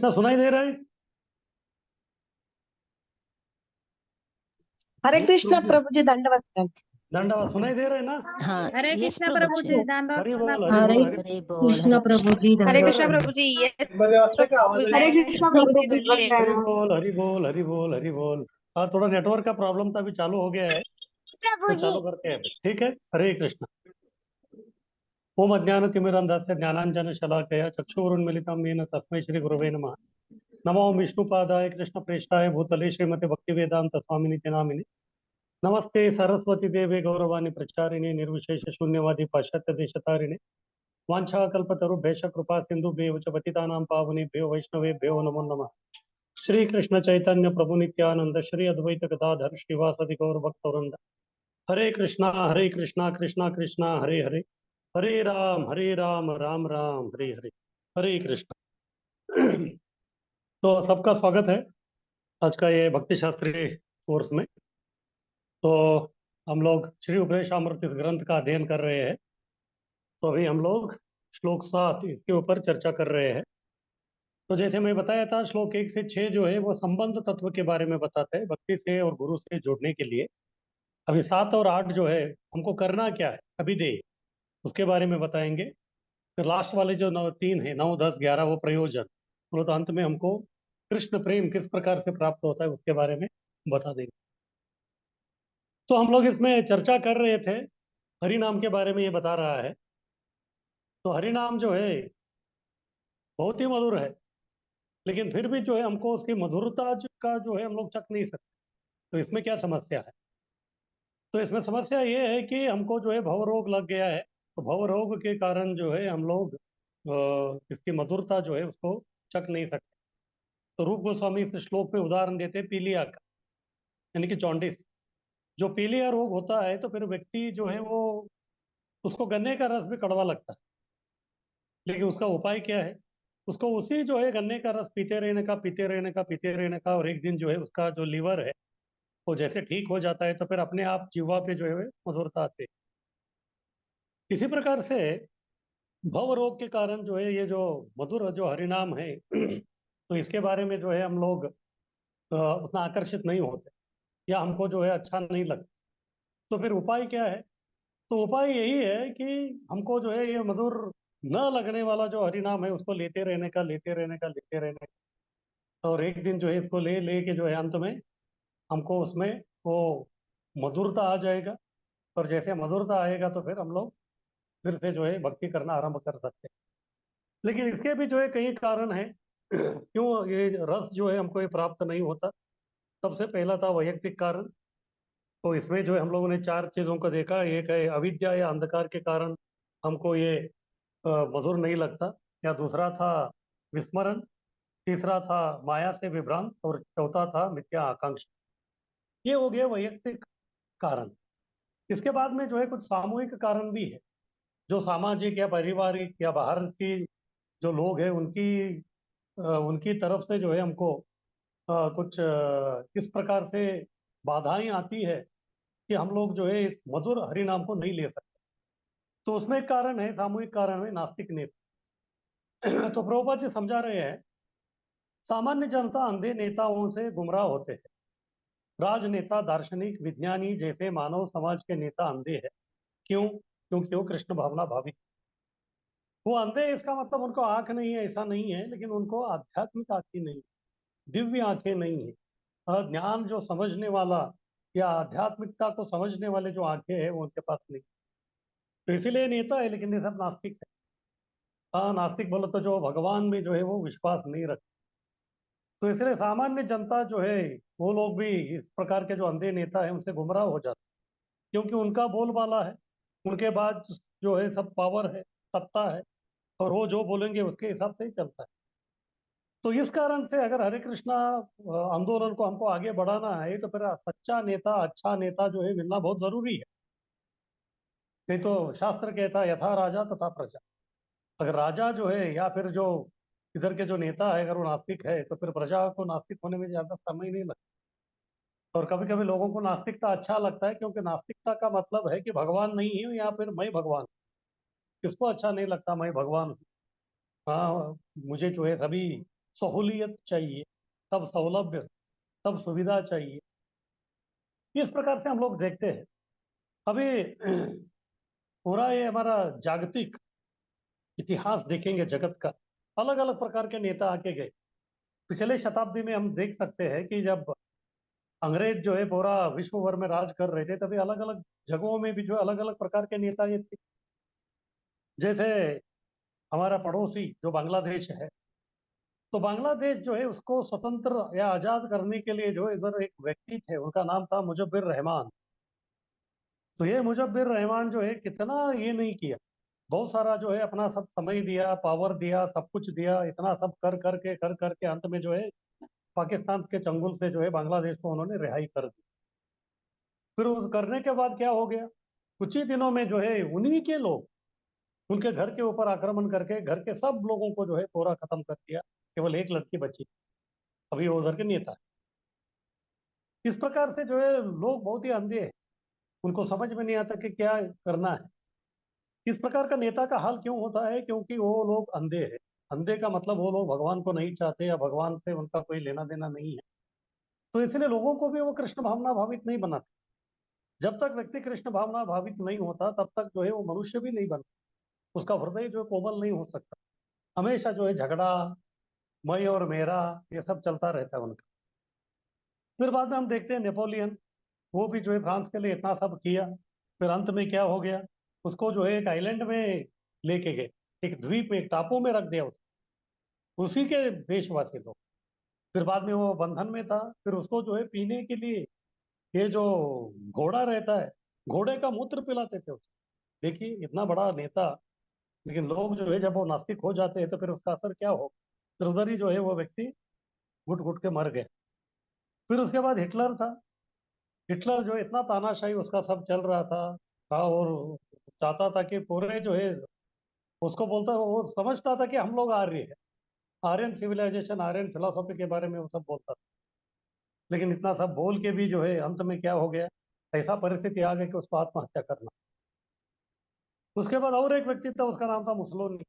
कृष्णा सुनाई दे रहा है? हरे कृष्णा प्रभु जी, प्रभु जी, दंडवत। दंडवा सुनाई दे रहे हैं ना? हाँ हरे यस कृष्णा प्रभु प्रभु जी। जी दांडवत हरि बोल प्रणाम। हरि हरे बोल हरि हरे बोल कृष्णा हरे प्रभु जी, हरे इधर कृष्णा दंडवत। प्रभु जी ये हरे कृष्णा प्रभु जी, दंडवत हरि प्रणाम। बोल हरि बोल हरि बोल हरि बोल। हाँ, थोड़ा नेटवर्क का प्रॉब्लम था, अभी चालू हो गया है तो चालू करते हैं। ठीक है, हरे कृष्ण। ओम अज्ञानतिमिरन्धस्य ज्ञानाञ्जनशलाकया चक्षुरुन्मिलितं येन तस्मै श्रीगुरवे नमः। नमो विष्णुपादाय कृष्णप्रेष्ठाय भूतले श्रीमते भक्तिवेदांत स्वामिनिति नामिने। नमस्ते सरस्वती देवे गौरवाणी प्रचारिणे निर्विशेष शून्यवादी पाश्चात्य देशतारिणे। वाञ्छाकल्पतरुभ्यश्च कृपा सिन्धुभ्येव च पतितानां पावनेभ्यो वैष्णवेभ्यो नमो नमः। श्री कृष्ण चैतन्य प्रभु नित्यानंद श्री अद्वैत गदाधर श्रीवासदि गौर भक्तवृंद। हरे कृष्णा कृष्णा कृष्णा हरे हरे, हरे राम राम राम हरे हरे, हरे कृष्णा। तो सबका स्वागत है आज का ये भक्ति शास्त्री कोर्स में। तो हम लोग श्री उपदेशामृत इस ग्रंथ का अध्ययन कर रहे हैं। तो अभी हम लोग श्लोक 7 इसके ऊपर चर्चा कर रहे हैं। तो जैसे मैं बताया था, श्लोक 1 से 6 जो है वो संबंध तत्व के बारे में बताते हैं, भक्ति से और गुरु से जुड़ने के लिए। अभी 7 और 8 जो है हमको करना क्या है अभिधेय, उसके बारे में बताएंगे। फिर लास्ट वाले जो 3 है, 9 10 11, वो प्रयोजन। तो अंत में हमको कृष्ण प्रेम किस प्रकार से प्राप्त होता है उसके बारे में बता देंगे। तो हम लोग इसमें चर्चा कर रहे थे, हरि नाम के बारे में ये बता रहा है। तो हरि नाम जो है बहुत ही मधुर है, लेकिन फिर भी जो है हमको उसकी मधुरता का जो है हम लोग चख नहीं सकते। तो इसमें क्या समस्या है? तो इसमें समस्या ये है कि हमको जो है भव रोग लग गया है। तो भव रोग के कारण जो है हम लोग इसकी मधुरता जो है उसको चख नहीं सकते। तो रूप गोस्वामी इस श्लोक में उदाहरण देते हैं पीलिया का, यानी कि जॉन्डिस। जो पीलिया रोग होता है तो फिर व्यक्ति जो है वो, उसको गन्ने का रस भी कड़वा लगता है, लेकिन उसका उपाय क्या है? उसको उसी जो है गन्ने का रस पीते रहने का, पीते रहने का, पीते रहने का, और एक दिन जो है उसका जो लीवर है वो जैसे ठीक हो जाता है तो फिर अपने आप जीवा पे जो है मधुरता आती है। इसी प्रकार से भव रोग के कारण जो है ये जो मधुर जो हरिनाम है तो इसके बारे में जो है हम लोग उतना आकर्षित नहीं होते, या हमको जो है अच्छा नहीं लगता। तो फिर उपाय क्या है? तो उपाय यही है कि हमको जो है ये मधुर न लगने वाला जो हरिनाम है उसको लेते रहने का, लेते रहने का, लेते रहने का। और एक दिन जो है इसको ले ले के जो है अंत में हमको उसमें वो मधुरता आ जाएगा। और जैसे मधुरता आएगा तो फिर हम लोग फिर से जो है भक्ति करना आरंभ कर सकते हैं। लेकिन इसके भी जो है कई कारण हैं क्यों ये रस जो है हमको ये प्राप्त नहीं होता। सबसे पहला था वैयक्तिक कारण। तो इसमें जो है हम लोगों ने 4 चीज़ों को देखा। एक है अविद्या या अंधकार के कारण हमको ये मधुर नहीं लगता। या दूसरा था विस्मरण। तीसरा था माया से विभ्रांत, और चौथा था मिथ्या आकांक्षा। ये हो गया वैयक्तिक कारण। इसके बाद में जो है कुछ सामूहिक कारण भी है, जो सामाजिक या पारिवारिक या बाहर की जो लोग हैं उनकी तरफ से जो है हमको कुछ इस प्रकार से बाधाएं आती है कि हम लोग जो है इस मधुर हरिनाम को नहीं ले सकते। तो उसमें एक कारण है, सामूहिक कारण है, नास्तिक नेता। तो प्रभुपाद जी समझा रहे हैं, सामान्य जनता अंधे नेताओं से गुमराह होते हैं। राजनेता, दार्शनिक, विज्ञानी जैसे मानव समाज के नेता अंधे हैं। क्यों? क्योंकि वो कृष्ण भावना भावित। वो अंधे इसका मतलब उनको आंख नहीं है ऐसा नहीं है, लेकिन उनको आध्यात्मिक आंखें नहीं, दिव्य आंखें नहीं है। ज्ञान जो समझने वाला या आध्यात्मिकता को समझने वाले जो आंखें हैं वो उनके पास नहीं। तो इसीलिए नेता है, लेकिन ये सब नास्तिक है। हाँ, नास्तिक बोलो तो जो भगवान में जो है वो विश्वास नहीं रखते। तो इसलिए सामान्य जनता जो है वो लोग भी इस प्रकार के जो अंधे नेता है उनसे गुमराह हो जाते हैं, क्योंकि उनका बोलबाला है, उनके बाद जो है सब पावर है, सत्ता है, और वो जो बोलेंगे उसके हिसाब से ही चलता है। तो इस कारण से अगर हरे कृष्णा आंदोलन को हमको आगे बढ़ाना है तो फिर सच्चा नेता, अच्छा नेता जो है मिलना बहुत जरूरी है। नहीं तो शास्त्र कहता है यथा राजा तथा प्रजा। अगर राजा जो है या फिर जो इधर के जो नेता है अगर वो नास्तिक है तो फिर प्रजा को नास्तिक होने में ज्यादा समय नहीं लगता। और कभी कभी लोगों को नास्तिकता अच्छा लगता है, क्योंकि नास्तिकता का मतलब है कि भगवान नहीं है या फिर मैं भगवान हूँ। किसको अच्छा नहीं लगता मैं भगवान हूँ? हाँ, मुझे जो है सभी सहूलियत चाहिए, सब सौलभ्य, सब सुविधा चाहिए। इस प्रकार से हम लोग देखते हैं। अभी पूरा ये हमारा जागतिक इतिहास देखेंगे जगत का, अलग अलग प्रकार के नेता आके गए। पिछले शताब्दी में हम देख सकते हैं कि जब अंग्रेज जो है पूरा विश्व भर में राज कर रहे थे, तभी अलग अलग जगहों में भी जो अलग अलग प्रकार के नेता ये थे। जैसे हमारा पड़ोसी जो बांग्लादेश है, तो बांग्लादेश जो है उसको स्वतंत्र या आजाद करने के लिए जो इधर एक व्यक्ति थे, उनका नाम था मुजब्बिर रहमान। तो ये मुजब्बिर रहमान जो है कितना ये नहीं किया, बहुत सारा जो है अपना सब समय दिया, पावर दिया, सब कुछ दिया, इतना सब कर करके अंत में जो है पाकिस्तान के चंगुल से जो है बांग्लादेश को उन्होंने रिहाई कर दी। फिर उस करने के बाद क्या हो गया, कुछ ही दिनों में जो है उन्हीं के लोग उनके घर के ऊपर आक्रमण करके घर के सब लोगों को जो है पूरा खत्म कर दिया। केवल एक लड़की बची, अभी वो उधर के नेता है। इस प्रकार से जो है लोग बहुत ही अंधे हैं, उनको समझ में नहीं आता कि क्या करना है। इस प्रकार का नेता का हाल क्यों होता है? क्योंकि वो लोग अंधे हैं। अंधे का मतलब वो लोग भगवान को नहीं चाहते या भगवान से उनका कोई लेना देना नहीं है। तो इसलिए लोगों को भी वो कृष्ण भावना भावित नहीं बनाते। जब तक व्यक्ति कृष्ण भावना भावित नहीं होता तब तक जो है वो मनुष्य भी नहीं बन सकता, उसका हृदय जो है कोमल नहीं हो सकता। हमेशा जो है झगड़ा, मैं और मेरा, ये सब चलता रहता है उनका। फिर बाद में हम देखते हैं नेपोलियन, वो भी जो है फ्रांस के लिए इतना सब किया, फिर अंत में क्या हो गया, उसको जो है एक आइलैंड में लेके गए, एक द्वीप में, एक टापू में रख दिया उसको, उसी के देशवासी लोग। फिर बाद में वो बंधन में था, फिर उसको जो है पीने के लिए ये जो घोड़ा रहता है, घोड़े का मूत्र पिलाते थे उसको। देखिए इतना बड़ा नेता, लेकिन लोग जो है जब वो नास्तिक हो जाते हैं तो फिर उसका असर क्या हो, फिर उधर ही जो है वो व्यक्ति घुट घुट के मर गए। फिर उसके बाद हिटलर था। हिटलर जो है इतना तानाशाही उसका सब चल रहा था और चाहता था कि पूरे जो है, उसको बोलता, वो समझता था कि हम लोग आर्य है, आर्यन सिविलाइजेशन, आर्यन फिलोसॉफी के बारे में वो सब बोलता था। लेकिन इतना सब बोल के भी जो है अंत में क्या हो गया, ऐसा परिस्थिति आ गई कि उसको आत्महत्या करना। उसके बाद और एक व्यक्ति था, उसका नाम था मुसोलिनी।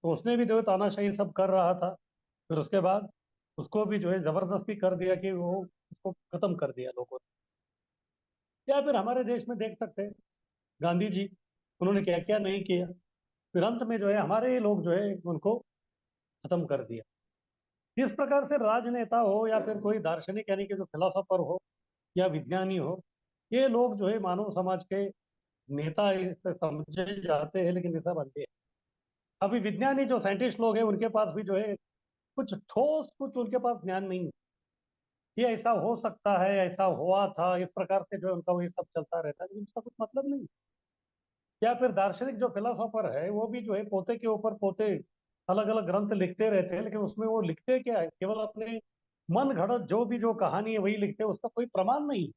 तो उसने भी जो है तानाशाही सब कर रहा था। फिर उसके बाद उसको भी जो है जबरदस्ती कर दिया कि वो उसको खत्म कर दिया लोगों ने। या फिर हमारे देश में देख सकते हैं गांधी जी, उन्होंने क्या क्या नहीं किया। फिर अंत में जो है हमारे ही लोग जो है उनको खत्म कर दिया। इस प्रकार से राजनेता हो या फिर कोई दार्शनिक यानी कि जो फिलोसोफर हो या विज्ञानी हो, ये लोग जो है मानव समाज के नेता इसे समझे जाते हैं, लेकिन ये सब अंधे हैं। अभी विज्ञानी जो साइंटिस्ट लोग हैं उनके पास भी जो है कुछ ठोस, कुछ उनके पास ज्ञान नहीं है। ये ऐसा हो सकता है, ऐसा हुआ था, इस प्रकार से जो है उनका वही सब चलता रहता है, लेकिन उसका कुछ मतलब नहीं। या फिर दार्शनिक जो फिलोसोफर है वो भी जो है पोते के ऊपर पोते अलग अलग ग्रंथ लिखते रहते हैं, लेकिन उसमें वो लिखते क्या है, केवल अपने मन घड़त जो भी जो कहानी है वही लिखते हैं, उसका कोई प्रमाण नहीं।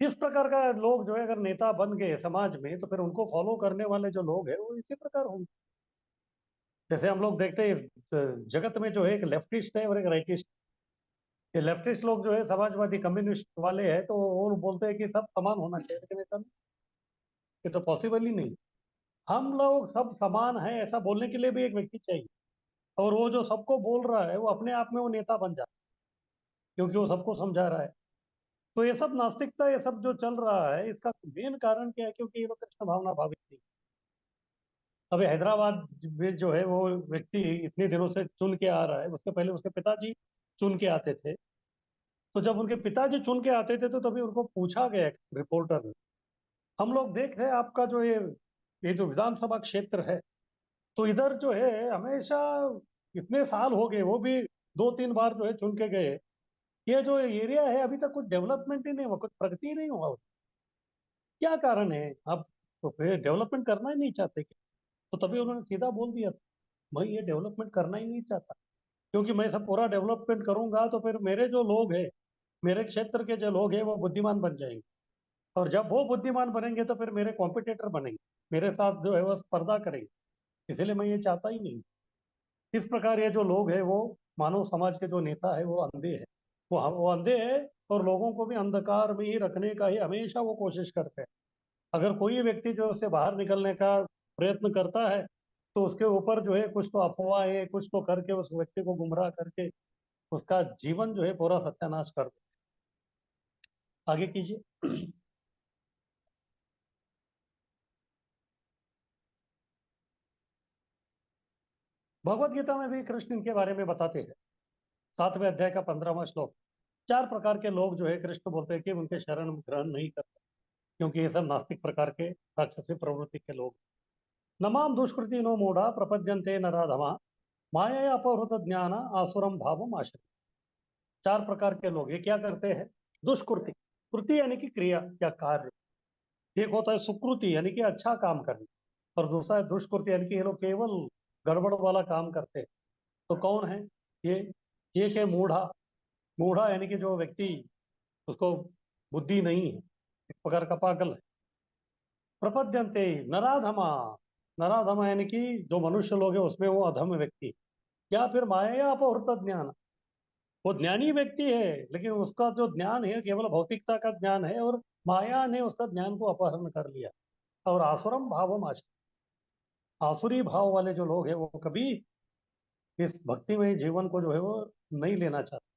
इस प्रकार का लोग जो है अगर नेता बन गए समाज में, तो फिर उनको फॉलो करने वाले जो लोग हैं वो इसी प्रकार होंगे। जैसे हम लोग देखते हैं जगत में जो है एक लेफ्टिस्ट है और एक राइटिस्ट। ये लेफ्टिस्ट लोग जो है समाजवादी कम्युनिस्ट वाले हैं, तो वो बोलते हैं कि सब समान होना चाहिए, लेकिन ऐसा ये तो पॉसिबल ही नहीं। हम लोग सब समान हैं ऐसा बोलने के लिए भी एक व्यक्ति चाहिए, और वो जो सबको बोल रहा है वो अपने आप में वो नेता बन जाता है, क्योंकि वो सबको समझा रहा है। तो ये सब नास्तिकता, ये सब जो चल रहा है, इसका मेन कारण क्या है? क्योंकि ये लोग कृष्ण भावना भावित नहीं। अभी हैदराबाद में जो है वो व्यक्ति इतने दिनों से चुन के आ रहा है, उसके पहले उसके पिताजी चुन के आते थे। तो जब उनके पिताजी चुन के आते थे तो तभी उनको पूछा गया रिपोर्टर ने, हम लोग देख रहे हैं आपका जो ये जो विधानसभा क्षेत्र है, तो इधर जो है हमेशा इतने साल हो गए, वो भी 2-3 बार जो है चुन के गए, ये जो एरिया है अभी तक कुछ डेवलपमेंट ही नहीं हुआ, कुछ प्रगति ही नहीं हुआ। क्या कारण है? आप तो फिर डेवलपमेंट करना ही नहीं चाहते क्या? तो तभी उन्होंने सीधा बोल दिया, मैं ये डेवलपमेंट करना ही नहीं चाहता, क्योंकि मैं सब पूरा डेवलपमेंट करूंगा तो फिर मेरे जो लोग हैं, मेरे क्षेत्र के जो लोग हैं वो बुद्धिमान बन जाएंगे, और जब वो बुद्धिमान बनेंगे तो फिर मेरे कॉम्पिटिटर बनेंगे, मेरे साथ जो है वो स्पर्धा करेंगे। इसलिए मैं ये चाहता ही नहीं। इस प्रकार ये जो लोग हैं वो मानव समाज के जो नेता है वो अंधे हैं। वो अंधे हैं, और लोगों को भी अंधकार में ही रखने का ही हमेशा वो कोशिश करते हैं। अगर कोई व्यक्ति जो उससे बाहर निकलने का प्रयत्न करता है, तो उसके ऊपर जो है कुछ तो अफवाहें, कुछ तो करके उस व्यक्ति को गुमराह करके उसका जीवन जो है पूरा सत्यानाश कर दो। आगे कीजिए। भगवत गीता में भी कृष्ण इनके बारे में बताते हैं। 7वें अध्याय का 15वां श्लोक। 4 प्रकार के लोग जो है कृष्ण बोलते हैं कि उनके शरण ग्रहण नहीं करते, क्योंकि ये सब नास्तिक प्रकार के राक्षसी प्रवृत्ति के लोग। नमाम दुष्कृति नो मूढ़ा प्रपद्यन्ते नराधमा माया अपहृत ज्ञान आसुरम भावम आश्रय। 4 प्रकार के लोग ये क्या करते हैं? दुष्कृति, कृति यानी कि क्रिया या कार्य। एक होता है सुकृति यानी कि अच्छा काम करना, और दूसरा है दुष्कृति यानी कि ये लोग केवल गड़बड़ वाला काम करते हैं। तो कौन है ये? एक है मूढ़ा। मूढ़ा यानी कि जो व्यक्ति, उसको बुद्धि नहीं है, एक प्रकार का पागल है। प्रपद्यन्ते नराधमा। नराधमा यानी कि जो मनुष्य लोग है उसमें वो अधम व्यक्ति। या फिर माया अपहृत ज्ञान, वो ज्ञानी व्यक्ति है लेकिन उसका जो ज्ञान है केवल भौतिकता का ज्ञान है, और माया ने उसका ज्ञान को अपहरण कर लिया। और आसुरम भावम आश्रय, आसुरी भाव वाले जो लोग हैं वो कभी इस भक्तिमय जीवन को जो है वो नहीं लेना चाहते।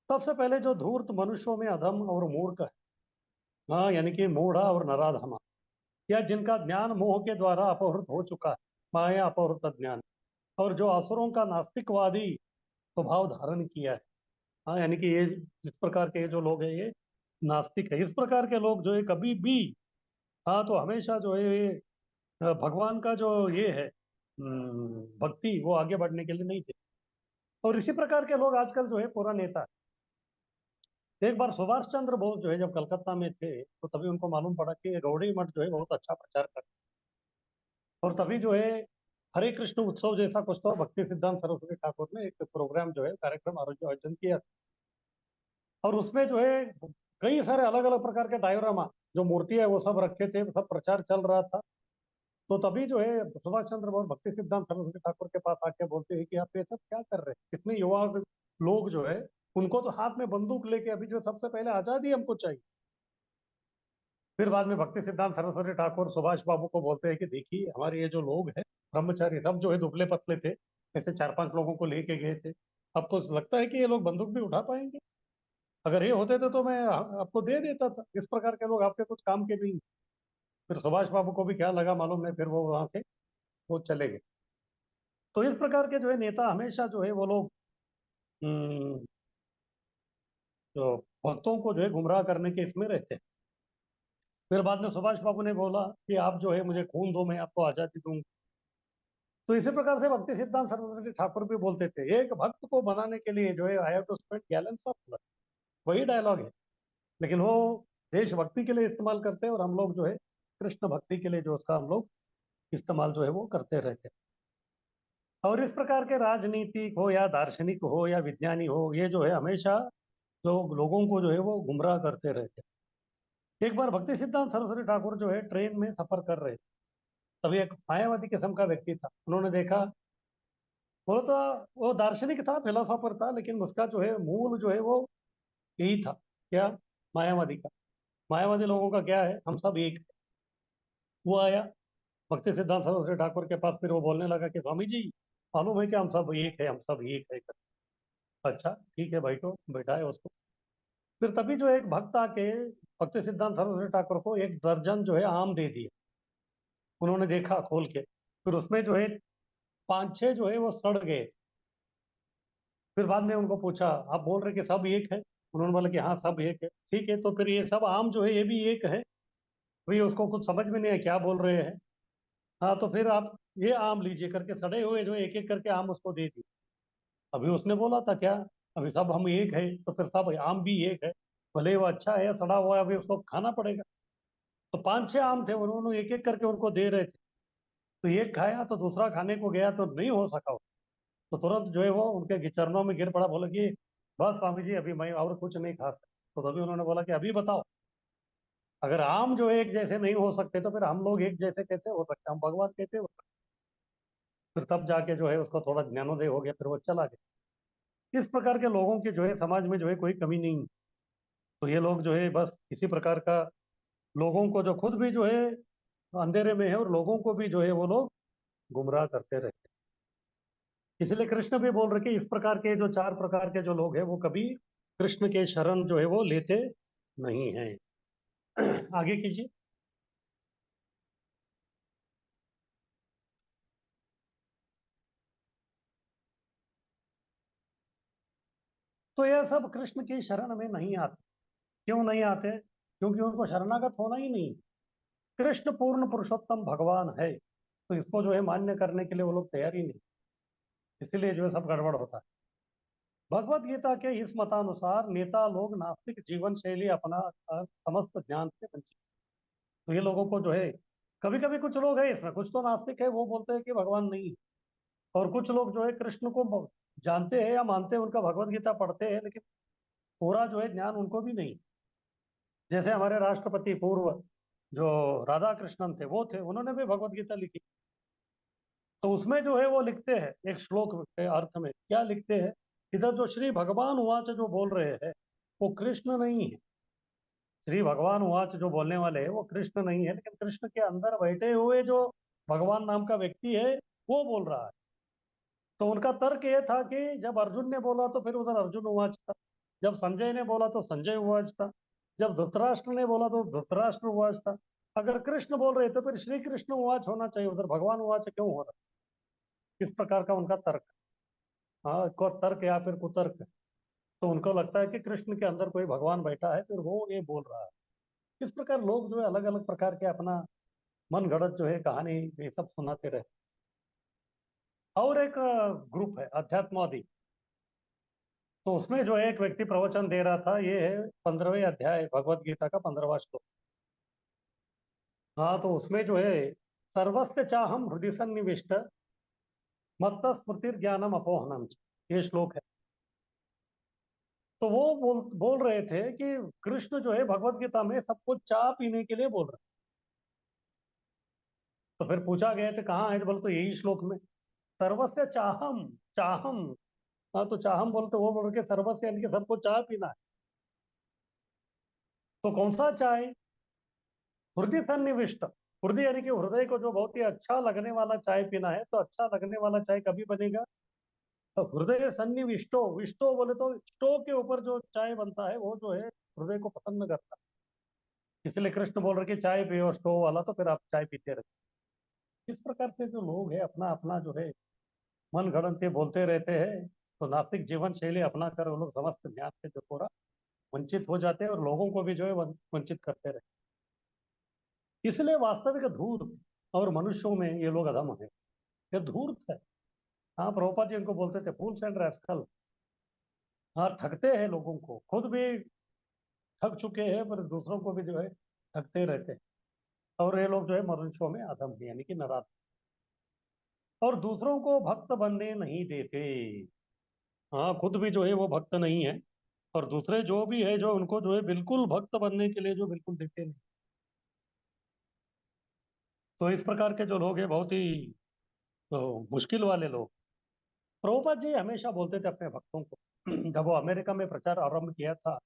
सबसे पहले जो धूर्त मनुष्यों में अधम और मूर्ख है, हाँ, यानी कि मूढ़ा और नराधमा, या जिनका ज्ञान मोह के द्वारा अपहृत हो चुका है, माया अपहृत ज्ञान, और जो असुरों का नास्तिकवादी स्वभाव धारण किया है। हाँ, यानी कि ये इस प्रकार के जो लोग हैं ये नास्तिक है। इस प्रकार के लोग जो है कभी भी, हाँ, तो हमेशा जो है ये भगवान का जो ये है भक्ति, वो आगे बढ़ने के लिए नहीं थे। और इसी प्रकार के लोग आजकल जो है पूरा नेता है। एक बार सुभाष चंद्र बोस जो है जब कलकत्ता में थे, तो तभी उनको मालूम पड़ा कि गौड़ी मठ जो है बहुत अच्छा प्रचार कर, और तभी जो है हरे कृष्ण उत्सव जैसा कुछ तो भक्ति सिद्धांत सरस्वती ठाकुर ने एक प्रोग्राम जो है कार्यक्रम आयोजन किया। और उसमें जो है कई सारे अलग अलग प्रकार के डायोरामा, जो मूर्ति है वो सब रखे थे, सब प्रचार चल रहा था। तो तभी जो है सुभाष चंद्र बोस भक्ति सिद्धांत सरस्वती ठाकुर के पास आके बोलते हैं कि आप ये सब क्या कर रहे हैं? इतने युवा लोग जो है उनको तो हाथ में बंदूक लेके अभी जो सबसे पहले आजादी हमको चाहिए। फिर बाद में भक्ति सिद्धांत सरस्वती ठाकुर सुभाष बाबू को बोलते हैं कि देखिए हमारे ये जो लोग हैं ब्रह्मचारी सब जो है दुबले पतले थे, ऐसे 4-5 लोगों को लेके गए थे। आपको लगता है कि ये लोग बंदूक भी उठा पाएंगे? अगर ये होते थे तो मैं आपको दे देता था। इस प्रकार के लोग आपके कुछ काम के नहीं। फिर सुभाष बाबू को भी क्या लगा मालूम नहीं, फिर वो वहां से वो चले गए। तो इस प्रकार के जो है नेता हमेशा जो है वो लोग हम्म, जो भक्तों को जो है गुमराह करने के इसमें रहते हैं। फिर बाद में सुभाष बाबू ने बोला कि आप जो है मुझे खून दो, मैं आपको आजादी दूंगा। तो इसी प्रकार से भक्ति सिद्धांत सरस्वती ठाकुर भी बोलते थे, एक भक्त को बनाने के लिए जो है I have to spend gallons of blood. वही डायलॉग है, लेकिन वो देशभक्ति के लिए इस्तेमाल करते हैं, और हम लोग जो है कृष्ण भक्ति के लिए जो उसका हम लोग इस्तेमाल जो है वो करते रहते हैं। और इस प्रकार के राजनीतिक हो या दार्शनिक हो या विज्ञानी हो, ये जो है हमेशा जो लोगों को जो है वो गुमराह करते रहते हैं। एक बार भक्ति सिद्धांत सरस्वती ठाकुर जो है ट्रेन में सफर कर रहे थे, तभी एक मायावादी किस्म का व्यक्ति था। उन्होंने देखा, वो तो वो दार्शनिक था, फिलोसोफर था, लेकिन उसका जो है मूल जो है वो यही था, क्या? मायावादी का। मायावादी लोगों का क्या है, हम सब एक हैं। वो आया भक्ति सिद्धांत सरस्वती ठाकुर के पास, फिर वो बोलने लगा कि स्वामी जी, मालूम है कि हम सब एक है, हम सब एक है। अच्छा ठीक है भाई, को बैठाए उसको। फिर तभी जो एक भक्त आके भक्ति सिद्धांत सरस्वती ठाकुर को एक दर्जन जो है आम दे दिए। उन्होंने देखा खोल के, फिर उसमें जो है 5-6 जो है वो सड़ गए। फिर बाद में उनको पूछा, आप बोल रहे कि सब एक है? उन्होंने बोला कि हाँ सब एक है। ठीक है, तो फिर ये सब आम जो है ये भी एक है? भाई उसको कुछ समझ में नहीं है क्या बोल रहे हैं। हाँ, तो फिर आप ये आम लीजिए करके सड़े हुए जो एक एक करके आम उसको दे दिए। अभी उसने बोला था क्या, अभी सब हम एक है, तो फिर सब आम भी एक है, भले ही वो अच्छा है या सड़ा हुआ है, अभी उसको खाना पड़ेगा। तो 5-6 आम थे, उन्होंने एक एक करके उनको दे रहे थे। तो एक खाया तो दूसरा खाने को गया तो नहीं हो सका वो। तो तुरंत जो है वो उनके चरणों में गिर पड़ा, बोला कि बस स्वामी जी अभी मैं और कुछ नहीं खा सकता। तो तभी उन्होंने बोला कि अभी बताओ, अगर आम जो है एक जैसे नहीं हो सकते तो फिर हम लोग एक जैसे कैसे हो सकते, हम भगवान कैसे हो सकते? फिर तब जाके जो है उसको थोड़ा ज्ञानोदय हो गया, फिर वो चला गया। इस प्रकार के लोगों की जो है समाज में जो है कोई कमी नहीं है। तो ये लोग जो है बस इसी प्रकार का, लोगों को जो खुद भी जो है अंधेरे में है और लोगों को भी जो है वो लोग गुमराह करते रहते हैं। इसलिए कृष्ण भी बोल रहे कि इस प्रकार के जो चार प्रकार के जो लोग हैं वो कभी कृष्ण के शरण जो है वो लेते नहीं हैं। आगे कीजिए। तो यह सब कृष्ण की शरण में नहीं आते। क्यों नहीं आते? क्योंकि उनको शरणागत होना ही नहीं। कृष्ण पूर्ण पुरुषोत्तम भगवान है, तो इसको जो है मान्य करने के लिए वो लोग तैयार ही नहीं। इसीलिए जो है सब गड़बड़ होता है। भगवत गीता के इस मतानुसार नेता लोग नास्तिक जीवन शैली अपना समस्त ज्ञान से वंचित। तो ये लोगों को जो है, कभी कभी कुछ लोग हैं इसमें, कुछ तो नास्तिक है, वो बोलते हैं कि भगवान नहीं है। और कुछ लोग जो है कृष्ण को जानते हैं या मानते हैं, उनका भगवत गीता पढ़ते हैं, लेकिन पूरा जो है ज्ञान उनको भी नहीं। जैसे हमारे राष्ट्रपति पूर्व जो राधा कृष्णन थे, वो थे, उन्होंने भी भगवत गीता लिखी। तो उसमें जो है वो लिखते हैं एक श्लोक के अर्थ में, क्या लिखते हैं? इधर जो श्री भगवान उवाच जो बोल रहे हैं वो कृष्ण नहीं है। श्री भगवान उवाच जो बोलने वाले हैं वो कृष्ण नहीं है, लेकिन कृष्ण के अंदर बैठे हुए जो भगवान नाम का व्यक्ति है वो बोल रहा है। तो उनका तर्क ये था कि जब अर्जुन ने बोला तो फिर उधर अर्जुन उवाच था, जब संजय ने बोला तो संजय उवाच था, जब धृतराष्ट्र ने बोला तो धृतराष्ट्र उवाच था। अगर कृष्ण बोल रहे तो फिर श्री कृष्ण उवाच होना चाहिए, उधर भगवान उवाच क्यों हो रहा है? इस प्रकार का उनका तर्क। हाँ, को तर्क या फिर कुतर्क। तो उनको लगता है कि कृष्ण के अंदर कोई भगवान बैठा है, फिर वो ये बोल रहा है। इस प्रकार लोग जो है अलग अलग प्रकार के अपना मन गढ़ंत जो है कहानी ये सब सुनाते रहे। और एक ग्रुप है अध्यात्मवादी। तो उसमें जो है एक व्यक्ति प्रवचन दे रहा था, ये है 15वें अध्याय भगवत गीता का 15वां श्लोक। हाँ, तो उसमें जो है सर्वस्य चाहम हृदय सन्निविष्ट मत्त स्मृतिर्ज्ञानम अपोहनम, ये श्लोक है। तो वो बोल रहे थे कि कृष्ण जो है भगवत गीता में सबको चाह पीने के लिए बोल रहे हैं। तो फिर पूछा गया तो कहाँ है? तो बोले तो यही श्लोक में सर्वस्य चाहम। चाहम। हाँ, तो चाहम बोलते वो बोल के सर्वस्य यानी कि सबको चाय पीना है। तो कौन सा चाय? हृदय सन्निविष्ट। हृदय यानी कि हृदय को जो बहुत ही अच्छा लगने वाला चाय पीना है। तो अच्छा लगने वाला चाय कभी बनेगा? तो हृदय सन्निविष्टो, विष्टो बोले तो स्टो के ऊपर जो चाय बनता है वो जो है हृदय को पसंद करता है। इसलिए कृष्ण बोल रहे कि चाय पियो स्टो वाला, तो फिर आप चाय पीते रहे। इस प्रकार से जो लोग हैं अपना अपना जो है मन गढ़ंत से बोलते रहते हैं। तो नास्तिक जीवन शैली अपना कर वो लोग समस्त ज्ञान से जो पूरा वंचित हो जाते हैं और लोगों को भी जो है वंचित करते रहते हैं। इसलिए वास्तविक धूर्त और मनुष्यों में ये लोग अधम है। ये धूर्त है। हाँ, प्रभुपाद जी इनको बोलते थे फूल्स एंड रैस्कल। हाँ, ठगते हैं लोगों को, खुद भी ठग चुके हैं पर दूसरों को भी जो है ठगते रहते हैं। और ये लोग जो है मनुष्यों में अधम है, यानी कि नाराज। और दूसरों को भक्त बनने नहीं देते। हाँ, खुद भी जो है वो भक्त नहीं है, और दूसरे जो भी है जो उनको जो है बिल्कुल भक्त बनने के लिए जो बिल्कुल देते नहीं। तो इस प्रकार के जो लोग हैं बहुत ही मुश्किल वाले लोग। प्रभुपाद जी हमेशा बोलते थे अपने भक्तों को जब वो अमेरिका में प्रचार आरंभ किया था,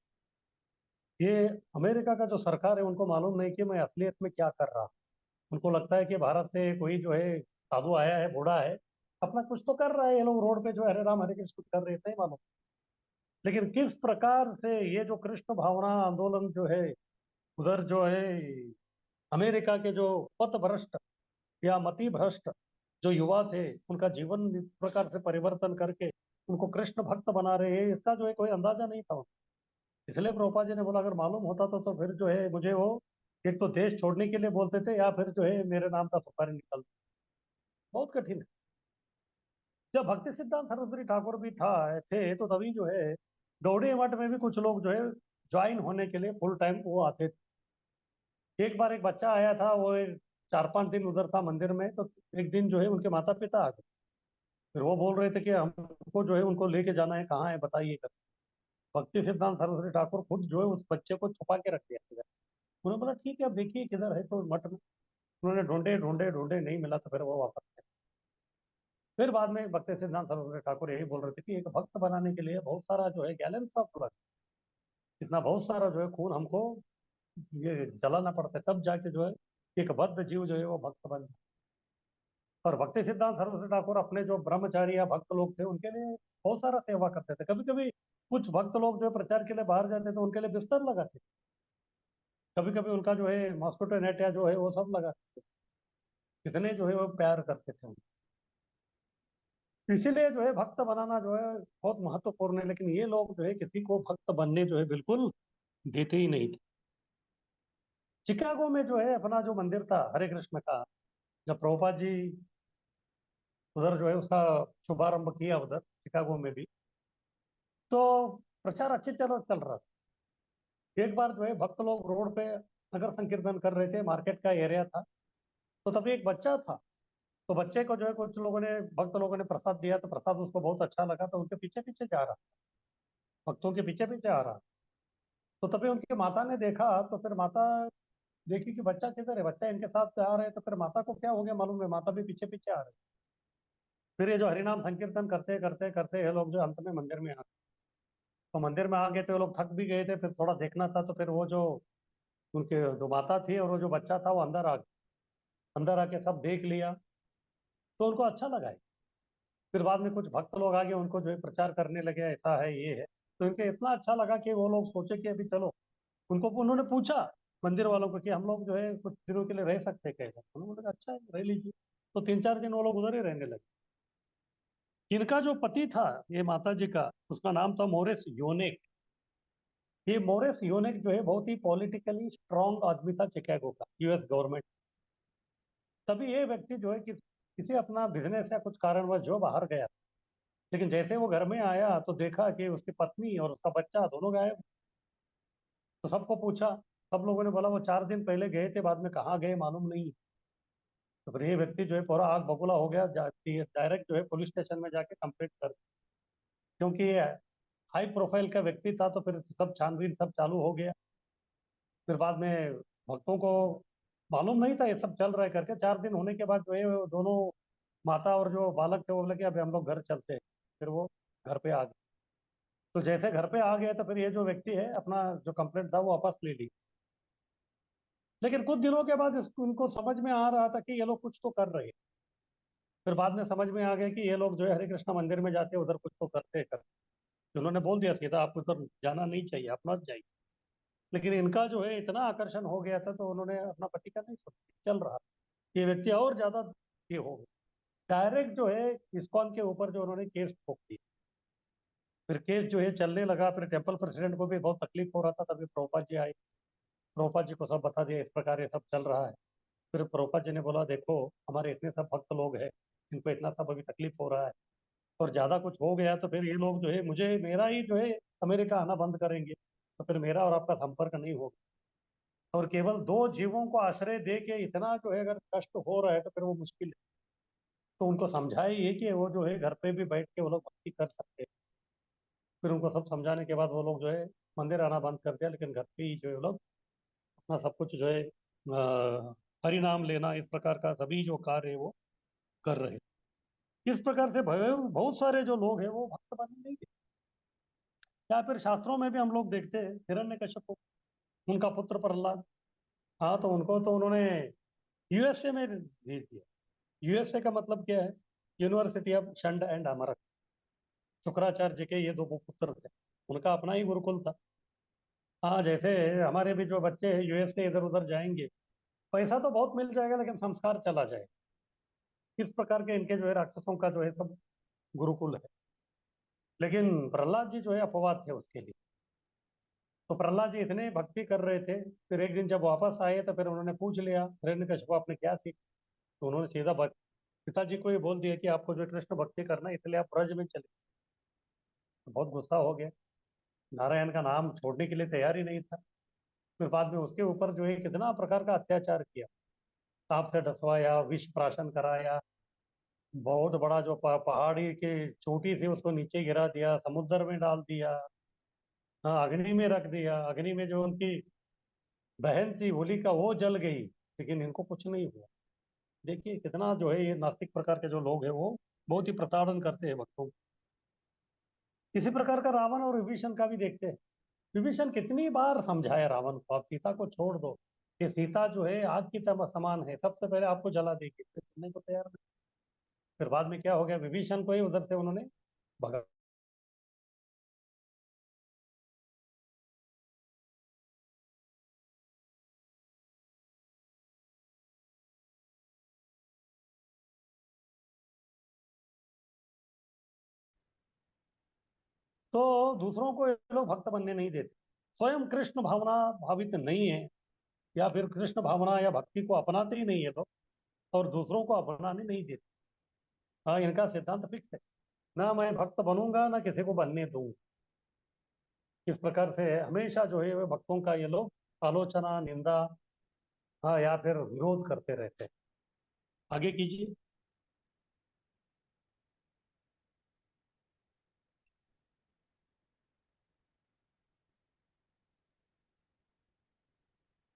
ये अमेरिका का जो सरकार है उनको मालूम नहीं कि मैं असलियत में क्या कर रहा हूँ। उनको लगता है कि भारत से कोई जो है साधु आया है, बूढ़ा है, अपना कुछ तो कर रहा है, ये लोग रोड पे जो है हरे राम हरे कृष्ण कर रहे थे मालूम। लेकिन किस प्रकार से ये जो कृष्ण भावना आंदोलन जो है उधर जो है अमेरिका के जो पथ भ्रष्ट या मति भ्रष्ट जो युवा थे, उनका जीवन इस प्रकार से परिवर्तन करके उनको कृष्ण भक्त बना रहे हैं, इसका जो है कोई अंदाजा नहीं था। इसलिए प्रभुपाद जी ने बोला अगर मालूम होता तो फिर जो है मुझे वो एक तो देश छोड़ने के लिए बोलते थे या फिर जो है मेरे नाम का सुपारी निकल। बहुत कठिन है। जब भक्ति सिद्धांत सरस्वती ठाकुर भी था थे तो तभी जो है गौड़ी मठ में भी कुछ लोग जो है ज्वाइन होने के लिए फुल टाइम वो आते थे। एक बार एक बच्चा आया था, वो 4-5 दिन उधर था मंदिर में, तो एक दिन जो है उनके माता पिता आ गए। फिर वो बोल रहे थे कि हमको जो है उनको लेके जाना है, कहाँ है बताइए कर। भक्ति सिद्धांत सरस्वती ठाकुर खुद जो है उस बच्चे को छुपा के रख दिया था। उन्होंने बोला ठीक है अब देखिए किधर है, तो मठ में उन्होंने ढूंढे ढूंढे ढूंढे, नहीं मिला, तो फिर वो वापस गए। फिर बाद में भक्ति सिद्धांत सरस्वती ठाकुर यही बोल रहे थे कि एक भक्त बनाने के लिए बहुत सारा जो है गैलेंस ऑफ ब्लड, इतना बहुत सारा जो है खून हमको ये जलाना पड़ता है, तब जाके जो है एक बद्ध जीव जो है वो भक्त बन। और भक्ति सिद्धांत सरस्वती ठाकुर अपने जो ब्रह्मचारी या भक्त लोग थे उनके लिए बहुत सारा सेवा करते थे। कभी कभी कुछ भक्त लोग जो प्रचार के लिए बाहर जाते थे उनके लिए बिस्तर लगाते थे, कभी कभी उनका जो है मॉस्किटो नेट या जो है वो सब लगाते थे। इतने जो है वो प्यार करते थे उनको। इसीलिए जो है भक्त बनाना जो है बहुत महत्वपूर्ण है, लेकिन ये लोग जो है किसी को भक्त बनने जो है बिल्कुल देते ही नहीं थे। चिकागो में जो है अपना जो मंदिर था हरे कृष्ण का, जब प्रभुपाद जी उधर जो है उसका शुभारंभ किया उधर शिकागो में भी, तो प्रचार अच्छे चल रहा था। एक बार जो है भक्त लोग रोड पे नगर संकीर्तन कर रहे थे, मार्केट का एरिया था, तो तभी एक बच्चा था। तो बच्चे को जो है कुछ लोगों ने भक्त लोगों ने प्रसाद दिया, तो प्रसाद उसको बहुत अच्छा लगा, तो उनके पीछे पीछे जा रहा, भक्तों के पीछे पीछे आ रहा। तो तभी उनकी माता ने देखा, तो फिर माता देखी कि बच्चा किधर है, बच्चा इनके साथ आ रहे हैं, तो फिर माता को क्या हो गया मालूम है, माता भी पीछे पीछे आ रही। फिर ये जो हरिनाम संकीर्तन करते करते करते ये लोग जो अंत में मंदिर में आ, तो मंदिर में आ गए थे वो लोग, थक भी गए थे, फिर थोड़ा देखना था, तो फिर वो जो उनके जो माता थी और वो जो बच्चा था वो अंदर आ गया। अंदर आके सब देख लिया, तो उनको अच्छा लगा है। फिर बाद में कुछ भक्त लोग आगे उनको जो है प्रचार करने लगे, ऐसा है ये है, तो इनके इतना अच्छा लगा कि वो लोग सोचे कि अभी चलो, उनको उन्होंने पूछा मंदिर वालों को कि हम लोग जो है कुछ दिनों के लिए रह सकते हैं कैसे, उन्होंने कहा अच्छा है रह लीजिए। तो 3-4 दिन वो लोग उधर ही रहने लगे। इनका जो पति था ये माता जी का, उसका नाम था मोरिस योनेक। ये मोरिस योनेक जो है बहुत ही पॉलिटिकली स्ट्रांग आदमी था चिकागो का, यूएस गवर्नमेंट। तभी ये व्यक्ति जो है कि किसी अपना बिजनेस या कुछ कारणवश जो बाहर गया, लेकिन जैसे वो घर में आया तो देखा कि उसकी पत्नी और उसका बच्चा दोनों गायब। तो सबको पूछा, सब लोगों ने बोला वो 4 दिन पहले गए थे, बाद में कहाँ गए मालूम नहीं। तो फिर ये व्यक्ति जो है पूरा आग बबूला हो गया, डायरेक्ट जो है पुलिस स्टेशन में जाके कंप्लेंट कर, क्योंकि ये हाई प्रोफाइल का व्यक्ति था, तो फिर सब छानबीन सब चालू हो गया। फिर बाद में भक्तों को मालूम नहीं था ये सब चल रहा है करके, 4 दिन होने के बाद जो है वो दोनों माता और जो बालक थे वो बोले कि अभी हम लोग घर चलते हैं। फिर वो घर पे आ गए। तो जैसे घर पे आ गए तो फिर ये जो व्यक्ति है अपना जो कंप्लेंट था वो वापस ले ली। लेकिन कुछ दिनों के बाद उनको समझ में आ रहा था कि ये लोग कुछ तो कर रहे हैं। फिर बाद में समझ में आ गया कि ये लोग जो है हरे कृष्णा मंदिर में जाते उधर कुछ तो करते। उन्होंने बोल दिया सीधा आपको उधर जाना नहीं चाहिए, आप मत जाइए। लेकिन इनका जो है इतना आकर्षण हो गया था, तो उन्होंने अपना पति का नहीं सोचा, चल रहा ये व्यक्ति और ज्यादा ये हो गया। डायरेक्ट जो है इस्कॉन के ऊपर जो उन्होंने केस ठोक दिया। फिर केस जो है चलने लगा, फिर टेम्पल प्रेसिडेंट को भी बहुत तकलीफ हो रहा था, तभी प्रभुपाद जी आए। प्रभुपाद जी को सब बता दिया इस प्रकार ये सब चल रहा है। फिर प्रभुपाद जी ने बोला देखो हमारे इतने सब भक्त लोग हैं, इनको इतना सब अभी तकलीफ हो रहा है, और ज्यादा कुछ हो गया तो फिर ये लोग जो है मुझे मेरा ही जो है अमेरिका आना बंद करेंगे, तो फिर मेरा और आपका संपर्क नहीं होगा। और केवल दो जीवों को आश्रय दे के इतना जो है अगर कष्ट हो रहा है तो फिर वो मुश्किल है। तो उनको समझाइए कि वो जो है घर पे भी बैठ के वो लोग भक्ति कर सकते हैं। फिर उनको सब समझाने के बाद वो लोग जो है मंदिर आना बंद कर दिया, लेकिन घर पे ही जो है वो लोग अपना सब कुछ जो है हरि नाम लेना इस प्रकार का सभी जो कार्य है वो कर रहे हैं। इस प्रकार से बहुत सारे जो लोग हैं वो भक्त बने नहीं है। या फिर शास्त्रों में भी हम लोग देखते हैं हिरण्यकश्यप, उनका पुत्र प्रहलाद। हाँ, तो उनको तो उन्होंने यूएसए में भेज दिया। यूएसए का मतलब क्या है, university of Shand and Amark. Shukracharya ji के ये दो पुत्र थे, उनका अपना ही गुरुकुल था। हाँ, जैसे हमारे भी जो बच्चे हैं यूएसए इधर उधर जाएंगे, पैसा तो बहुत मिल जाएगा लेकिन संस्कार चला जाएगा। इस प्रकार के इनके जो है राक्षसों का जो है सब गुरुकुल है। लेकिन प्रहलाद जी जो है अपवाद थे उसके लिए। तो प्रहलाद जी इतने भक्ति कर रहे थे, फिर एक दिन जब वापस आए तो फिर उन्होंने पूछ लिया हिरण्यकशिपु आपने क्या सीखा। तो उन्होंने सीधा पिताजी को ये बोल दिया कि आपको जो कृष्ण भक्ति करना है इसलिए आप ब्रज में चले। तो बहुत गुस्सा हो गया, नारायण का नाम छोड़ने के लिए तैयार ही नहीं था। फिर बाद में उसके ऊपर जो है कितना प्रकार का अत्याचार किया, सांप से डसवाया, विष प्राशन कराया, बहुत बड़ा जो पहाड़ी की चोटी थी उसको नीचे गिरा दिया, समुद्र में डाल दिया। हाँ, अग्नि में रख दिया, अग्नि में जो उनकी बहन थी होलिका वो जल गई, लेकिन इनको कुछ नहीं हुआ। देखिए कितना जो है ये नास्तिक प्रकार के जो लोग हैं वो बहुत ही प्रताड़न करते हैं भक्तों को। इसी प्रकार का रावण और विभीषण का भी देखते हैं। विभीषण कितनी बार समझाया रावण को आप सीता को छोड़ दो, ये सीता जो है आग की तरह समान है, सबसे पहले आपको जला देगी, फिर सुनने को तैयार नहीं। फिर बाद में क्या हो गया, विभीषण को ही उधर से उन्होंने भगा। तो दूसरों को ये लोग भक्त बनने नहीं देते, स्वयं कृष्ण भावना भावित नहीं है, या फिर कृष्ण भावना या भक्ति को अपनाते ही नहीं है लोग, और दूसरों को अपनाने नहीं देते। हाँ, इनका सिद्धांत फिक्स है, ना मैं भक्त बनूंगा ना किसी को बनने दूंगा। इस प्रकार से हमेशा जो है वो भक्तों का ये लोग आलोचना, निंदा, हाँ, या फिर विरोध करते रहते हैं। आगे कीजिए।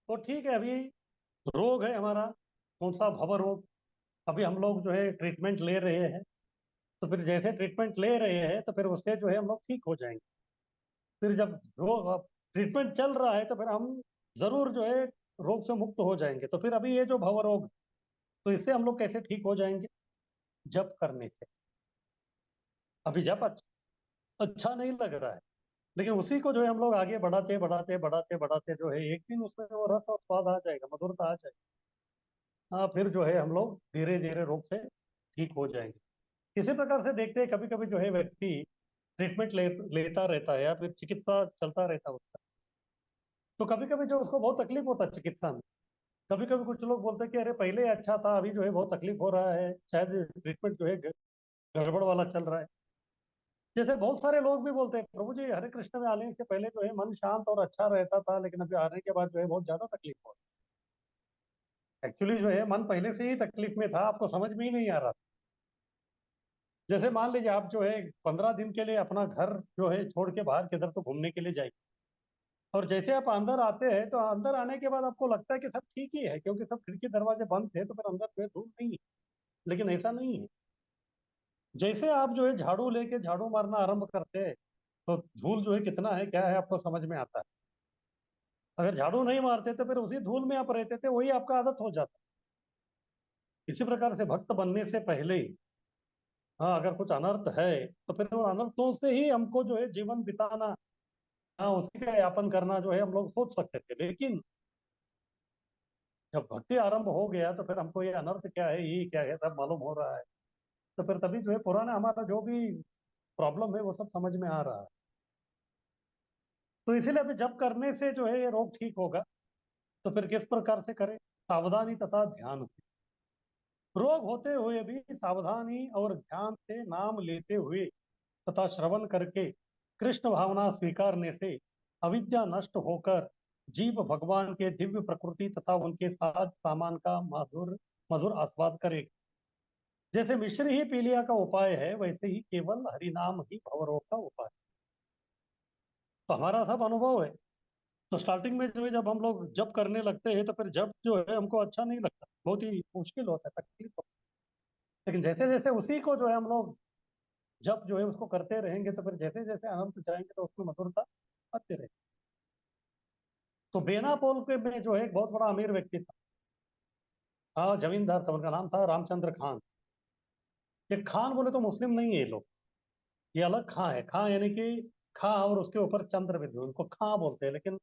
तो ठीक है, अभी रोग है हमारा, कौन सा, भव रोग। अभी हम लोग जो है ट्रीटमेंट ले रहे हैं, तो फिर जैसे ट्रीटमेंट ले रहे हैं तो फिर उससे जो है हम लोग ठीक हो जाएंगे। फिर जब रोग ट्रीटमेंट चल रहा है तो फिर हम जरूर जो है रोग से मुक्त हो जाएंगे। तो फिर अभी ये जो भव रोग, तो इससे हम लोग कैसे ठीक हो जाएंगे? जप करने से। अभी जप अच्छा नहीं लग रहा है, लेकिन उसी को जो है हम लोग आगे बढ़ाते बढ़ाते बढ़ाते बढ़ाते जो है एक दिन उसमें वो रस और स्वाद आ जाएगा, मधुरता आ जाएगी। हाँ, फिर जो है हम लोग धीरे धीरे रोग से ठीक हो जाएंगे। इसी प्रकार से देखते हैं, कभी कभी जो है व्यक्ति ट्रीटमेंट लेता रहता है या फिर चिकित्सा चलता रहता है उसका, तो कभी कभी जो उसको बहुत तकलीफ होता है चिकित्सा में। कभी कभी कुछ लोग बोलते हैं कि अरे पहले अच्छा था, अभी जो है बहुत तकलीफ हो रहा है, शायद ट्रीटमेंट जो है गड़बड़ वाला चल रहा है। जैसे बहुत सारे लोग भी बोलते हैं, प्रभु जी हरे कृष्ण में आने से पहले जो है मन शांत और अच्छा रहता था, लेकिन अभी आने के बाद जो है बहुत ज्यादा तकलीफ हो रही है। एक्चुअली जो है मन पहले से ही तकलीफ में था, आपको समझ में ही नहीं आ रहा था। जैसे मान लीजिए आप जो है 15 दिन के लिए अपना घर जो है छोड़ के बाहर किधर तो घूमने के लिए जाइए, और जैसे आप अंदर आते हैं तो अंदर आने के बाद आपको लगता है कि सब ठीक ही है, क्योंकि सब खिड़की दरवाजे बंद थे, तो फिर अंदर जो है धूल नहीं है। लेकिन ऐसा नहीं है। जैसे आप जो है झाड़ू लेके झाड़ू मारना आरंभ करते हैं, तो धूल जो है कितना है क्या है आपको समझ में आता है। अगर झाड़ू नहीं मारते तो फिर उसी धूल में आप रहते थे, वही आपका आदत हो जाता। इसी प्रकार से भक्त बनने से पहले ही, हाँ, अगर कुछ अनर्थ है तो फिर वो अनर्थों से ही हमको जो है जीवन बिताना, हाँ, उसी का यापन करना जो है हम लोग सोच सकते थे। लेकिन जब भक्ति आरंभ हो गया तो फिर हमको ये अनर्थ क्या है, ये क्या है, सब मालूम हो रहा है। तो फिर तभी जो है पुराना हमारा जो भी प्रॉब्लम है वो सब समझ में आ रहा है। तो इसीलिए अभी जब करने से जो है ये रोग ठीक होगा, तो फिर किस प्रकार से करें? सावधानी तथा ध्यान से। रोग होते हुए भी सावधानी और ध्यान से नाम लेते हुए तथा श्रवण करके कृष्ण भावना स्वीकारने से अविद्या नष्ट होकर जीव भगवान के दिव्य प्रकृति तथा उनके साथ सामान का मधुर मधुर आस्वाद करे। जैसे मिश्री ही पीलिया का उपाय है, वैसे ही केवल हरिनाम ही भवरोग का उपाय। तो हमारा सब अनुभव है। तो स्टार्टिंग में जो है जब हम लोग जब करने लगते हैं तो फिर जब जो है हमको अच्छा नहीं लगता, बहुत ही मुश्किल होता है, तकलीफ होता है। लेकिन जैसे जैसे उसी को जो है हम लोग जब जो है उसको करते रहेंगे, तो फिर जैसे जैसे अनंत जाएंगे तो उसमें मधुरता आती रहेगी। तो बेनापोल के में जो है एक बहुत बड़ा अमीर व्यक्ति था। हाँ, जमींदार था, उनका नाम था रामचंद्र खान। ये खान बोले तो मुस्लिम नहीं है ये लोग, ये अलग खां है। खां यानी कि खां और उसके ऊपर चंद्र बिंदु, उनको खां बोलते हैं। लेकिन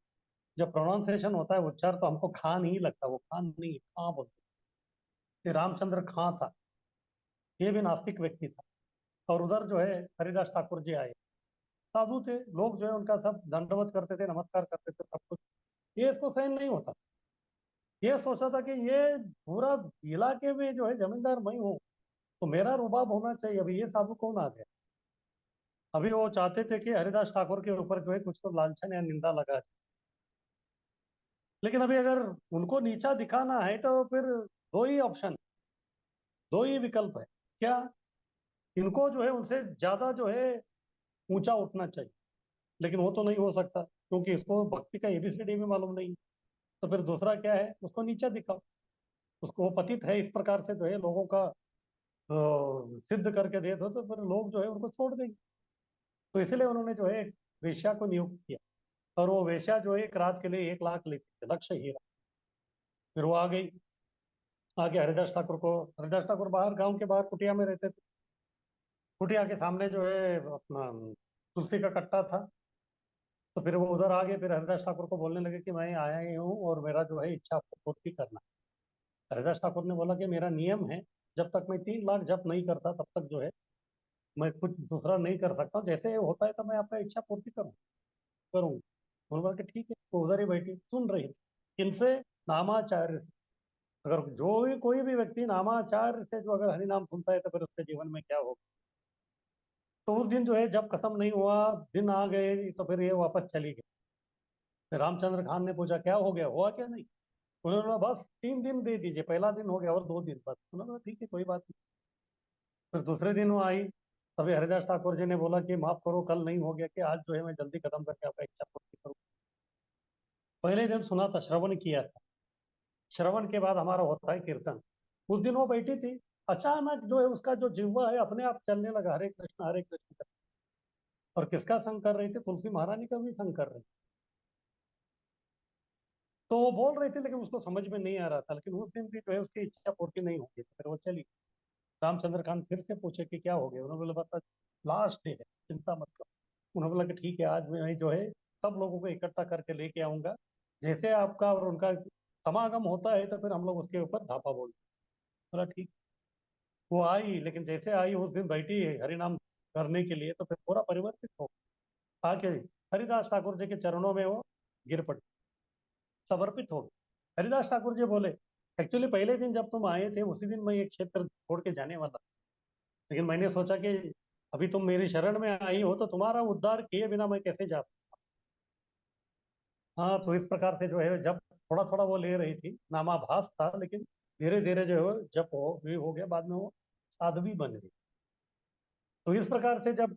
जब प्रोनाउंसिएशन होता है, उच्चार, तो हमको खान ही लगता है, वो खान नहीं, खां बोलते हैं। ये रामचंद्र खां था, ये भी नास्तिक व्यक्ति था। और उधर जो है हरिदास ठाकुर जी आए, साधु थे लोग, जो है उनका सब दंडवत करते थे, नमस्कार करते थे, सब कुछ। ये इसको सहन नहीं होता। ये सोचा था कि ये पूरा इलाके में जो है जमींदार मैं हूँ, तो मेरा रुबाब होना चाहिए। अभी ये साधु कौन आ गया? अभी वो चाहते थे कि हरिदास ठाकुर के ऊपर जो है कुछ तो लांछन या निंदा लगा जाए। लेकिन अभी अगर उनको नीचा दिखाना है तो फिर दो ही ऑप्शन, दो ही विकल्प है। क्या? इनको जो है उनसे ज्यादा जो है ऊंचा उठना चाहिए, लेकिन वो तो नहीं हो सकता, क्योंकि इसको भक्ति का एबीसीडी भी मालूम नहीं। तो फिर दूसरा क्या है, उसको नीचा दिखाओ, उसको वो पतित है इस प्रकार से जो है लोगों का सिद्ध करके दे दो, तो फिर लोग जो है उनको छोड़ देंगे। तो इसलिए उन्होंने जो है एक वेश्या को नियुक्त किया, और वो वेश्या जो है एक रात के लिए 1 लाख लेती थी, लक्ष्य हीरा। फिर वो आ गई, आगे हरिदास ठाकुर बाहर, गांव के बाहर कुटिया में रहते थे। कुटिया के सामने जो है अपना तुलसी का कट्टा था। तो फिर वो उधर आ गए, फिर हरिदास ठाकुर को बोलने लगे कि मैं आया ही हूँ और मेरा जो है इच्छा आपको पूर्ति करना है। हरिदास ठाकुर ने बोला कि मेरा नियम है, जब तक मैं 3 लाख जप नहीं करता तब तक जो है मैं कुछ दूसरा नहीं कर सकता हूँ। जैसे होता है तो मैं आपका इच्छा पूर्ति करूँगा। उन्होंने बोला कि ठीक है। तो उधर ही बैठी सुन रही थी। किनसे? नामाचार्य से। अगर जो भी कोई भी व्यक्ति नामाचार्य से जो अगर हरि नाम सुनता है तो फिर उसके जीवन में क्या होगा। तो उस दिन जो है जब खत्म नहीं हुआ, दिन आ गए, तो फिर ये वापस चली गई। फिर रामचंद्र खान ने पूछा क्या हो गया, हुआ क्या नहीं। उन्होंने बोला बस 3 दिन दे दीजिए, पहला दिन हो गया और 2 दिन बस। उन्होंने बोला ठीक है कोई बात नहीं। फिर दूसरे दिन वो आई। तभी हरिदास ठाकुर जी ने बोला कि माफ करो, कल नहीं हो गया, कि आज जो है मैं जल्दी खत्म करके आपका इच्छा पूर्ति करूँ। पहले दिन सुना था, श्रवण किया था। श्रवण के बाद हमारा होता है कीर्तन। उस दिन वो बैठी थी, अचानक जो है उसका जो जिह्वा है अपने आप चलने लगा, हरे कृष्ण कर। और किसका संग कर रही थी? तुलसी महारानी का भी संग कर रही थी। तो वो बोल रही थी लेकिन उसको समझ में नहीं आ रहा था। लेकिन उस दिन भी जो है उसकी इच्छा पूर्ति नहीं होगी, तो फिर वो चली। रामचंद्र खान फिर से पूछे कि क्या हो गया। उन्होंने बोला बता, लास्ट डे है, चिंता मत करो। उन्होंने बोला कि ठीक है, आज मैं जो है सब लोगों को इकट्ठा करके लेके आऊंगा। जैसे आपका और उनका समागम होता है तो फिर हम लोग उसके ऊपर धापा बोल। बोला ठीक। वो आई, लेकिन जैसे आई उस दिन बैठी है हरि नाम करने के लिए, तो फिर पूरा परिवर्तित हो आके हरिदास ठाकुर जी के चरणों में वो गिर पड़ी, समर्पित हो गई। हरिदास ठाकुर जी बोले, एक्चुअली पहले दिन जब तुम आए थे उसी दिन मैं ये क्षेत्र छोड़ के जाने वाला था। लेकिन मैंने सोचा कि अभी तुम मेरी शरण में आई हो तो तुम्हारा उद्धार किए बिना मैं कैसे जा सकता। हाँ, तो इस प्रकार से जो है जब थोड़ा थोड़ा वो ले रही थी, नामाभास था, लेकिन धीरे धीरे जो है जब हो गया, बाद में वो साध्वी बन गई। तो इस प्रकार से जब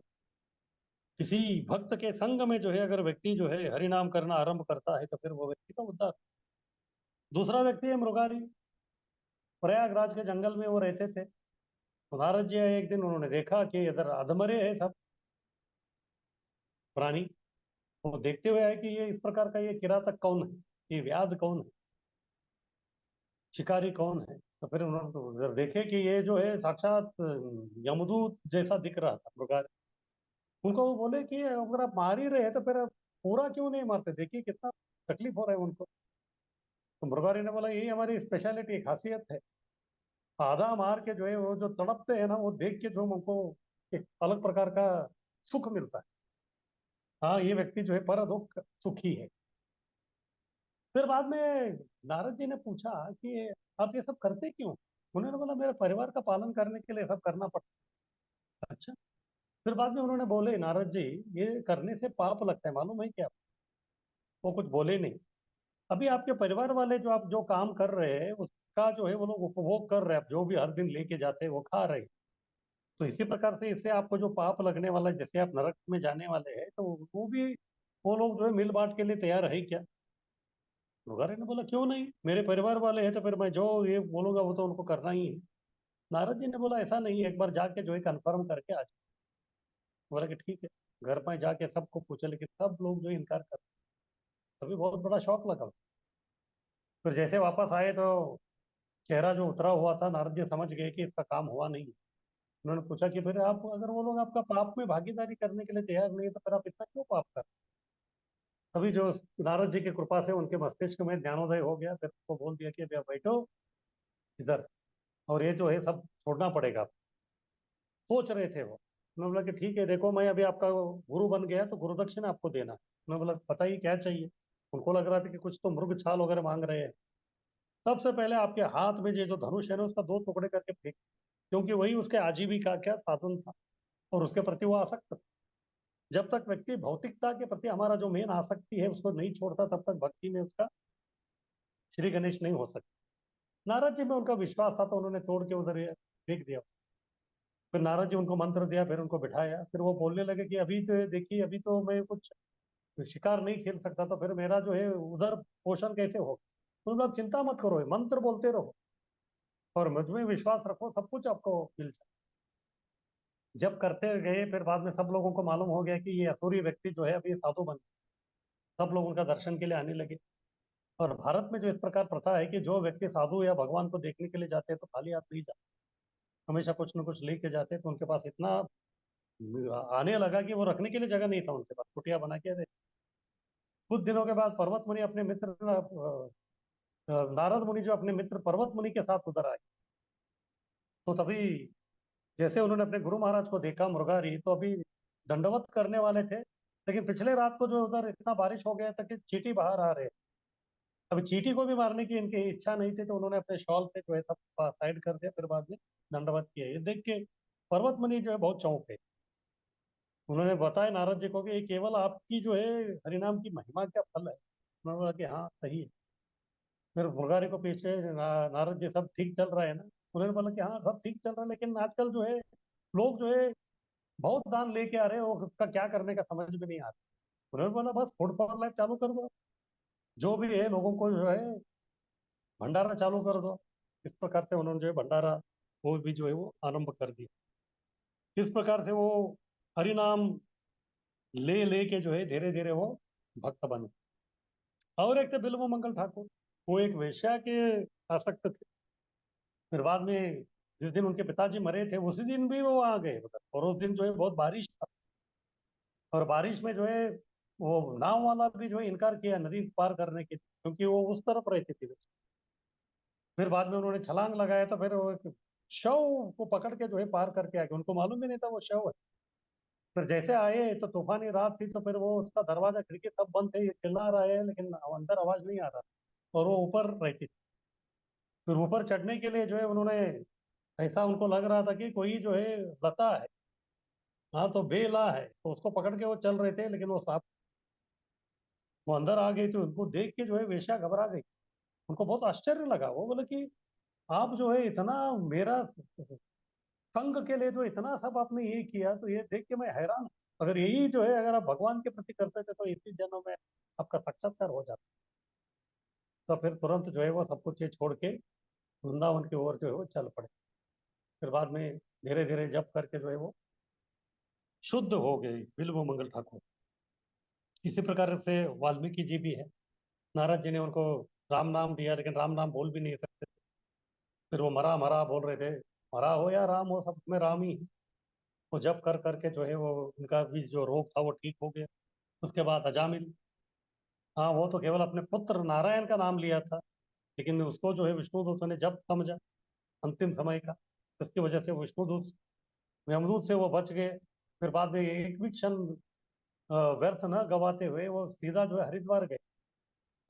किसी भक्त के संग में जो है अगर व्यक्ति जो है हरि नाम करना आरंभ करता है तो फिर वो व्यक्ति का उद्धार। दूसरा व्यक्ति है मृगारी। प्रयागराज के जंगल में वो रहते थे। तो नारद जी आए एक दिन, उन्होंने देखा कि इधर अधमरे है सब प्राणी। वो देखते हुए आए कि ये इस प्रकार का ये किरातक कौन है, ये व्याध कौन है, शिकारी कौन है। तो फिर उन्होंने तो उधर देखे कि ये जो है साक्षात यमदूत जैसा दिख रहा था मृगारी। उनको वो बोले कि अगर आप मार ही रहे हैं तो फिर आप पूरा क्यों नहीं मारते, देखिए कितना तकलीफ हो रहा है उनको। तो मृगारी ने बोला यही हमारी स्पेशलिटी खासियत है, आधा मार के जो है वो जो तड़पते हैं ना, वो देख के जो हमको एक अलग प्रकार का सुख मिलता है। हाँ, ये व्यक्ति जो है पर दुख सुखी है। फिर बाद में नारद जी ने पूछा कि आप ये सब करते क्यों। उन्होंने बोला मेरे परिवार का पालन करने के लिए सब करना पड़ता है। अच्छा। फिर बाद में उन्होंने बोले नारद जी, ये करने से पाप लगता है, मालूम है क्या? वो कुछ बोले नहीं। अभी आपके परिवार वाले जो आप जो काम कर रहे हैं उसका जो है वो लोग उपभोग कर रहे हैं, आप जो भी हर दिन लेके जाते हैं वो खा रहे हैं। तो इसी प्रकार से इससे आपको जो पाप लगने वाला है, जैसे आप नरक में जाने वाले हैं, तो वो भी वो लोग जो है मिल बांट के लिए तैयार है क्या? मुगारे ने बोला क्यों नहीं, मेरे परिवार वाले हैं तो फिर मैं जो ये बोलूंगा वो तो उनको करना ही है। नारद जी ने बोला ऐसा नहीं है, एक बार जाके जो है कंफर्म करके आ जाओ। बोला कि ठीक है। घर पर जाके सबको पूछा, लेकिन सब लोग जो है इनकार कर। तभी बहुत बड़ा शौक लगा। फिर जैसे वापस आए तो चेहरा जो उतरा हुआ था, नारद जी समझ गए कि इसका काम हुआ नहीं। उन्होंने पूछा कि फिर आप अगर वो लोग आपका पाप में भागीदारी करने के लिए तैयार नहीं है तो फिर आप इतना क्यों पाप कर। तभी जो नारद जी की कृपा से उनके मस्तिष्क में ज्ञानोदय हो गया, फिर उसको बोल दिया कि अभी आप बैठो इधर, और ये जो है सब छोड़ना पड़ेगा। सोच रहे थे वो। उन्होंने बोला कि ठीक है, देखो मैं अभी आपका गुरु बन गया तो गुरु दक्षिणा आपको देना है। उन्होंने बोला बताइए क्या चाहिए। उनको लग रहा था कि कुछ तो मृग छाल वगैरह मांग रहे हैं। सबसे पहले आपके हाथ में ये जो धनुष है ना उसका 2 टुकड़े करके फेंक, क्योंकि वही उसके आजीविका का साधन था और उसके प्रति वो आसक्त था। जब तक व्यक्ति भौतिकता के प्रति हमारा जो मेन आसक्ति है उसको नहीं छोड़ता तब तक भक्ति में उसका श्री गणेश नहीं हो सकता। नारद जी में उनका विश्वास था तो उन्होंने तोड़ के उधर फेंक दिया। फिर नारद जी उनको मंत्र दिया, फिर उनको बिठाया, फिर वो बोलने लगे कि अभी तो देखिए, अभी तो मैं कुछ शिकार नहीं खेल सकता, तो फिर मेरा जो है उधर पोषण कैसे होगा। तो आप चिंता मत करो, ये मंत्र बोलते रहो और मुझ में विश्वास रखो, सब कुछ आपको मिल जाए। जब करते गए फिर बाद में सब लोगों को मालूम हो गया कि ये असुरी व्यक्ति जो है अभी साधु बन। सब लोग उनका दर्शन के लिए आने लगे। और भारत में जो इस प्रकार प्रथा है कि जो व्यक्ति साधु या भगवान को देखने के लिए जाते हैं तो खाली हाथ नहीं जाते, हमेशा कुछ न कुछ लेके जाते, तो उनके पास इतना आने लगा कि वो रखने के लिए जगह नहीं था उनके पास, कुटिया बना के दे। कुछ दिनों के बाद पर्वत मुनि अपने मित्र नारद मुनि जो अपने मित्र पर्वत मुनि के साथ उधर आए, तो तभी जैसे उन्होंने अपने गुरु महाराज को देखा मुर्गारी, तो अभी दंडवत करने वाले थे, लेकिन पिछले रात को जो उधर इतना बारिश हो गया था कि चींटी बाहर आ रहे। अभी चींटी को भी मारने की इनकी इच्छा नहीं थी, तो उन्होंने अपने शॉल से जो है सब साइड कर दिया, फिर बाद में दंडवत किया। ये देख के पर्वत मुनि जो है बहुत चौंके। उन्होंने बताया नारद जी को कि ये केवल आपकी जो है हरिनाम की महिमा का फल है। उन्होंने बोला कि हाँ सही है। फिर मुरारी को पीछे नारद जी सब ठीक चल रहा है ना? उन्होंने बोला कि हाँ सब ठीक चल रहा है, लेकिन आजकल जो है लोग जो है बहुत दान लेके आ रहे हैं, वो उसका क्या करने का समझ में नहीं आ रहा। उन्होंने बोला बस फूड फॉर लाइफ चालू कर दो, जो भी है लोगों को जो है भंडारा चालू कर दो। इस प्रकार से उन्होंने जो है भंडारा वो भी जो है वो आरंभ कर दिया। इस प्रकार से वो हरिनाम ले लेके जो है धीरे धीरे वो भक्त बने। और एक थे बिल्व मंगल ठाकुर, वो एक वेश्या के आसक्त थे। फिर बाद में जिस दिन उनके पिताजी मरे थे उसी दिन भी वो आ गए उधर, और उस दिन जो है बहुत बारिश था, और बारिश में जो है वो नाव वाला भी जो है इनकार किया नदी पार करने के लिए, क्योंकि वो उस तरफ रहती थी। फिर बाद में उन्होंने छलांग लगाया, तो फिर वो एक शव को पकड़ के जो है पार करके आ गए, उनको मालूम भी नहीं था वो शव है। फिर जैसे आए तो तूफानी रात थी, तो फिर वो उसका दरवाजा खिड़की सब बंद थे, ये चिल्ला रहा है लेकिन अंदर आवाज नहीं आ रहा, और वो ऊपर रहती थी। फिर ऊपर चढ़ने के लिए जो है उन्होंने, ऐसा उनको लग रहा था कि कोई जो है लता है, हाँ तो बेला है, तो उसको पकड़ के वो चल रहे थे, लेकिन वो सांप, वो अंदर आ गई, तो उनको देख के जो है वेश्या घबरा गई। उनको बहुत आश्चर्य लगा, वो बोले कि आप जो है इतना मेरा संघ के लिए जो इतना सब आपने ये किया, तो ये देख के मैं हैरान हूं। अगर यही जो है अगर आप भगवान के प्रति करते थे तो इसी जन्म में आपका साक्षात्कार हो जाता। तो फिर तुरंत जो है वो सब कुछ ये छोड़ के वृंदावन की ओर जो है वो चल पड़े। फिर बाद में धीरे धीरे जप करके जो है वो शुद्ध हो गए बिल्व मंगल ठाकुर। इसी प्रकार से वाल्मीकि जी भी है, नारद जी ने उनको राम नाम दिया, लेकिन राम नाम बोल भी नहीं सकते। फिर वो मरा मरा बोल रहे थे, मरा हो या राम हो सब में राम ही है। वो जप कर करके जो है वो उनका भी जो रोग था वो ठीक हो गया। उसके बाद अजामिल, हाँ वो तो केवल अपने पुत्र नारायण का नाम लिया था, लेकिन उसको जो है विष्णुदूत ने जब समझा अंतिम समय का, इसकी वजह से विष्णुदूत यमदूत से वो बच गए। फिर बाद में एक भी क्षण व्यर्थ न गवाते हुए वो सीधा जो है हरिद्वार गए।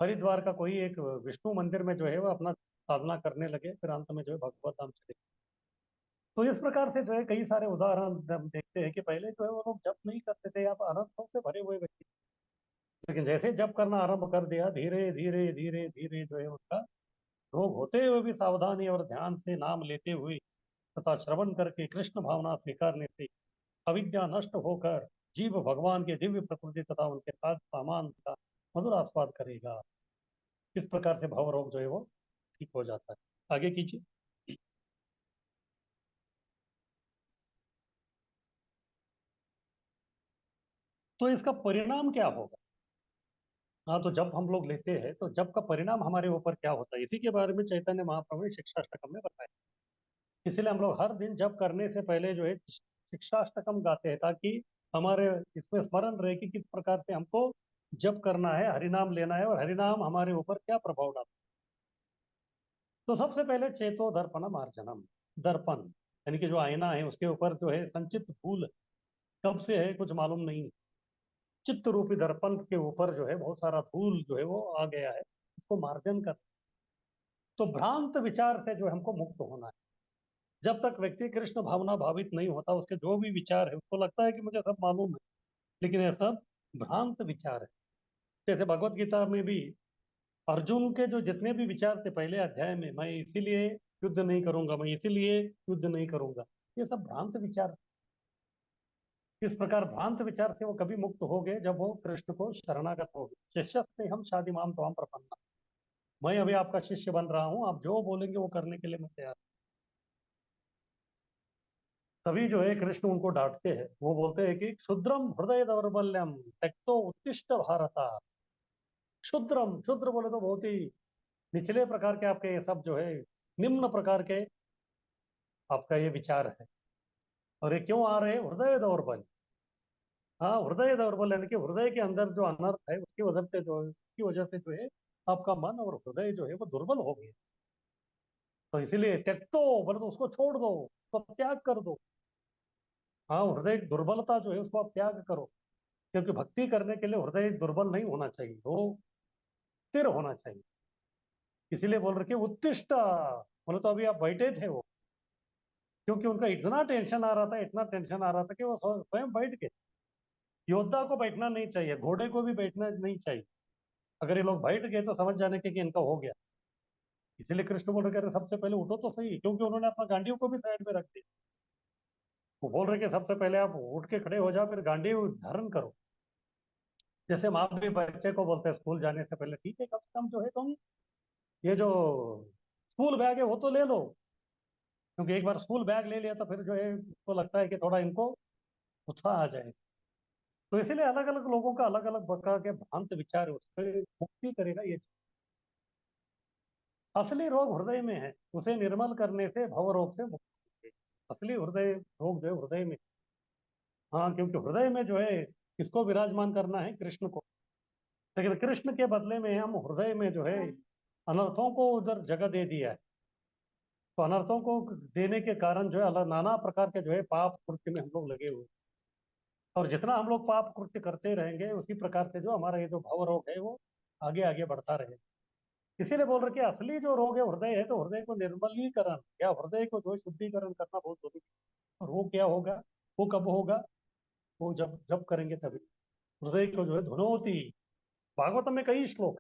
हरिद्वार का कोई एक विष्णु मंदिर में जो है वो अपना साधना करने लगे, फिर अंत में जो है भगवत धाम चले। तो इस प्रकार से जो है कई सारे उदाहरण हम देखते हैं कि पहले जो है वो लोग जप नहीं करते थे, आप अनर्थों से भरे हुए व्यक्ति, लेकिन जैसे जप करना आरंभ कर दिया, धीरे धीरे धीरे धीरे जो है उनका रोग होते हुए भी सावधानी और ध्यान से नाम लेते हुए तथा श्रवण करके कृष्ण भावना स्वीकारने से अविद्या नष्ट होकर जीव भगवान के दिव्य प्रकृति तथा उनके साथ सामान का मधुर आस्वाद करेगा। इस प्रकार से भव रोग जो है वो ठीक हो जाता है। आगे कीजिए। तो इसका परिणाम क्या होगा? हाँ, तो जब हम लोग लेते हैं तो जब का परिणाम हमारे ऊपर क्या होता है, इसी के बारे में चैतन्य महाप्रभु ने शिक्षाष्टकम में बताया। इसलिए हम लोग हर दिन जप करने से पहले जो है शिक्षाष्टकम गाते हैं, ताकि हमारे इसमें स्मरण रहे कि किस प्रकार से हमको जप करना है, हरिनाम लेना है, और हरिनाम हमारे ऊपर क्या प्रभाव डालता है। तो सबसे पहले चेतो दर्पण मार्जनम, दर्पण यानी कि जो आईना है उसके ऊपर जो है संचित धूल कब से है कुछ मालूम नहीं। चित्त रूपी दर्पण के ऊपर जो है बहुत सारा धूल जो है वो आ गया है, उसको मार्जन कर। तो भ्रांत विचार से जो है हमको मुक्त होना है। जब तक व्यक्ति कृष्ण भावना भावित नहीं होता, उसके जो भी विचार है उसको लगता है कि मुझे सब मालूम है, लेकिन यह सब भ्रांत विचार है। जैसे भगवत गीता में भी अर्जुन के जो जितने भी विचार थे पहले अध्याय में, मैं इसीलिए युद्ध नहीं करूंगा, मैं इसीलिए युद्ध नहीं करूंगा, ये सब भ्रांत विचार। इस प्रकार भ्रांत विचार से वो कभी मुक्त हो गए जब वो कृष्ण को शरणागत हो गए। शिष्य हम शादी माम तो हम प्रपन्ना, मैं अभी आपका शिष्य बन रहा हूँ, आप जो बोलेंगे वो करने के लिए मैं तैयार। तभी जो है कृष्ण उनको डांटते हैं, वो बोलते हैं कि क्षुद्रम हृदय दौर्बल्यम त्यक्तो उत्तिष्ठ भारता, क्षुद्रम, क्षुद्र बोले तो बहुत ही निचले प्रकार के आपके ये सब जो है, निम्न प्रकार के आपका ये विचार है। और ये क्यों आ रहे हैं? हृदय दौर्बल्य। हाँ, हृदय दौर्बल्य यानी कि हृदय के अंदर जो अनर्थ है उसकी वजह से जो है, उसकी वजह से जो है आपका मन और हृदय जो है वो दुर्बल हो गए। तो इसीलिए त्यक्तो बोले तो उसको छोड़ दो, उसको त्याग कर दो। हाँ, हृदय की दुर्बलता जो है उसको आप त्याग करो। क्योंकि भक्ति करने के लिए हृदय दुर्बल नहीं होना चाहिए, वो स्थिर होना चाहिए। इसीलिए बोल रहे कि उत्तिष्ठ, बोले तो अभी आप बैठे थे वो, क्योंकि उनका इतना टेंशन आ रहा था, इतना टेंशन आ रहा था कि वो स्वयं बैठ गए। योद्धा को बैठना नहीं चाहिए, घोड़े को भी बैठना नहीं चाहिए। अगर ये लोग बैठ गए तो समझ जाने के कि इनका हो गया। इसीलिए कृष्ण बोल रहे सबसे पहले उठो तो सही, क्योंकि उन्होंने अपना गांडियों को भी साइड में रख दिया। वो बोल रहे कि सबसे पहले आप उठ के खड़े हो जाओ, फिर गांडी धारण करो। जैसे माँ भी बच्चे को बोलते हैं स्कूल जाने से पहले, ठीक है कम से कम जो है तुम ये जो स्कूल बैग है वो तो ले लो। क्योंकि एक बार स्कूल बैग ले लिया तो फिर जो है उसको लगता है कि थोड़ा इनको उत्साह आ जाए। तो इसीलिए अलग अलग लोगों का अलग अलग प्रकार के भ्रांत विचार है, उससे मुक्ति करेगा ये। असली रोग हृदय में है, उसे निर्मल करने से भव रोग से मुक्ति होगी। असली हृदय रोग जो है हृदय में। हाँ, क्योंकि हृदय में जो है किसको विराजमान करना है? कृष्ण को। लेकिन कृष्ण के बदले में हम हृदय में जो है अनर्थों को उधर जगह दे दिया है। तो अनर्थों को देने के कारण जो है अलग नाना प्रकार के जो है पाप कृत्य में हम लोग लगे हुए हैं। और जितना हम लोग पाप कृत्य करते रहेंगे उसी प्रकार से जो हमारा ये जो भव रोग है वो आगे आगे बढ़ता रहेगा। इसीलिए बोल रहे कि असली जो रोग है हृदय है, तो हृदय को निर्मलीकरण या हृदय को जो है शुद्धिकरण करना बहुत जरूरी है। और वो क्या होगा? वो कब होगा? वो जब जब करेंगे तभी। हृदय को जो है धुनोती, भागवतम में कई श्लोक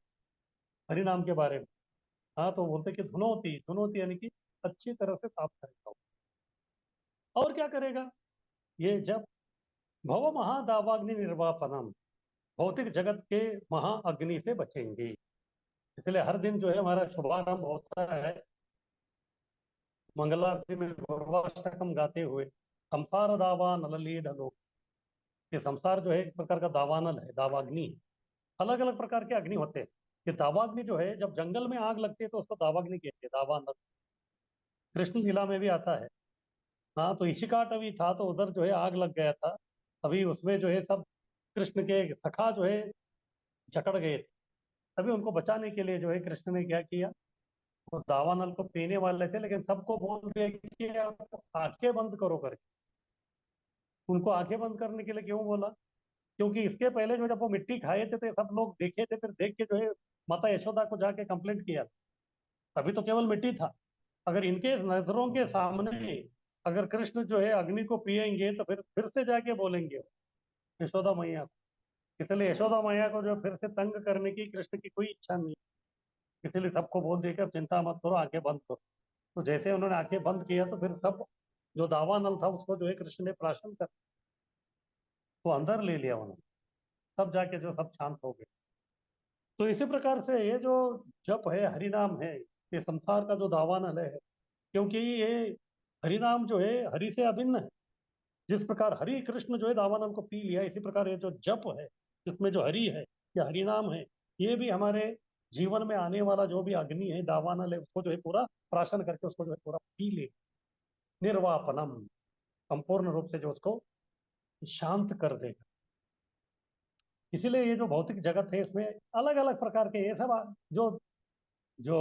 हरि नाम के बारे में। हाँ, तो बोलते कि धुनोती, धुनोती यानी कि अच्छी तरह से साफ करेगा। और क्या करेगा? ये जब भव महादावाग्नि निर्वापनम, भौतिक जगत के महाअग्नि से बचेंगे। इसलिए हर दिन जो है हमारा शुभारंभ होता है मंगलारती में पूर्वाष्टकम गाते हुए, संसार दावा नलली ढलो। ये संसार जो है एक प्रकार का दावानल है, दावाग्नि है। अलग अलग प्रकार के अग्नि होते हैं। ये दावाग्नि जो है जब जंगल में आग लगती है तो उसको दावाग्नि कहते हैं, दावानल। कृष्ण लीला में भी आता है। हाँ, तो इशिकाटवी था तो उधर जो है आग लग गया था। अभी उसमें जो है सब कृष्ण के सखा जो है जकड़ गए थे। तभी उनको बचाने के लिए जो है कृष्ण ने क्या किया, वो दावानल को पीने वाले थे लेकिन सबको बोल दिया कि आप आंखें बंद करो करके। उनको आंखें बंद करने के लिए क्यों बोला? क्योंकि इसके पहले जो जब वो मिट्टी खाए थे तो सब लोग देखे थे, फिर देख के जो है माता यशोदा को जाके कंप्लेंट किया। तभी तो केवल मिट्टी था। अगर इनके नजरों के सामने अगर कृष्ण जो है अग्नि को पिएंगे तो फिर से जाके बोलेंगे यशोदा मैया को। इसलिए यशोदा मैया को जो फिर से तंग करने की कृष्ण की कोई इच्छा नहीं। इसलिए सबको बोल दिया कि अब चिंता मत करो, आंखें बंद करो। तो जैसे उन्होंने आंखें बंद किया तो फिर सब जो दावानल था उसको जो है कृष्ण ने प्राशन कर वो अंदर ले लिया उन्होंने। तब जाके जो सब शांत हो गए। तो इसी प्रकार से ये जो जप है, हरि नाम है, ये संसार का जो दावानल है। क्योंकि ये हरि नाम जो है हरि से अभिन्न है। जिस प्रकार हरि कृष्ण जो है दावानल को पी लिया, इसी प्रकार ये जो जप है जिसमें जो हरि है या हरि नाम है, ये भी हमारे जीवन में आने वाला जो भी अग्नि है दावानल है उसको जो है पूरा प्राशन करके उसको जो है पूरा पी ले, निर्वापनम, संपूर्ण रूप से जो उसको शांत कर देगा। इसीलिए ये जो भौतिक जगत है इसमें अलग अलग प्रकार के ये सब जो जो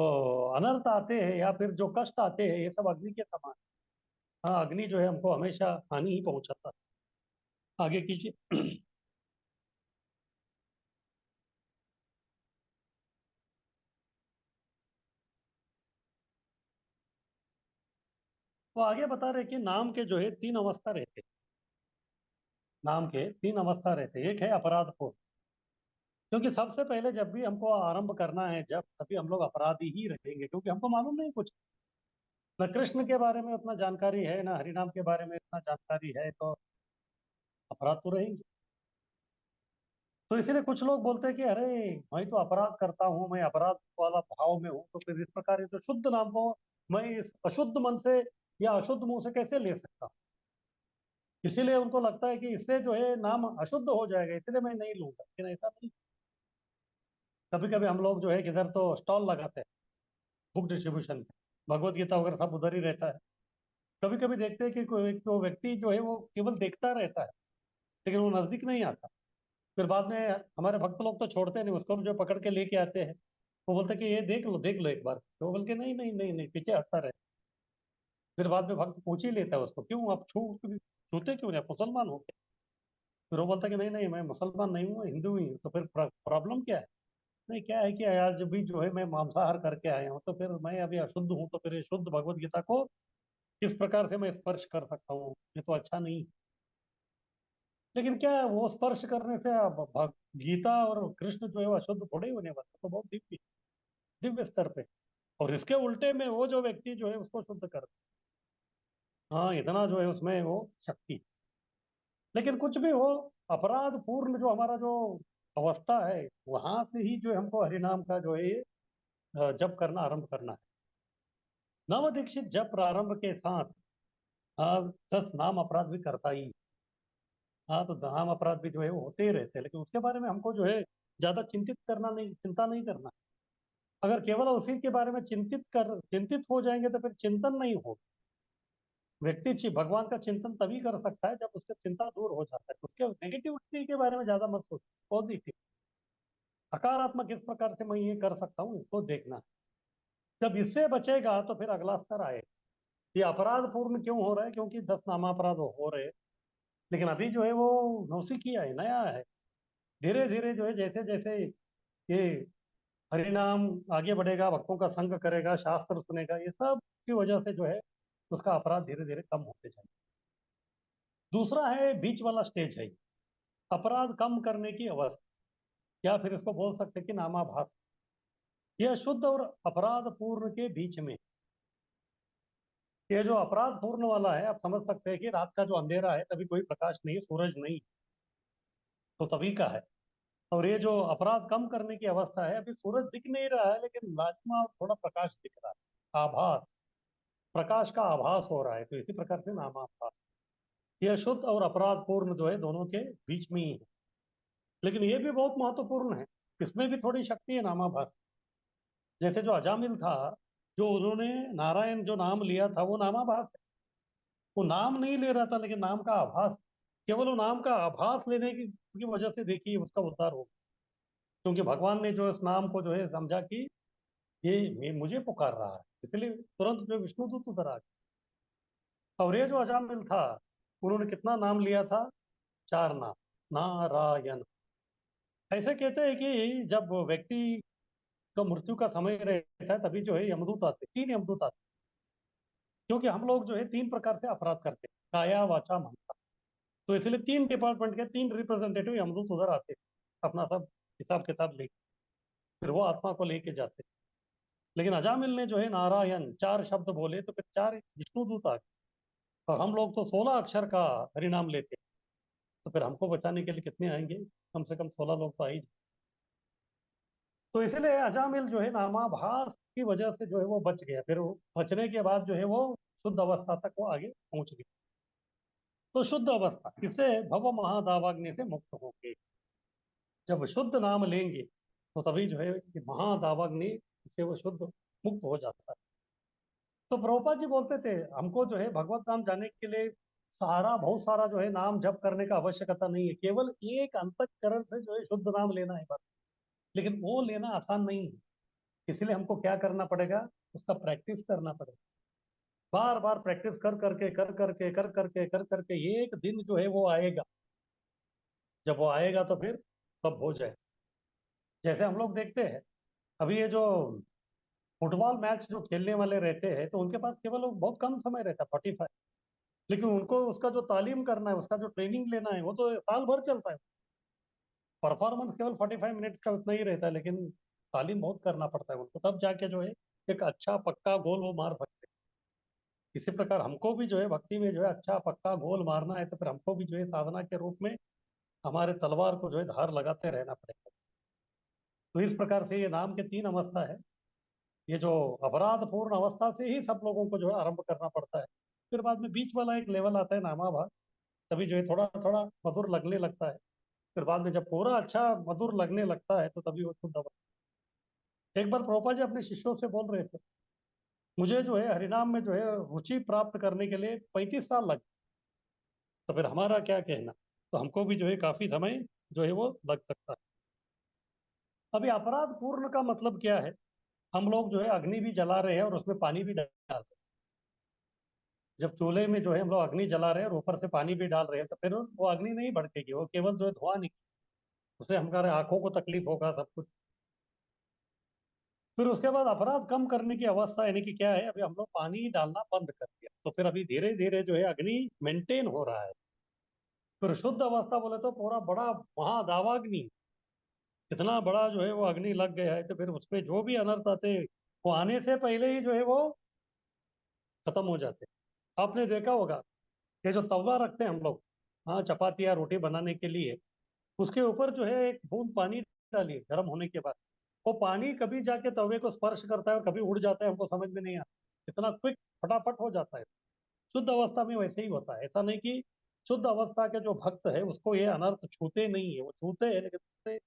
अनर्थ आते हैं या फिर जो कष्ट आते हैं ये सब अग्नि के समान। हाँ, अग्नि जो है हमको हमेशा हानि ही पहुंचाता है। आगे कीजिए। वो आगे बता रहे कि नाम के जो है तीन अवस्था रहते हैं। नाम के तीन अवस्था रहते हैं। एक है अपराध को, क्योंकि सबसे पहले जब भी हमको आरंभ करना है जब, तभी हम लोग अपराधी ही रहेंगे, क्योंकि हमको मालूम नहीं कुछ। न कृष्ण के बारे में उतना जानकारी है, न हरिनाम के बारे में इतना जानकारी है, तो अपराध तो रहेंगे। तो इसीलिए कुछ लोग बोलते हैं कि अरे मैं तो अपराध करता हूँ, मैं अपराध वाला भाव में हूँ, तो फिर इस प्रकार ये तो शुद्ध नाम को मैं इस अशुद्ध मन से या अशुद्ध मुंह से कैसे ले सकता हूँ? इसीलिए उनको लगता है कि इससे जो है नाम अशुद्ध हो जाएगा, इसलिए मैं नहीं लूंगा। लेकिन ऐसा नहीं। कभी कभी हम लोग जो है किधर तो स्टॉल लगाते हैं बुक डिस्ट्रीब्यूशन पे, भगवत गीता वगैरह सब उधर ही रहता है। कभी कभी देखते हैं कि कोई तो व्यक्ति जो है वो केवल देखता रहता है, लेकिन वो नजदीक नहीं आता। फिर बाद में हमारे भक्त लोग तो छोड़ते नहीं उसको, जो पकड़ के लेके आते हैं। वो बोलते हैं कि ये देख लो एक बार, तो वो बोल के नहीं नहीं नहीं नहीं, पीछे हटता रहे। फिर बाद में भक्त पूछ ही लेता है उसको, क्यों आप छूते क्यों नहीं, आप मुसलमान हो क्या? फिर वो बोलता है कि नहीं नहीं, मैं मुसलमान नहीं हूँ, हिंदू ही हूँ। तो फिर प्रॉब्लम क्या है? नहीं, क्या है कि आज भी जो है मैं मांसाहार करके आया हूँ, तो फिर मैं अभी अशुद्ध हूँ, तो फिर ये शुद्ध भगवत गीता को किस प्रकार से मैं स्पर्श कर सकता हूँ? ये तो अच्छा नहीं। लेकिन क्या है, वो स्पर्श करने से अब गीता और कृष्ण जो है वो अशुद्ध थोड़े ही होने वाले, तो बहुत दिव्य दिव्य स्तर पे। और इसके उल्टे में वो जो व्यक्ति जो है उसको शुद्ध कर, हाँ, इतना जो है उसमें वो शक्ति। लेकिन कुछ भी हो, अपराध पूर्ण जो हमारा जो अवस्था है, वहां से ही जो है हमको हरिनाम का जो है ये जप करना आरंभ करना है। नव दीक्षित जप प्रारंभ के साथ 10 नाम अपराध भी करता ही। हाँ, तो नाम अपराध भी जो है वो होते ही रहते हैं, लेकिन उसके बारे में हमको जो है ज्यादा चिंता नहीं करना। अगर केवल उसी के बारे में चिंतित हो जाएंगे तो फिर चिंतन नहीं हो। व्यक्ति भगवान का चिंतन तभी कर सकता है जब उससे चिंता दूर हो जाता है। उसके नेगेटिविटी के बारे में ज्यादा मत सोच, पॉजिटिव सकारात्मक किस प्रकार से मैं ये कर सकता हूँ इसको देखना। जब इससे बचेगा तो फिर अगला स्तर आए। ये अपराध पूर्ण क्यों हो रहा है? क्योंकि 10 नामापराध हो रहे हैं। लेकिन अभी जो है वो नौसिखिया है, नया है। धीरे धीरे जो है जैसे जैसे ये हरिनाम आगे बढ़ेगा, भक्तों का संग करेगा, शास्त्र सुनेगा, ये सब की वजह से जो है उसका अपराध धीरे धीरे कम होते जाएगा। दूसरा है बीच वाला स्टेज है, अपराध कम करने की अवस्था, या फिर इसको बोल सकते हैं कि नामाभास। यह शुद्ध और अपराध पूर्ण के बीच में, ये जो अपराध पूर्ण वाला है, आप समझ सकते हैं कि रात का जो अंधेरा है तभी कोई प्रकाश नहीं, सूरज नहीं, तो तभी का है। और ये जो अपराध कम करने की अवस्था है, अभी सूरज दिख नहीं रहा है लेकिन लाजमा और थोड़ा प्रकाश दिख रहा है, आभास, प्रकाश का आभास हो रहा है, तो इसी प्रकार से नामाभास। यह शुद्ध और अपराध पूर्ण जो है दोनों के बीच में ही है। लेकिन ये भी बहुत महत्वपूर्ण है, इसमें भी थोड़ी शक्ति है नामाभास। जैसे जो अजामिल था, जो उन्होंने नारायण जो नाम लिया था वो नामाभास है। वो नाम नहीं ले रहा था लेकिन नाम का आभास, केवल वो नाम का आभास लेने की वजह से देखिए उसका उद्धार हो गया। क्योंकि भगवान ने जो इस नाम को जो है समझा कि ये मुझे पुकार रहा है, इसलिए तुरंत जो विष्णुदूत उधर आ गए। और ये जो अजामिल था, उन्होंने कितना नाम लिया था? 4 नाम, नारायण। ऐसे कहते हैं कि जब व्यक्ति का मृत्यु का समय रहता है तभी जो है यमदूत आते, 3 यमदूत आते। क्योंकि हम लोग जो है 3 प्रकार से अपराध करते हैं, काया वाचा मनसा। तो इसलिए 3 डिपार्टमेंट के 3 रिप्रेजेंटेटिव यमदूत उधर आते हैं, अपना सब हिसाब किताब लेके, फिर वो आत्मा को लेके जाते हैं। लेकिन अजामिल ने जो है नारायण 4 शब्द बोले तो फिर 4 विष्णुदूत आ गए। और हम लोग तो 16 अक्षर का हरिनाम लेते हैं, तो फिर हमको बचाने के लिए कितने आएंगे? कम से कम 16 लोग तो आ ही। तो इसलिए अजामिल जो है नामाभास की वजह से जो है वो बच गया, फिर वो बचने के बाद जो है वो शुद्ध अवस्था तक वो आगे पहुंच गया। तो शुद्ध अवस्था, इससे भव महादावाग्नि से मुक्त होंगे। जब शुद्ध नाम लेंगे तो तभी जो है कि महादावाग्नि से वो शुद्ध मुक्त हो जाता है। तो प्रभुपाद जी बोलते थे हमको जो है भगवत नाम जाने के लिए सारा बहुत सारा जो है नाम जप करने का आवश्यकता नहीं है, केवल एक अंतःकरण से जो है शुद्ध नाम लेना है बस। लेकिन वो लेना आसान नहीं है, इसलिए हमको क्या करना पड़ेगा? उसका प्रैक्टिस करना पड़ेगा। बार बार प्रैक्टिस कर करके एक दिन जो है वो आएगा। जब वो आएगा तो फिर सब हो जाए। जैसे हम लोग देखते हैं, अभी ये जो फुटबॉल मैच जो खेलने वाले रहते हैं तो उनके पास केवल बहुत कम समय रहता है, 45। लेकिन उनको उसका जो तालीम करना है, उसका जो ट्रेनिंग लेना है, वो तो साल भर चलता है। परफॉर्मेंस केवल 45 मिनट का उतना ही रहता है, लेकिन तालीम बहुत करना पड़ता है उनको, तब जाके जो है एक अच्छा पक्का गोल वो मार सकते हैं। इसी प्रकार हमको भी जो है भक्ति में जो है अच्छा पक्का गोल मारना है, तो फिर हमको भी जो है साधना के रूप में हमारे तलवार को जो है धार लगाते रहना पड़ेगा। तो इस प्रकार से ये नाम के 3 अवस्था है। ये जो अपराध पूर्ण अवस्था से ही सब लोगों को जो है आरंभ करना पड़ता है। फिर बाद में बीच वाला एक लेवल आता है नामाभास, तभी जो है थोड़ा थोड़ा मधुर लगने लगता है। फिर बाद में जब पूरा अच्छा मधुर लगने लगता है तो तभी वो शुद्ध अवस्था। एक बार प्रभुपाद जी अपने शिष्यों से बोल रहे थे, मुझे जो है हरिनाम में जो है रुचि प्राप्त करने के लिए 35 साल लगे, तो फिर हमारा क्या कहना। तो हमको भी जो है काफी समय जो है वो लग सकता है। अभी अपराध पूर्ण का मतलब क्या है? हम लोग जो है अग्नि भी जला रहे हैं और उसमें पानी भी डाल रहे हैं। जब चूल्हे में जो है हम लोग अग्नि जला रहे हैं और ऊपर से पानी भी डाल रहे हैं, तो फिर वो अग्नि नहीं भड़केगी, वो केवल जो है धुआं निकलेगा। उससे हमारे आंखों को तकलीफ होगा, सब कुछ। फिर उसके बाद अपराध कम करने की अवस्था यानी कि क्या है, अभी हम लोग पानी डालना बंद कर दिया, तो फिर अभी धीरे धीरे जो है अग्नि मेंटेन हो रहा है। फिर शुद्ध अवस्था बोले तो पूरा बड़ा महादावाग्नि, इतना बड़ा जो है वो अग्नि लग गया है, तो फिर उसमें जो भी अनर्थ आते हैं, वो आने से पहले ही जो है वो खत्म हो जाते हैं। आपने देखा होगा, ये जो तवा रखते हैं हम लोग, हाँ, चपाती या रोटी बनाने के लिए, उसके ऊपर जो है एक बूंद पानी डालिए गर्म होने के बाद, वो पानी कभी जाके तवे को स्पर्श करता है और कभी उड़ जाता है, हमको समझ में नहीं आता, इतना क्विक फटाफट हो जाता है। शुद्ध अवस्था में वैसे ही होता है, ऐसा नहीं कि शुद्ध अवस्था के जो भक्त है उसको ये अनर्थ छूते नहीं है, वो छूते हैं, लेकिन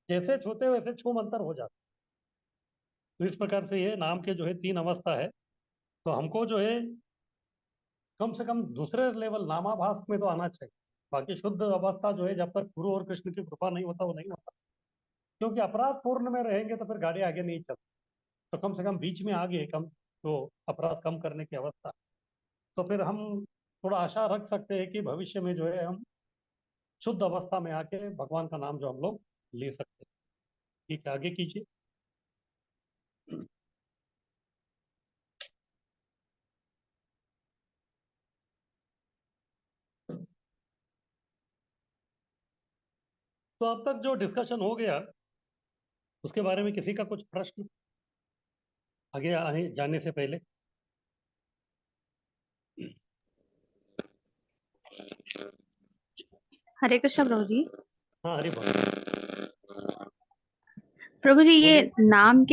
जैसे छूते वैसे छू मंतर हो जाता है। तो इस प्रकार से ये नाम के जो है 3 अवस्था है। तो हमको जो है कम से कम दूसरे लेवल नामाभास में तो आना चाहिए। बाकी शुद्ध अवस्था जो है जब तक गुरु और कृष्ण की कृपा नहीं होता वो नहीं होता, क्योंकि अपराध पूर्ण में रहेंगे तो फिर गाड़ी आगे नहीं चलती। तो कम से कम बीच में आगे कम, तो अपराध कम करने की अवस्था, तो फिर हम थोड़ा आशा रख सकते हैं कि भविष्य में जो है हम शुद्ध अवस्था में आके भगवान का नाम जो हम लोग ले सकते हैं। ठीक है, आगे कीजिए। तो अब तक जो डिस्कशन हो गया उसके बारे में किसी का कुछ प्रश्न आगे आने जाने से पहले? हरे कृष्ण प्रभु जी। हाँ, हरी बोल, प्रभु जी, ये बोलिए। नाम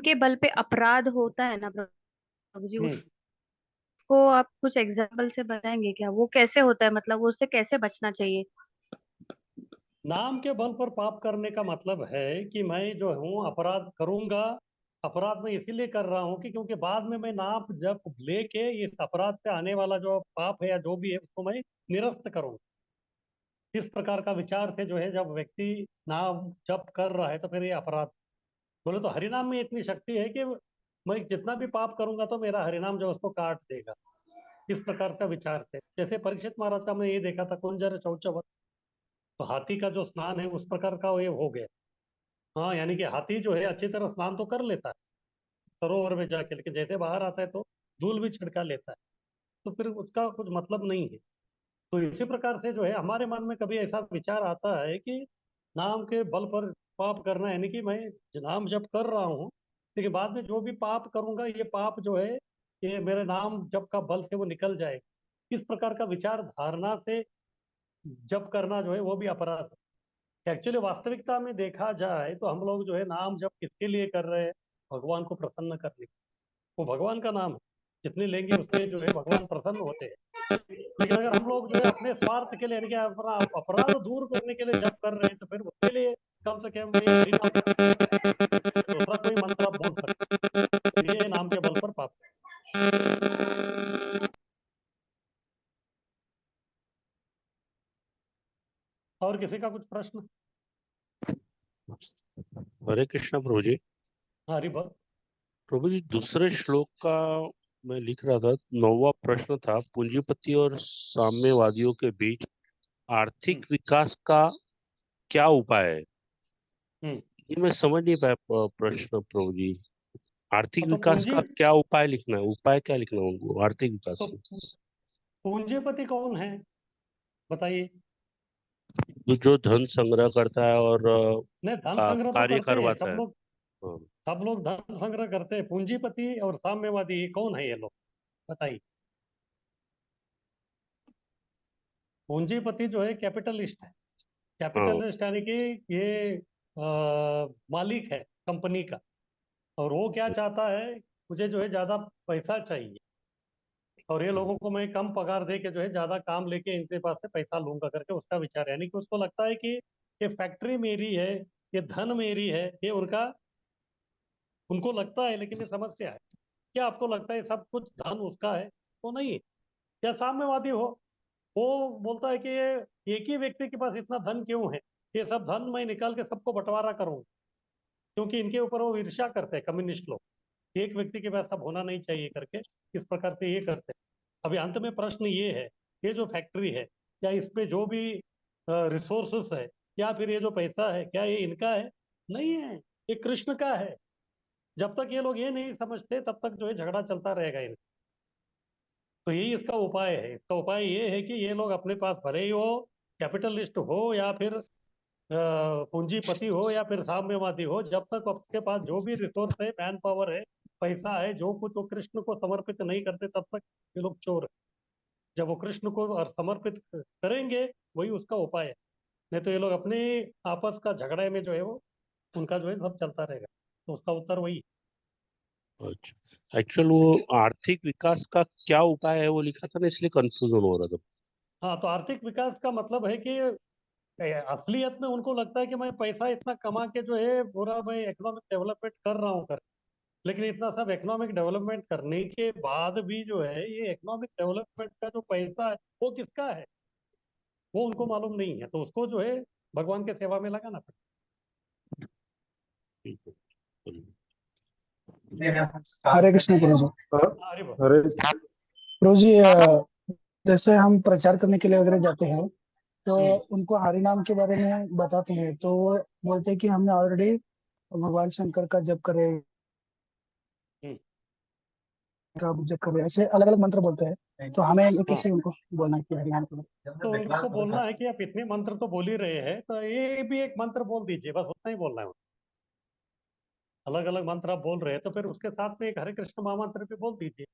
के बल पे अपराध होता है ना प्रभु जी, हम्म उसको आप कुछ एग्जाम्पल से बताएंगे क्या? वो कैसे होता है, मतलब उससे कैसे बचना चाहिए? नाम के बल पर पाप करने का मतलब है कि मैं जो हूँ अपराध करूंगा। अपराध मैं इसीलिए कर रहा हूँ कि क्योंकि बाद में मैं नाम जब लेके इस अपराध से आने वाला जो पाप है या जो भी है उसको मैं निरस्त करूंगा। इस प्रकार का विचार से जो है जब व्यक्ति नाम जप कर रहा है तो फिर ये अपराध। बोले तो हरिनाम में इतनी शक्ति है कि मैं जितना भी पाप करूंगा तो मेरा हरिनाम जो है उसको काट देगा। इस प्रकार का विचार से, जैसे परीक्षित महाराज का मैं ये देखा था, कुंजर शौचवत, तो हाथी का जो स्नान है उस प्रकार का ये हो गया। हाँ, यानी कि हाथी जो है अच्छी तरह स्नान तो कर लेता है सरोवर में जाके, लेकिन जैसे बाहर आता है तो धूल भी छिड़का लेता है, तो फिर उसका कुछ मतलब नहीं है। तो इसी प्रकार से जो है हमारे मन में कभी ऐसा विचार आता है कि नाम के बल पर पाप करना, यानी कि मैं नाम जप कर रहा हूँ, लेकिन बाद में जो भी पाप करूंगा ये पाप जो है ये मेरे नाम जप का बल से वो निकल जाए। इस प्रकार का विचार धारणा से जप करना जो है वो भी अपराध है। एक्चुअली वास्तविकता में देखा जाए तो हम लोग जो है नाम जप किसके लिए कर रहे हैं? भगवान को प्रसन्न करने के। वो भगवान का नाम है, जितने लेंगे उससे जो है भगवान प्रसन्न होते हैं। लेकिन अगर हम लोग जो है अपने स्वार्थ के लिए यानी कि अपना अपराध दूर करने के लिए जप कर रहे हैं, तो फिर उसके लिए कम से कम ये हरिनाम जप दूसरा कोई मंत्र आप बोल सकते हैं। ये नाम के बल पर पाप। और किसी का कुछ प्रश्न? हरे कृष्णा प्रभु जी। हाँ, हरि बोल। प्रभु जी, दूसरे श्लोक का मैं लिख रहा था, 9वां प्रश्न था, पूंजीपति और साम्यवादियों के बीच हम्म आर्थिक विकास का क्या उपाय है? हम्म ये मैं समझ नहीं पाया प्रश्न प्रभु जी। आर्थिक तो विकास का क्या उपाय लिखना है? उपाय क्या लिखना है उनको आर्थिक विकास तो में? पूंजीपति कौन है, बताइए। जो धन संग्रह करता है और नहीं, धन संग्रह तो कार्य करते हैं करवाता सब है। लोग। हाँ। सब लोग धन संग्रह करते हैं। पूंजीपति और साम्यवादी ये कौन है ये लोग, बताइए। पूंजीपति जो है कैपिटलिस्ट है। हाँ। कैपिटलिस्ट यानी कि ये मालिक है कंपनी का, और वो क्या चाहता है, मुझे जो है ज्यादा पैसा चाहिए, और ये लोगों को मैं कम पगार दे के जो है ज्यादा काम लेके इनके पास से पैसा लूंगा करके उसका विचार है। यानी कि उसको लगता है कि ये फैक्ट्री मेरी है, ये धन मेरी है, ये उनका उनको लगता है, लेकिन ये समस्या है। क्या आपको लगता है सब कुछ धन उसका है? तो नहीं है। या साम्यवादी हो, वो बोलता है कि ये एक ही व्यक्ति के पास इतना धन क्यों है, ये सब धन मैं निकाल के सबको बंटवारा करूँ, क्योंकि इनके ऊपर वो ईर्ष्या करते हैं कम्युनिस्ट लोग, एक व्यक्ति के पास सब होना नहीं चाहिए करके इस प्रकार से ये करते हैं। अभी अंत में प्रश्न ये है, ये जो फैक्ट्री है, क्या इस पे जो भी रिसोर्सेस है, या फिर ये जो पैसा है, क्या ये इनका है? नहीं है, ये कृष्ण का है। जब तक ये लोग ये नहीं समझते तब तक जो है झगड़ा चलता रहेगा इनका। तो यही इसका उपाय है। इसका उपाय ये है कि ये लोग अपने पास भले ही हो कैपिटलिस्ट हो या फिर पूंजीपति हो या फिर साम्यवादी हो, जब तक आपके पास जो भी रिसोर्स है, मैन पावर है, पैसा है, जो कुछ वो कृष्ण को समर्पित नहीं करते तब तक ये लोग चोर है। जब वो कृष्ण को और समर्पित करेंगे, वही उसका उपाय है। नहीं तो ये लोग अपने आपस का झगड़े में जो है वो उनका जो है सब चलता रहेगा। तो उसका उत्तर वही है। अच्छा, एक्चुअल वो आर्थिक विकास का क्या उपाय है वो लिखा था ना, इसलिए कंफ्यूजन हो रहा था। हाँ, तो आर्थिक विकास का मतलब है कि असलियत में उनको लगता है कि मैं पैसा इतना कमा के जो है पूरा मैं इकोनॉमिक डेवलपमेंट कर रहा हूँ कर, लेकिन इतना सब इकोनॉमिक डेवलपमेंट करने के बाद भी जो है ये इकोनॉमिक डेवलपमेंट का जो पैसा है वो किसका है, वो उनको मालूम नहीं है। तो उसको जो है भगवान के सेवा में लगाना ठीक है, चलिए। हरे कृष्ण प्रभु जी। पड़ेगा। अरे बाप। अरे प्रभु जी, जैसे हम प्रचार करने के लिए वगैरह जाते हैं तो हम्म, उनको हरि नाम के बारे में बताते हैं, तो वो बोलते हैं कि हमने ऑलरेडी भगवान शंकर का जप करे, हम्म। का जप करे, ऐसे अलग अलग मंत्र बोलते हैं। तो हमें ये हाँ, कैसे उनको बोलना है कि हरि नाम को? तो उनको बोलना है कि आप इतने मंत्र तो बोल ही रहे हैं, तो ये भी एक मंत्र बोल दीजिए, बस उतना ही बोलना है। अलग अलग मंत्र आप बोल रहे हैं तो फिर उसके साथ में एक हरे कृष्ण महामंत्र भी बोल दीजिए।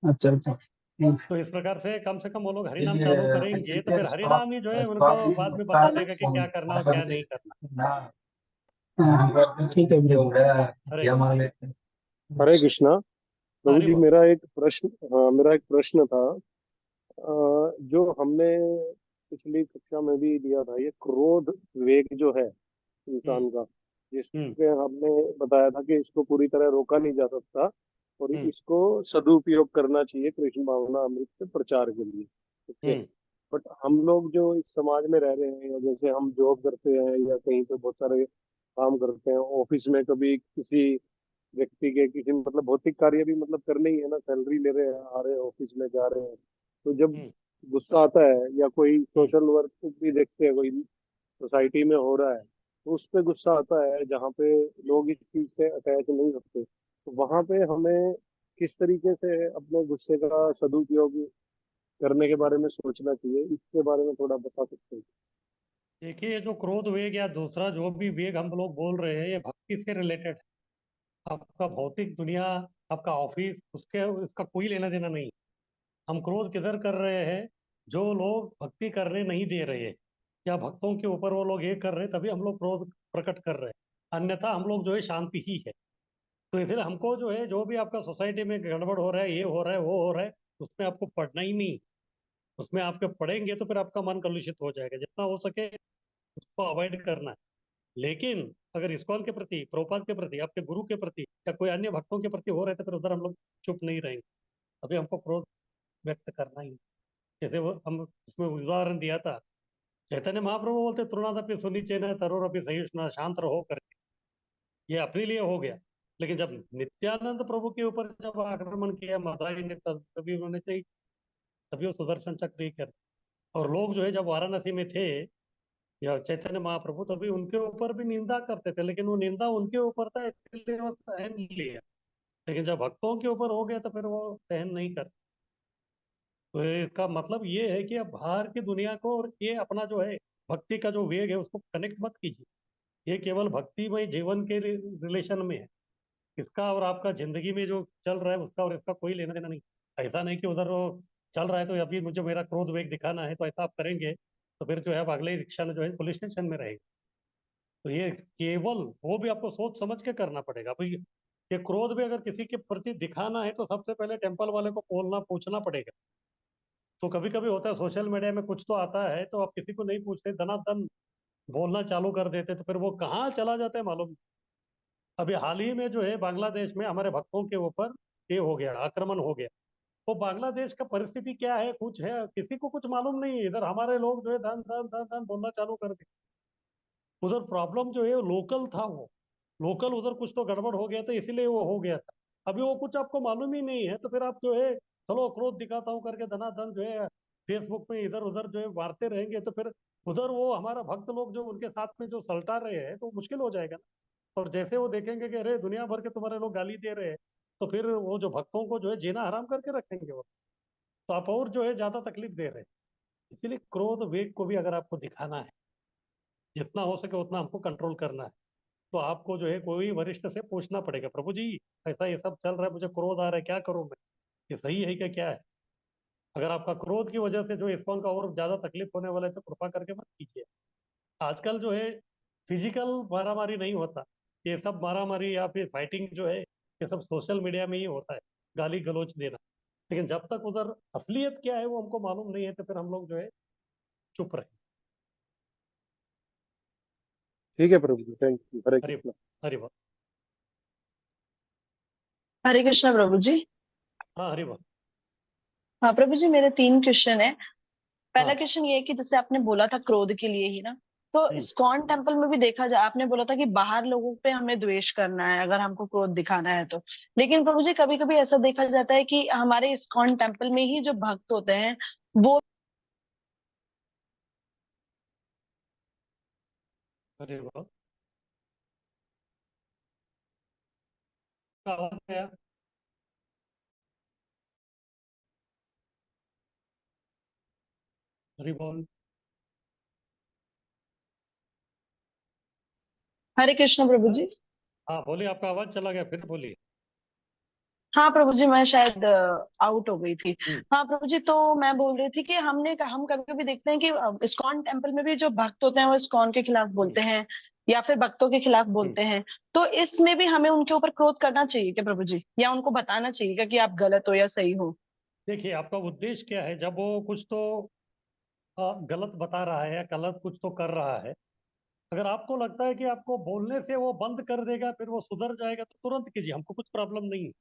अच्छा अच्छा। तो इस प्रकार से कम वो लोग हरि नाम चालू करेंगे तो ठीक फिर हरि नाम ही जो है उनको बाद में बता देगा कि क्या करना और क्या नहीं करना। है प्रभु। हरे कृष्ण। हरे कृष्णा प्रभु हरि जी, बोल। मेरा एक प्रश्न था। जो हमने पिछली कक्षा में भी दिया था, ये क्रोध वेग जो है हम्म, इंसान का, हम्म, जिसके हमने बताया था कि इसको पूरी तरह रोका नहीं जा सकता और हम्म, इसको सदुपयोग करना चाहिए कृष्ण भावना अमृत के प्रचार के लिए। ओके। हम्म, बट हम लोग जो इस समाज में रह रहे हैं, या जैसे हम जॉब करते हैं या कहीं पे बहुत सारे काम करते हैं, ऑफिस में कभी किसी व्यक्ति के किसी मतलब भौतिक कार्य भी मतलब करने ही है ना, सैलरी ले रहे हैं, आ रहे हैं ऑफिस में, जा रहे हैं। तो जब हम्म, गुस्सा आता है या कोई हम्म। सोशल वर्क भी देखते हैं, कोई सोसाइटी में हो रहा है, तो उस पे गुस्सा आता है जहाँ पे लोग इस चीज से अटैच नहीं होते, तो वहां पे हमें किस तरीके से अपने गुस्से का सदुपयोग करने के बारे में सोचना चाहिए, इसके बारे में थोड़ा बता सकते हैं? देखिए, ये जो क्रोध वेग या दूसरा जो भी वेग हम लोग बोल रहे हैं, ये भक्ति से रिलेटेड है। आपका भौतिक दुनिया, आपका ऑफिस, उसके उसका कोई लेना देना नहीं। हम क्रोध किधर कर रहे हैं? जो लोग भक्ति करने नहीं दे रहे हैं या भक्तों के ऊपर वो लोग ये कर रहे हैं, तभी हम लोग क्रोध प्रकट कर रहे हैं। अन्यथा हम लोग जो है शांति ही है। तो इसलिए हमको जो है जो भी आपका सोसाइटी में गड़बड़ हो रहा है, ये हो रहा है, वो हो रहा है, उसमें आपको पढ़ना ही नहीं। उसमें आपके पढ़ेंगे तो फिर आपका मन कलुषित हो जाएगा। जितना हो सके उसको अवॉइड करना है। लेकिन अगर इस्कॉन के प्रति, प्रभुपाद के प्रति, आपके गुरु के प्रति या कोई अन्य भक्तों के प्रति हो रहे, तो फिर उधर हम लोग चुप नहीं रहेंगे। अभी हमको क्रोध व्यक्त करना ही है। जैसे वो हम उसमें उदाहरण दिया था, चैतन्य महाप्रभु बोलते तृणादपि सुनिचेन तरोरपि सहिष्णुना, शांत रहो करके। ये अपने लिए हो गया। लेकिन जब नित्यानंद प्रभु के ऊपर जब आक्रमण किया मदारी ने, तभी उन्होंने चाहिए, तभी वो सुदर्शन चक्र ही कर। और लोग जो है जब वाराणसी में थे या चैतन्य महाप्रभु, तभी उनके ऊपर भी निंदा करते थे, लेकिन वो निंदा उनके ऊपर था इसलिए वो सहन लिया। लेकिन जब भक्तों के ऊपर हो गया तो फिर वो सहन नहीं कर। तो इसका मतलब ये है कि अब बाहर की दुनिया को और ये अपना जो है भक्ति का जो वेग है उसको कनेक्ट मत कीजिए। ये केवल भक्तिमय जीवन के रिलेशन में है। इसका और आपका जिंदगी में जो चल रहा है उसका और इसका कोई लेना देना नहीं। ऐसा नहीं कि उधर वो चल रहा है तो अभी मुझे मेरा क्रोध वेग दिखाना है, तो ऐसा आप करेंगे तो फिर जो है आप अगले रिक्शा में जो है पुलिस स्टेशन में रहेंगे। तो ये केवल वो भी आपको सोच समझ के करना पड़ेगा भाई। ये क्रोध भी अगर किसी के प्रति दिखाना है तो सबसे पहले टेम्पल वाले को बोलना पूछना पड़ेगा। तो कभी कभी होता है सोशल मीडिया में कुछ तो आता है तो आप किसी को नहीं पूछते, दनादन बोलना चालू कर देते, तो फिर वो कहाँ चला जाता है मालूम। अभी हाल ही में जो है बांग्लादेश में हमारे भक्तों के ऊपर ये हो गया, आक्रमण हो गया। वो बांग्लादेश का परिस्थिति क्या है, कुछ है किसी को कुछ मालूम नहीं है। इधर हमारे लोग जो है धन धन धन धन बोलना चालू कर दिए। उधर प्रॉब्लम जो है लोकल था, वो लोकल उधर कुछ तो गड़बड़ हो गया था, इसीलिए वो हो गया था। अभी वो कुछ आपको मालूम ही नहीं है, तो फिर आप जो है चलो क्रोध दिखाता हूँ करके धनाधन जो है फेसबुक में इधर उधर जो है मारते रहेंगे, तो फिर उधर वो हमारा भक्त लोग जो उनके साथ में जो सलटा रहे हैं तो मुश्किल हो जाएगा ना। और जैसे वो देखेंगे कि अरे दुनिया भर के तुम्हारे लोग गाली दे रहे हैं, तो फिर वो जो भक्तों को जो है जीना हराम करके रखेंगे वो। तो आप और जो है ज्यादा तकलीफ दे रहे हैं। इसीलिए क्रोध वेग को भी अगर आपको दिखाना है, जितना हो सके उतना हमको कंट्रोल करना है, तो आपको जो है कोई वरिष्ठ से पूछना पड़ेगा, प्रभु जी ऐसा ये सब चल रहा है, मुझे क्रोध आ रहा है, क्या करूं मैं, ये सही है क्या, क्या है। अगर आपका क्रोध की वजह से जो इस्कॉन का और ज्यादा तकलीफ होने वाला है तो कृपा करके मत कीजिए। आजकल जो है फिजिकल मारामारी नहीं होता, ये सब मारामारी या फिर फाइटिंग जो है ये सब सोशल मीडिया में ही होता है, गाली गलौज देना। लेकिन जब तक उधर असलियत क्या है वो हमको मालूम नहीं है, तो फिर हम लोग जो है चुप रहे। ठीक है प्रभु जी, थैंक यू, हरे हरि कृष्णा। हरि बोल। हरे कृष्णा प्रभु जी। हाँ हरि बोल। हाँ प्रभु जी, मेरे 3 क्वेश्चन है। पहला हाँ। क्वेश्चन ये है कि जैसे आपने बोला था क्रोध के लिए ही ना, तो हम्म। इस्कॉन टेम्पल में भी देखा जाए, आपने बोला था कि बाहर लोगों पे हमें द्वेष करना है अगर हमको क्रोध दिखाना है तो। लेकिन प्रभु जी कभी कभी ऐसा देखा जाता है कि हमारे इस्कॉन टेम्पल में ही जो भक्त होते हैं वो हरि बोल। आवाज आया। हरि बोल। हरे कृष्ण प्रभु हाँ। जी। हाँ, बोलिए, आपका आवाज चला गया, फिर बोलिए। हाँ प्रभु जी, मैं शायद आउट हो गई थी। हम्म। हाँ प्रभु जी, तो मैं बोल रही थी कि हम कभी कभी देखते हैं कि इस्कॉन टेम्पल में भी जो भक्त होते हैं वो इस्कॉन के खिलाफ हम्म। बोलते हैं या फिर भक्तों के खिलाफ हम्म। बोलते हैं। तो इसमें भी हमें उनके ऊपर क्रोध करना चाहिए क्या प्रभु जी, या उनको बताना चाहिए क्या कि आप गलत हो या सही हो? देखिए आपका उद्देश्य क्या है, जब वो कुछ तो गलत बता रहा है या गलत कुछ तो कर रहा है, अगर आपको लगता है कि आपको बोलने से वो बंद कर देगा फिर वो सुधर जाएगा तो तुरंत कीजिए, हमको कुछ प्रॉब्लम नहीं है।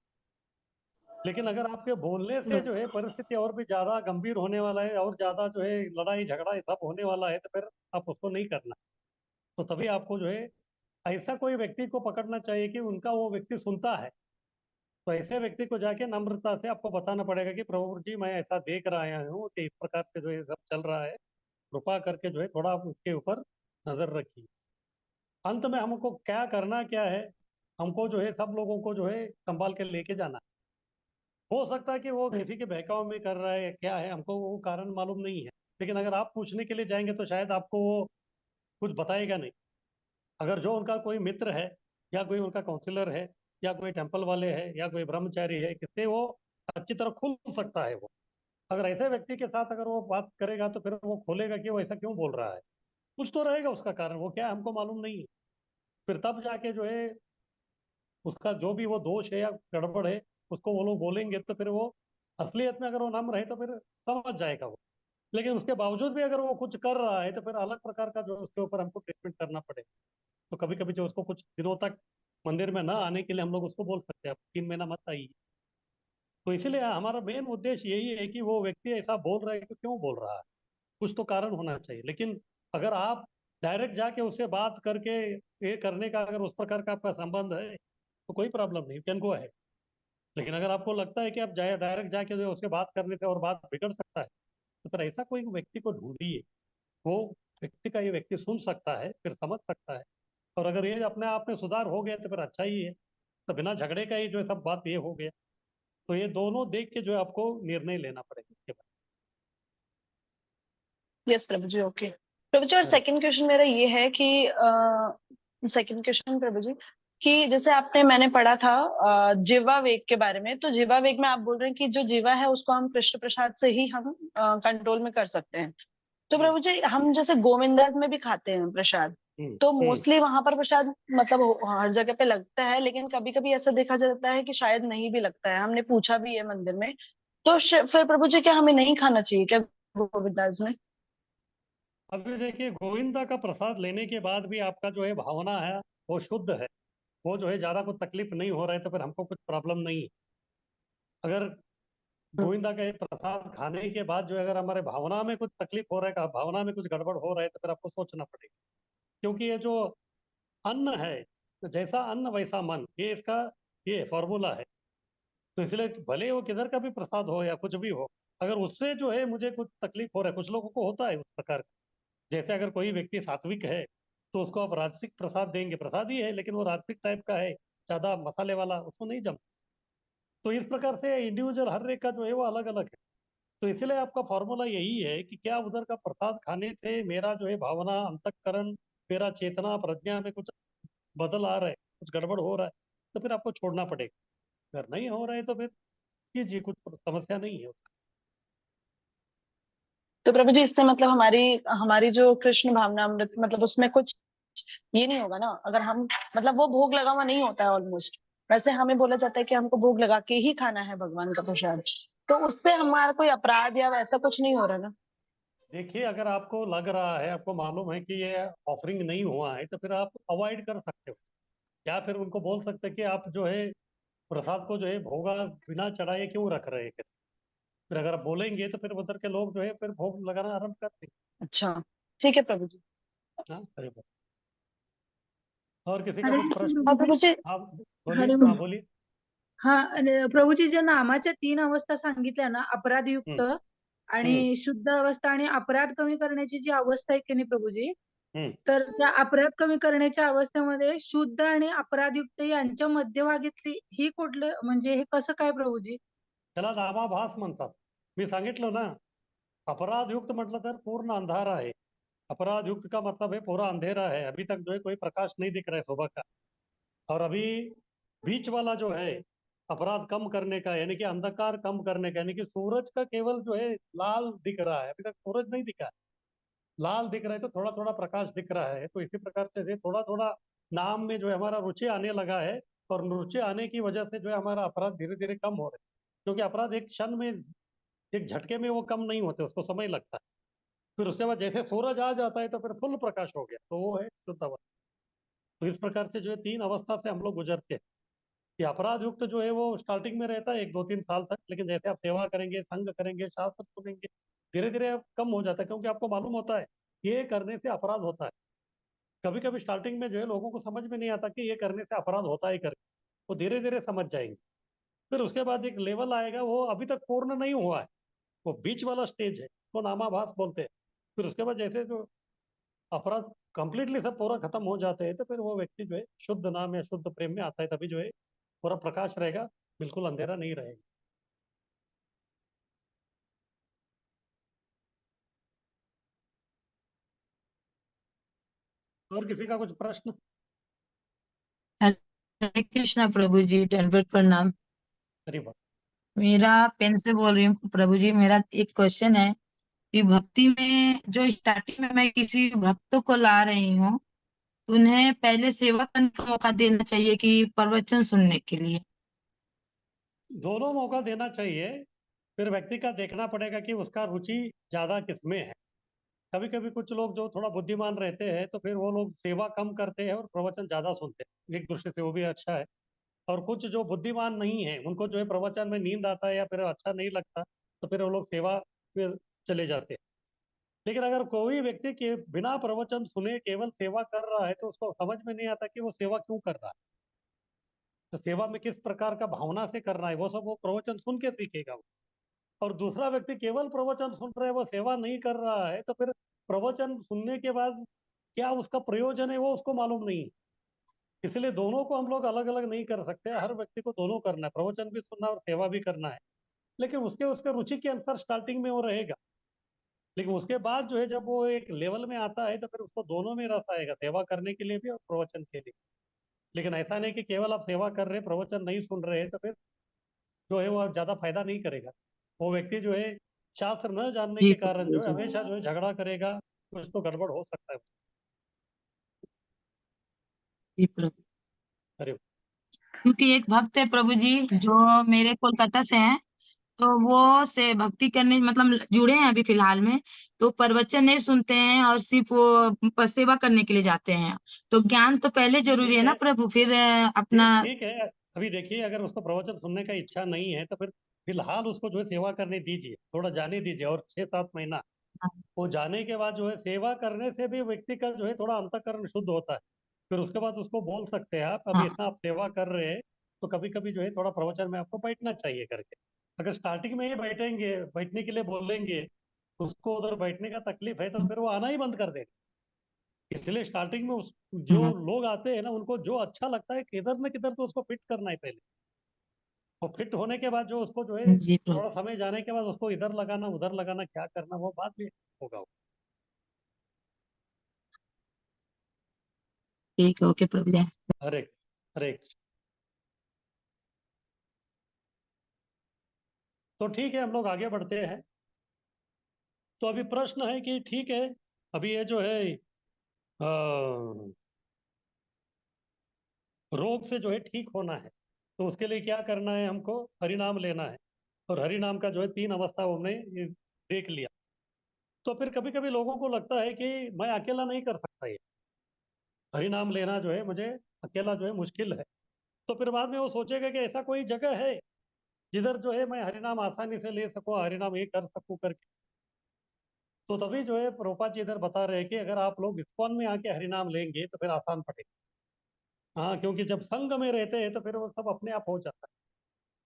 लेकिन अगर आपके बोलने से हम्म। जो है परिस्थिति और भी ज्यादा गंभीर होने वाला है और ज्यादा जो है लड़ाई झगड़ा ये सब होने वाला है, तो फिर आप उसको नहीं करना। तो तभी आपको जो है ऐसा कोई व्यक्ति को पकड़ना चाहिए कि उनका वो व्यक्ति सुनता है। तो ऐसे व्यक्ति को जाके नम्रता से आपको बताना पड़ेगा कि प्रभु जी मैं ऐसा देख रहा हूँ कि इस प्रकार से जो ये सब चल रहा है, कृपा करके जो है थोड़ा आप उसके ऊपर नजर रखिए। अंत में हमको क्या करना क्या है, हमको जो है सब लोगों को जो है संभाल के लेके जाना है। हो सकता है कि वो हम्म। किसी के बहकाव में कर रहा है या क्या है, हमको वो कारण मालूम नहीं है। लेकिन अगर आप पूछने के लिए जाएंगे तो शायद आपको वो कुछ बताएगा नहीं। अगर जो उनका कोई मित्र है या कोई उनका काउंसलर है या कोई टेम्पल वाले है या कोई ब्रह्मचारी है, किससे वो अच्छी तरह खुल सकता है वो। अगर ऐसे व्यक्ति के साथ अगर वो बात करेगा तो फिर वो खोलेगा कि वो ऐसा क्यों बोल रहा है, कुछ तो रहेगा उसका कारण, वो क्या है हमको मालूम नहीं है। फिर तब जाके जो है उसका जो भी वो दोष है या गड़बड़ है उसको वो लोग बोलेंगे, तो फिर वो असलियत में अगर वो नम्र है तो फिर समझ जाएगा वो। लेकिन उसके बावजूद भी अगर वो कुछ कर रहा है तो फिर अलग प्रकार का जो है उसके ऊपर हमको ट्रीटमेंट करना पड़ेगा। तो कभी कभी जो उसको कुछ दिनों तक मंदिर में ना आने के लिए हम लोग उसको बोल सकते हैं आप 3 महीना मत आइए। तो इसीलिए हमारा मेन उद्देश्य यही है कि वो व्यक्ति ऐसा बोल रहा है कि क्यों बोल रहा है, कुछ तो कारण होना चाहिए। लेकिन अगर आप डायरेक्ट जाके उससे बात करके ये करने का अगर उस प्रकार का आपका संबंध है तो कोई प्रॉब्लम नहीं, कैन गो है। लेकिन अगर आपको लगता है कि आप जाए डायरेक्ट जाके जो है उससे बात करने से और बात बिगड़ सकता है, तो फिर ऐसा कोई व्यक्ति को ढूंढिए, वो व्यक्ति का ये व्यक्ति सुन सकता है फिर समझ सकता है। और अगर ये अपने आप में सुधार हो गया तो फिर अच्छा ही है। तो बिना झगड़े का ही जो है सब बात ये हो गया। तो ये दोनों देख के जो है आपको निर्णय लेना पड़ेगा इसके यस प्रभु जी, ओके प्रभु जी। और बाद। सेकंड क्वेश्चन मेरा ये है कि सेकंड क्वेश्चन प्रभु जी, कि जैसे आपने मैंने पढ़ा था जिह्वा वेग के बारे में, तो जिह्वा वेग में आप बोल रहे हैं कि जो जीवा है उसको हम कृष्ण प्रसाद से ही हम कंट्रोल में कर सकते हैं। तो हम्म। प्रभु जी हम जैसे गोविंदास में भी खाते हैं प्रसाद, हम्म। तो हम्म। मोस्टली वहां पर प्रसाद मतलब हर जगह पे लगता है, लेकिन कभी कभी ऐसा देखा जाता है कि शायद नहीं भी लगता है, हमने पूछा भी है मंदिर में। तो फिर प्रभु जी क्या हमें नहीं खाना चाहिए क्या गोविंदास में? अभी देखिए गोविंदा का प्रसाद लेने के बाद भी आपका जो है भावना है वो शुद्ध है, वो जो है ज्यादा कुछ तकलीफ नहीं हो रहा है तो फिर हमको कुछ प्रॉब्लम नहीं है। अगर गोविंदा के प्रसाद खाने के बाद जो है अगर हमारे भावना में कुछ तकलीफ हो रहा है, भावना में कुछ गड़बड़ हो रहा है, तो फिर आपको सोचना पड़ेगा। क्योंकि ये जो अन्न है, तो जैसा अन्न वैसा मन, ये फॉर्मूला है। तो इसलिए भले वो किधर का भी प्रसाद हो या कुछ भी हो, अगर उससे जो है मुझे कुछ तकलीफ हो रहा है, कुछ लोगों को होता है उस प्रकार का। जैसे अगर कोई व्यक्ति सात्विक है तो उसको आप राजसिक प्रसाद देंगे, प्रसाद ही है लेकिन वो राजसिक टाइप का है, ज्यादा मसाले वाला, उसको नहीं जम। तो इस प्रकार से इंडिविजुअल हर एक का जो है वो अलग अलग है। तो इसलिए आपका फॉर्मूला यही है कि क्या उधर का प्रसाद खाने से मेरा जो है भावना, अंतःकरण, मेरा चेतना, प्रज्ञा में कुछ बदल आ रहा है, कुछ गड़बड़ हो रहा है, तो फिर आपको छोड़ना पड़ेगा। अगर नहीं हो रहा है तो फिर कीजिए, कुछ समस्या नहीं है। तो प्रभु जी इससे मतलब हमारी हमारी जो कृष्ण भावनामृत मतलब उसमें कुछ ये नहीं होगा ना, अगर हम मतलब वो भोग लगा हुआ नहीं होता है ऑलमोस्ट। वैसे हमें बोला जाता है कि हमको भोग लगा के ही खाना है भगवान का प्रसाद, तो उससे हमारा कोई अपराध या वैसा कुछ नहीं हो रहा ना? देखिए, अगर आपको लग रहा है, आपको मालूम है कि ये ऑफरिंग नहीं हुआ है, तो फिर आप अवॉइड कर सकते हो, या फिर उनको बोल सकते हैं कि आप जो है प्रसाद को जो है भोगा बिना चढ़ाए क्यों रख रहे हैं। फिर अगर आप बोलेंगे तो फिर उधर के लोग जो है फिर भोग लगाना आरंभ कर देंगे। अच्छा, ठीक है प्रभु जी। हाँ, अरे बाप। और किसी का हरे कुछ कृष्ण प्रश्न? और प्रभू जी। प्रभु जी हाँ, हरे बोलिए, हाँ बोलिए। हा प्रभूजी ज्या नामाच्या 3 अवस्था सांगितल्या ना, अपराधयुक्त हम्म, हम्म, आणि शुद्ध अवस्था आणि अपराध कमी करण्याची जी अवस्था आहे की नाही प्रभूजी, हम्म। तर त्या अपराध कमी करण्याच्या अवस्थेमध्ये शुद्ध आणि अपराधयुक्त यांच्या मध्यभागीतली ही कुठलं म्हणजे हे कसं काय प्रभूजी? त्याला नामाभास म्हणतात. मी सांगितलं ना, अपराधयुक्त म्हटलं तर पूर्ण अंधारा है। अपराधयुक्त का मतलब है पूरा अंधेरा है, अभी तक जो है कोई प्रकाश नहीं दिख रहा है सुबह का। और अभी बीच वाला जो है अपराध कम करने का, यानी कि अंधकार कम करने का, यानी कि सूरज का केवल जो है लाल दिख रहा है, अभी तक सूरज नहीं दिखा है। लाल दिख रहा है तो थोड़ा थोड़ा प्रकाश दिख रहा है। तो इसी प्रकार से थोड़ा थोड़ा नाम में जो है हमारा रुचि आने लगा है, और रुचि आने की वजह से जो है हमारा अपराध धीरे धीरे कम हो रहे हैं। क्योंकि अपराध एक क्षण में, एक झटके में वो कम नहीं होते, उसको समय लगता है। फिर उसके बाद जैसे सूरज आ जाता है तो फिर फुल प्रकाश हो गया, तो वो है शुद्ध अवस्था। तो इस प्रकार से जो है 3 अवस्था से हम लोग गुजरते हैं। ये अपराध युक्त जो है वो स्टार्टिंग में रहता है 1 2 3 साल तक, लेकिन जैसे आप सेवा करेंगे, संग करेंगे, शास्त्र सुनेंगे, धीरे धीरे अब कम हो जाता है। क्योंकि आपको मालूम होता है ये करने से अपराध होता है। कभी कभी स्टार्टिंग में जो है लोगों को समझ में नहीं आता कि ये करने से अपराध होता ही करके, वो धीरे धीरे समझ जाएंगे। फिर उसके बाद एक लेवल आएगा, वो अभी तक पूर्ण नहीं हुआ है, वो बीच वाला स्टेज है, वो नामाभास बोलते हैं। फिर उसके बाद जैसे जो अपराध कंप्लीटली सब पूरा खत्म हो जाते हैं, तो फिर वो व्यक्ति जो है शुद्ध नाम या शुद्ध प्रेम में आता है, तभी जो है पूरा प्रकाश रहेगा, बिल्कुल अंधेरा नहीं रहेगा। और किसी का कुछ प्रश्न? हरे कृष्णा प्रभु जी, दंडवत प्रणाम। अरे बात। मेरा पेन से बोल रही हूँ प्रभु जी। मेरा एक क्वेश्चन है कि भक्ति में जो स्टार्टिंग में मैं किसी भक्त को ला रही हूँ, उन्हें पहले सेवा करने का मौका देना चाहिए कि प्रवचन सुनने के लिए? दोनों मौका देना चाहिए। फिर व्यक्ति का देखना पड़ेगा कि उसका रुचि ज्यादा किसमें है। कभी कभी कुछ लोग जो थोड़ा बुद्धिमान रहते हैं तो फिर वो लोग सेवा कम करते हैं और प्रवचन ज्यादा सुनते हैं, एक दृष्टि से वो भी अच्छा है। और कुछ जो बुद्धिमान नहीं है, उनको जो है प्रवचन में नींद आता है या फिर अच्छा नहीं लगता, तो फिर वो लोग सेवा में चले जाते हैं। लेकिन अगर कोई व्यक्ति के बिना प्रवचन सुने केवल सेवा कर रहा है, तो उसको समझ में नहीं आता कि वो सेवा क्यों कर रहा है, तो सेवा में किस प्रकार का भावना से कर रहा है, वो सब वो प्रवचन सुन के सीखेगा वो। और दूसरा व्यक्ति केवल प्रवचन सुन रहा है, वो सेवा नहीं कर रहा है, तो फिर प्रवचन सुनने के बाद क्या उसका प्रयोजन है वो उसको मालूम नहीं है। इसलिए दोनों को हम लोग अलग अलग नहीं कर सकते, हर व्यक्ति को दोनों करना है, प्रवचन भी सुनना और सेवा भी करना है। लेकिन उसके उसके रुचि के अनुसार स्टार्टिंग में वो रहेगा, लेकिन उसके बाद जो है जब वो एक लेवल में आता है तो फिर उसको दोनों में रस आएगा, सेवा करने के लिए भी और प्रवचन के लिए। लेकिन ऐसा नहीं कि केवल आप सेवा कर रहे हैं, प्रवचन नहीं सुन रहे हैं, तो फिर जो है वो ज्यादा फायदा नहीं करेगा। वो व्यक्ति जो है शास्त्र न जानने जी के कारण प्रभु जो है जी। हमेशा जो है झगड़ा करेगा, कुछ तो गड़बड़ हो सकता है। जी प्रभु। अरे क्योंकि एक भक्त है प्रभु जी जो मेरे कोलकाता से हैं, तो वो से भक्ति करने मतलब जुड़े हैं अभी फिलहाल में, तो प्रवचन नहीं सुनते हैं और सिर्फ वो सेवा करने के लिए जाते हैं। तो ज्ञान तो पहले जरूरी ठीक है ना है, प्रभु, फिर अपना। ठीक है। अभी देखिए, अगर उसको प्रवचन सुनने का इच्छा नहीं है तो फिर फिलहाल उसको जो है सेवा करने दीजिए, थोड़ा जाने दीजिए, और 6-7 महीना वो जाने के बाद जो है सेवा करने से भी व्यक्ति का जो है थोड़ा अंतःकरण शुद्ध होता है। फिर उसके बाद उसको बोल सकते हैं आप, अभी हाँ इतना आप सेवा कर रहे हैं तो कभी कभी जो है थोड़ा प्रवचन में आपको बैठना चाहिए करके। अगर स्टार्टिंग में ही बैठेंगे, बैठने के लिए बोलेंगे, उसको उधर बैठने का तकलीफ है तो फिर वो आना ही बंद कर देगा। इसलिए स्टार्टिंग में उस जो हम्म, लोग आते हैं ना, उनको जो अच्छा लगता है किधर न किधर तो उसको फिट करना है पहले। और फिट होने के बाद जो उसको जो है जी प्रभु। थोड़ा समय जाने के बाद उसको इधर लगाना उधर लगाना क्या करना वो बाद में होगा। ठीक है, ओके प्रभु जी। हरे हरे। तो ठीक है, हम लोग आगे बढ़ते हैं। तो अभी प्रश्न है कि ठीक है, अभी ये जो है रोग से जो है ठीक होना है, तो उसके लिए क्या करना है, हमको हरिनाम लेना है। और हरिनाम का जो है 3 अवस्था हमने ये देख लिया। तो फिर कभी कभी लोगों को लगता है कि मैं अकेला नहीं कर सकता ये हरिनाम लेना जो है, मुझे अकेला जो है मुश्किल है। तो फिर बाद में वो सोचेगा कि ऐसा कोई जगह है जिधर जो है मैं हरिनाम आसानी से ले सकूँ, हरिनाम ये कर सकूँ करके। तो तभी जो है प्रभुपाद जी इधर बता रहे हैं कि अगर आप लोग इस्कॉन में आके हरिनाम लेंगे तो फिर आसान पड़ेगा। हाँ, क्योंकि जब संघ में रहते हैं तो फिर वो सब अपने आप हो जाता है।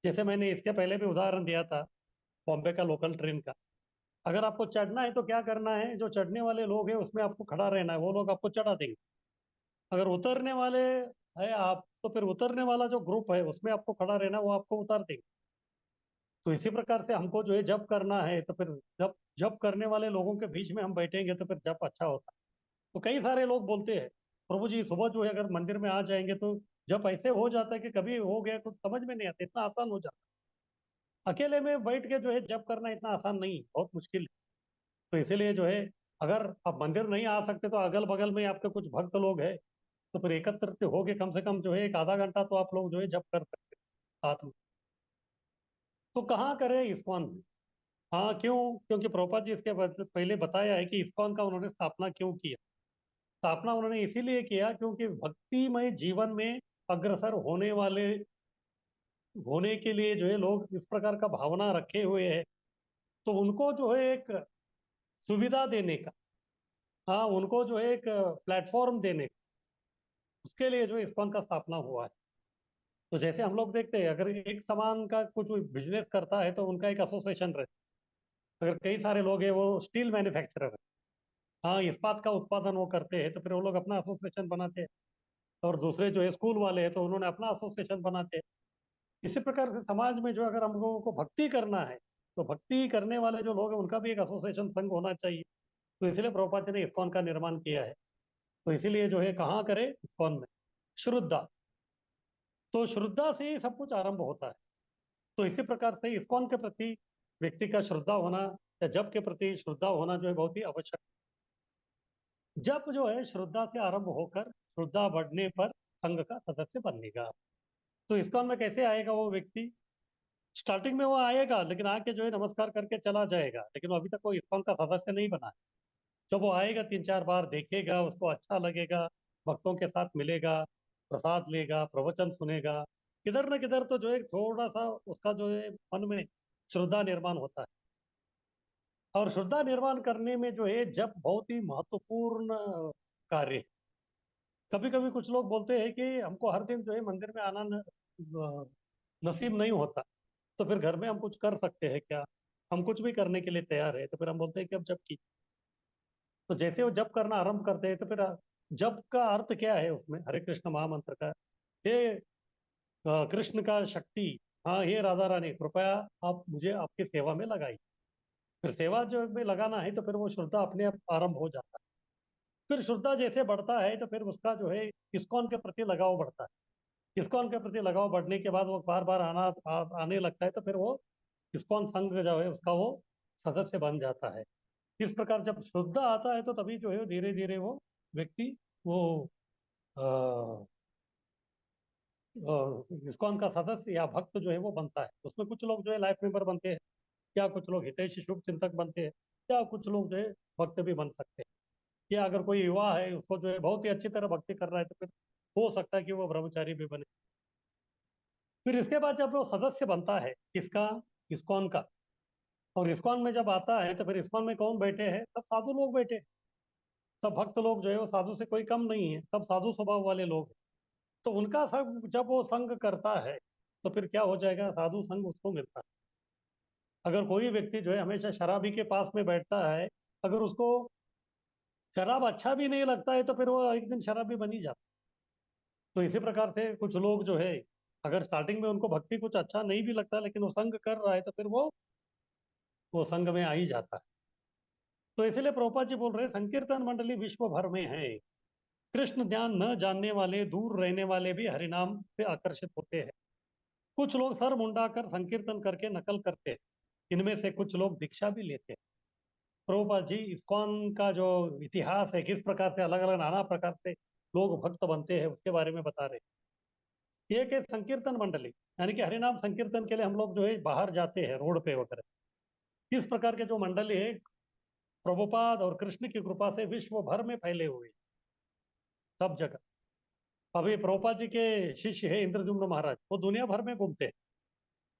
जैसे मैंने इसके पहले भी उदाहरण दिया था, बॉम्बे का लोकल ट्रेन का। अगर आपको चढ़ना है तो क्या करना है, जो चढ़ने वाले लोग हैं उसमें आपको खड़ा रहना है, वो लोग आपको चढ़ा देंगे। अगर उतरने वाले है आप, तो फिर उतरने वाला जो ग्रुप है उसमें आपको खड़ा रहना, वो आपको उतार देंगे। तो इसी प्रकार से हमको जो है जब करना है तो फिर जब जब करने वाले लोगों के बीच में हम बैठेंगे तो फिर जब अच्छा होता है। तो कई सारे लोग बोलते हैं, प्रभु जी सुबह जो है अगर मंदिर में आ जाएंगे तो जब ऐसे हो जाता है कि कभी हो गया तो समझ में नहीं आता, इतना आसान हो जाता है। अकेले में बैठ के जो है जब करना इतना आसान नहीं, बहुत मुश्किल है। तो इसीलिए जो है अगर आप मंदिर नहीं आ सकते तो अगल बगल में आपके कुछ भक्त लोग हैं, तो फिर एकत्र होके कम से कम जो है एक आधा घंटा तो आप लोग जो है जब कर सकते हैं साथ में। तो कहाँ करें, इस्कॉन में। हाँ, क्यों? क्योंकि प्रभुपाद जी इसके पहले बताया है कि इस्कॉन का उन्होंने स्थापना क्यों किया। स्थापना उन्होंने इसीलिए किया क्योंकि भक्तिमय जीवन में अग्रसर होने के लिए जो है लोग इस प्रकार का भावना रखे हुए हैं। तो उनको जो है एक सुविधा देने का, हाँ उनको जो है एक प्लेटफॉर्म देने का, उसके लिए जो है इस्कॉन का स्थापना हुआ है। तो जैसे हम लोग देखते हैं, अगर एक सामान का कुछ बिजनेस करता है तो उनका एक एसोसिएशन रहता है। अगर कई सारे लोग हैं, वो स्टील मैन्युफैक्चरर है, हाँ इस्पात का उत्पादन वो करते हैं, तो फिर वो लोग अपना एसोसिएशन बनाते हैं। और दूसरे जो है स्कूल वाले हैं तो उन्होंने अपना एसोसिएशन बनाते हैं। इसी प्रकार से समाज में जो अगर हम लोगों को भक्ति करना है तो भक्ति करने वाले जो लोग हैं उनका भी एक एसोसिएशन संघ होना चाहिए। तो इसलिए प्रभुपाद जी ने इस्कॉन का निर्माण किया है। तो इसीलिए जो है कहाँ करे, इस्कॉन में। श्रद्धा, तो श्रद्धा से ही सब कुछ आरंभ होता है। तो इसी प्रकार से इस्कॉन के प्रति व्यक्ति का श्रद्धा होना या जप के प्रति श्रद्धा होना जो है बहुत ही आवश्यक है। जप जो है श्रद्धा से आरंभ होकर श्रद्धा बढ़ने पर संघ का सदस्य बनेगा। तो इस्कॉन में कैसे आएगा वो व्यक्ति? स्टार्टिंग में वो आएगा लेकिन आके जो है नमस्कार करके चला जाएगा, लेकिन वो अभी तक वो इस्कॉन का सदस्य नहीं बना है। जब वो आएगा 3-4 बार देखेगा, उसको अच्छा लगेगा, भक्तों के साथ मिलेगा, प्रसाद लेगा, प्रवचन सुनेगा, किधर न किधर तो जो है थोड़ा सा उसका जो है मन में श्रद्धा निर्माण होता है। और श्रद्धा निर्माण करने में जो है जब बहुत ही महत्वपूर्ण कार्य है। कभी कभी कुछ लोग बोलते हैं कि हमको हर दिन जो है मंदिर में आना नसीब नहीं होता, तो फिर घर में हम कुछ कर सकते हैं क्या? हम कुछ भी करने के लिए तैयार है। तो फिर हम बोलते हैं कि अब जब की, तो जैसे वो जप करना आरंभ करते हैं तो फिर जप का अर्थ क्या है उसमें, हरे कृष्ण महामंत्र का, हे कृष्ण का शक्ति, हाँ हे राधा रानी कृपया आप मुझे आपकी सेवा में लगाइए। फिर सेवा जो में लगाना है तो फिर वो श्रद्धा अपने आप आरंभ हो जाता है। फिर श्रद्धा जैसे बढ़ता है तो फिर उसका जो है इस्कॉन के प्रति लगाव बढ़ता है। इस्कॉन के प्रति लगाव बढ़ने के बाद वो बार बार आने लगता है, तो फिर वो इस्कॉन संघ जो है उसका वो सदस्य बन जाता है। इस प्रकार जब श्रद्धा आता है तो तभी जो है धीरे धीरे वो व्यक्ति वो इस्कॉन का सदस्य या भक्त जो है वो बनता है। उसमें कुछ लोग जो है लाइफ मेंबर बनते हैं, या कुछ लोग हितैषी शुभ चिंतक बनते हैं, या कुछ लोग जो है भक्त भी बन सकते हैं। या अगर कोई युवा है, उसको जो है बहुत ही अच्छी तरह भक्ति कर रहा है, तो फिर हो सकता है कि वो ब्रह्मचारी भी बने। फिर इसके बाद जब वो सदस्य बनता है किसका, इस्कॉन का, और इस्कॉन में जब आता है तो फिर इस्कॉन में कौन बैठे हैं, सब साधु लोग बैठे हैं। सब भक्त लोग जो है वो साधु से कोई कम नहीं है, सब साधु स्वभाव वाले लोग हैं। तो उनका संग जब वो संग करता है तो फिर क्या हो जाएगा, साधु संग उसको मिलता है। अगर कोई व्यक्ति जो है हमेशा शराबी के पास में बैठता है, अगर उसको शराब अच्छा भी नहीं लगता है तो फिर वो एक दिन शराबी बन ही जाता है। तो इसी प्रकार से कुछ लोग जो है, अगर स्टार्टिंग में उनको भक्ति कुछ अच्छा नहीं भी लगता, लेकिन वो संग कर रहा है तो फिर वो संग में आ ही जाता है। तो इसीलिए प्रभुपाद जी बोल रहे हैं, संकीर्तन मंडली विश्व भर में है। कृष्ण ध्यान न जानने वाले, दूर रहने वाले भी हरिनाम से आकर्षित होते हैं। कुछ लोग सर मुंडाकर संकीर्तन करके नकल करते हैं। इनमें से कुछ लोग दीक्षा भी लेते हैं। प्रभुपाद जी इस्कॉन का जो इतिहास है, किस प्रकार से अलग अलग नाना प्रकार से लोग भक्त बनते हैं, उसके बारे में बता रहे हैं। एक है संकीर्तन मंडली, यानी कि हरिनाम संकीर्तन के लिए हम लोग जो है बाहर जाते हैं रोड पे वगैरह। इस प्रकार के जो मंडली है, प्रभुपाद और कृष्ण की कृपा से विश्व भर में फैले हुए हैं, सब जगह। अभी प्रभुपाद जी के शिष्य है इंद्रद्युम्न महाराज, वो दुनिया भर में घूमते हैं।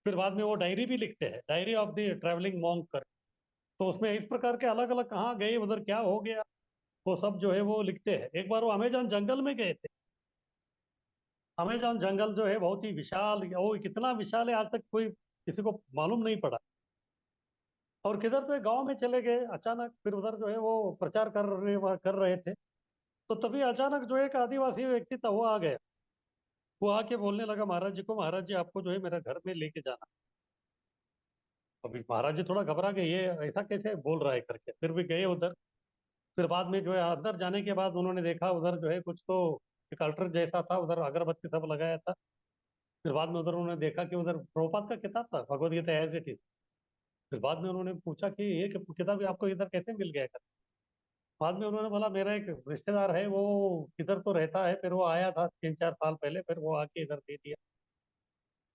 फिर बाद में वो डायरी भी लिखते हैं, diary of the travelling monk कर। तो उसमें इस प्रकार के अलग अलग कहाँ गए, उधर क्या हो गया, वो सब जो है वो लिखते हैं। एक बार वो अमेजन जंगल में गए थे। अमेजन जंगल जो है बहुत ही विशाल, वो कितना विशाल है आज तक कोई किसी को मालूम नहीं पड़ा। और किधर तो एक गांव में चले गए अचानक, फिर उधर जो है वो प्रचार कर रहे थे। तो तभी अचानक जो एक आदिवासी व्यक्ति था वो आ गया। वो आके बोलने लगा महाराज जी को, महाराज जी आपको जो है मेरा घर में लेके जाना। अभी महाराज जी थोड़ा घबरा गए, ये ऐसा कैसे बोल रहा है करके, फिर भी गए उधर। फिर बाद में जो है अंदर जाने के बाद उन्होंने देखा उधर जो है कुछ तो एक अल्टर जैसा था, उधर अगरबत्ती सब लगाया था। फिर बाद में उधर उन्होंने देखा कि उधर प्रभुपाद का किताब था, Bhagavad Gita as it is. फिर बाद में उन्होंने पूछा कि ये किताब आपको इधर कैसे मिल गया। बाद में उन्होंने बोला मेरा एक रिश्तेदार है, वो इधर तो रहता है, फिर वो आया था 3-4 साल पहले, फिर वो आके इधर दे दिया।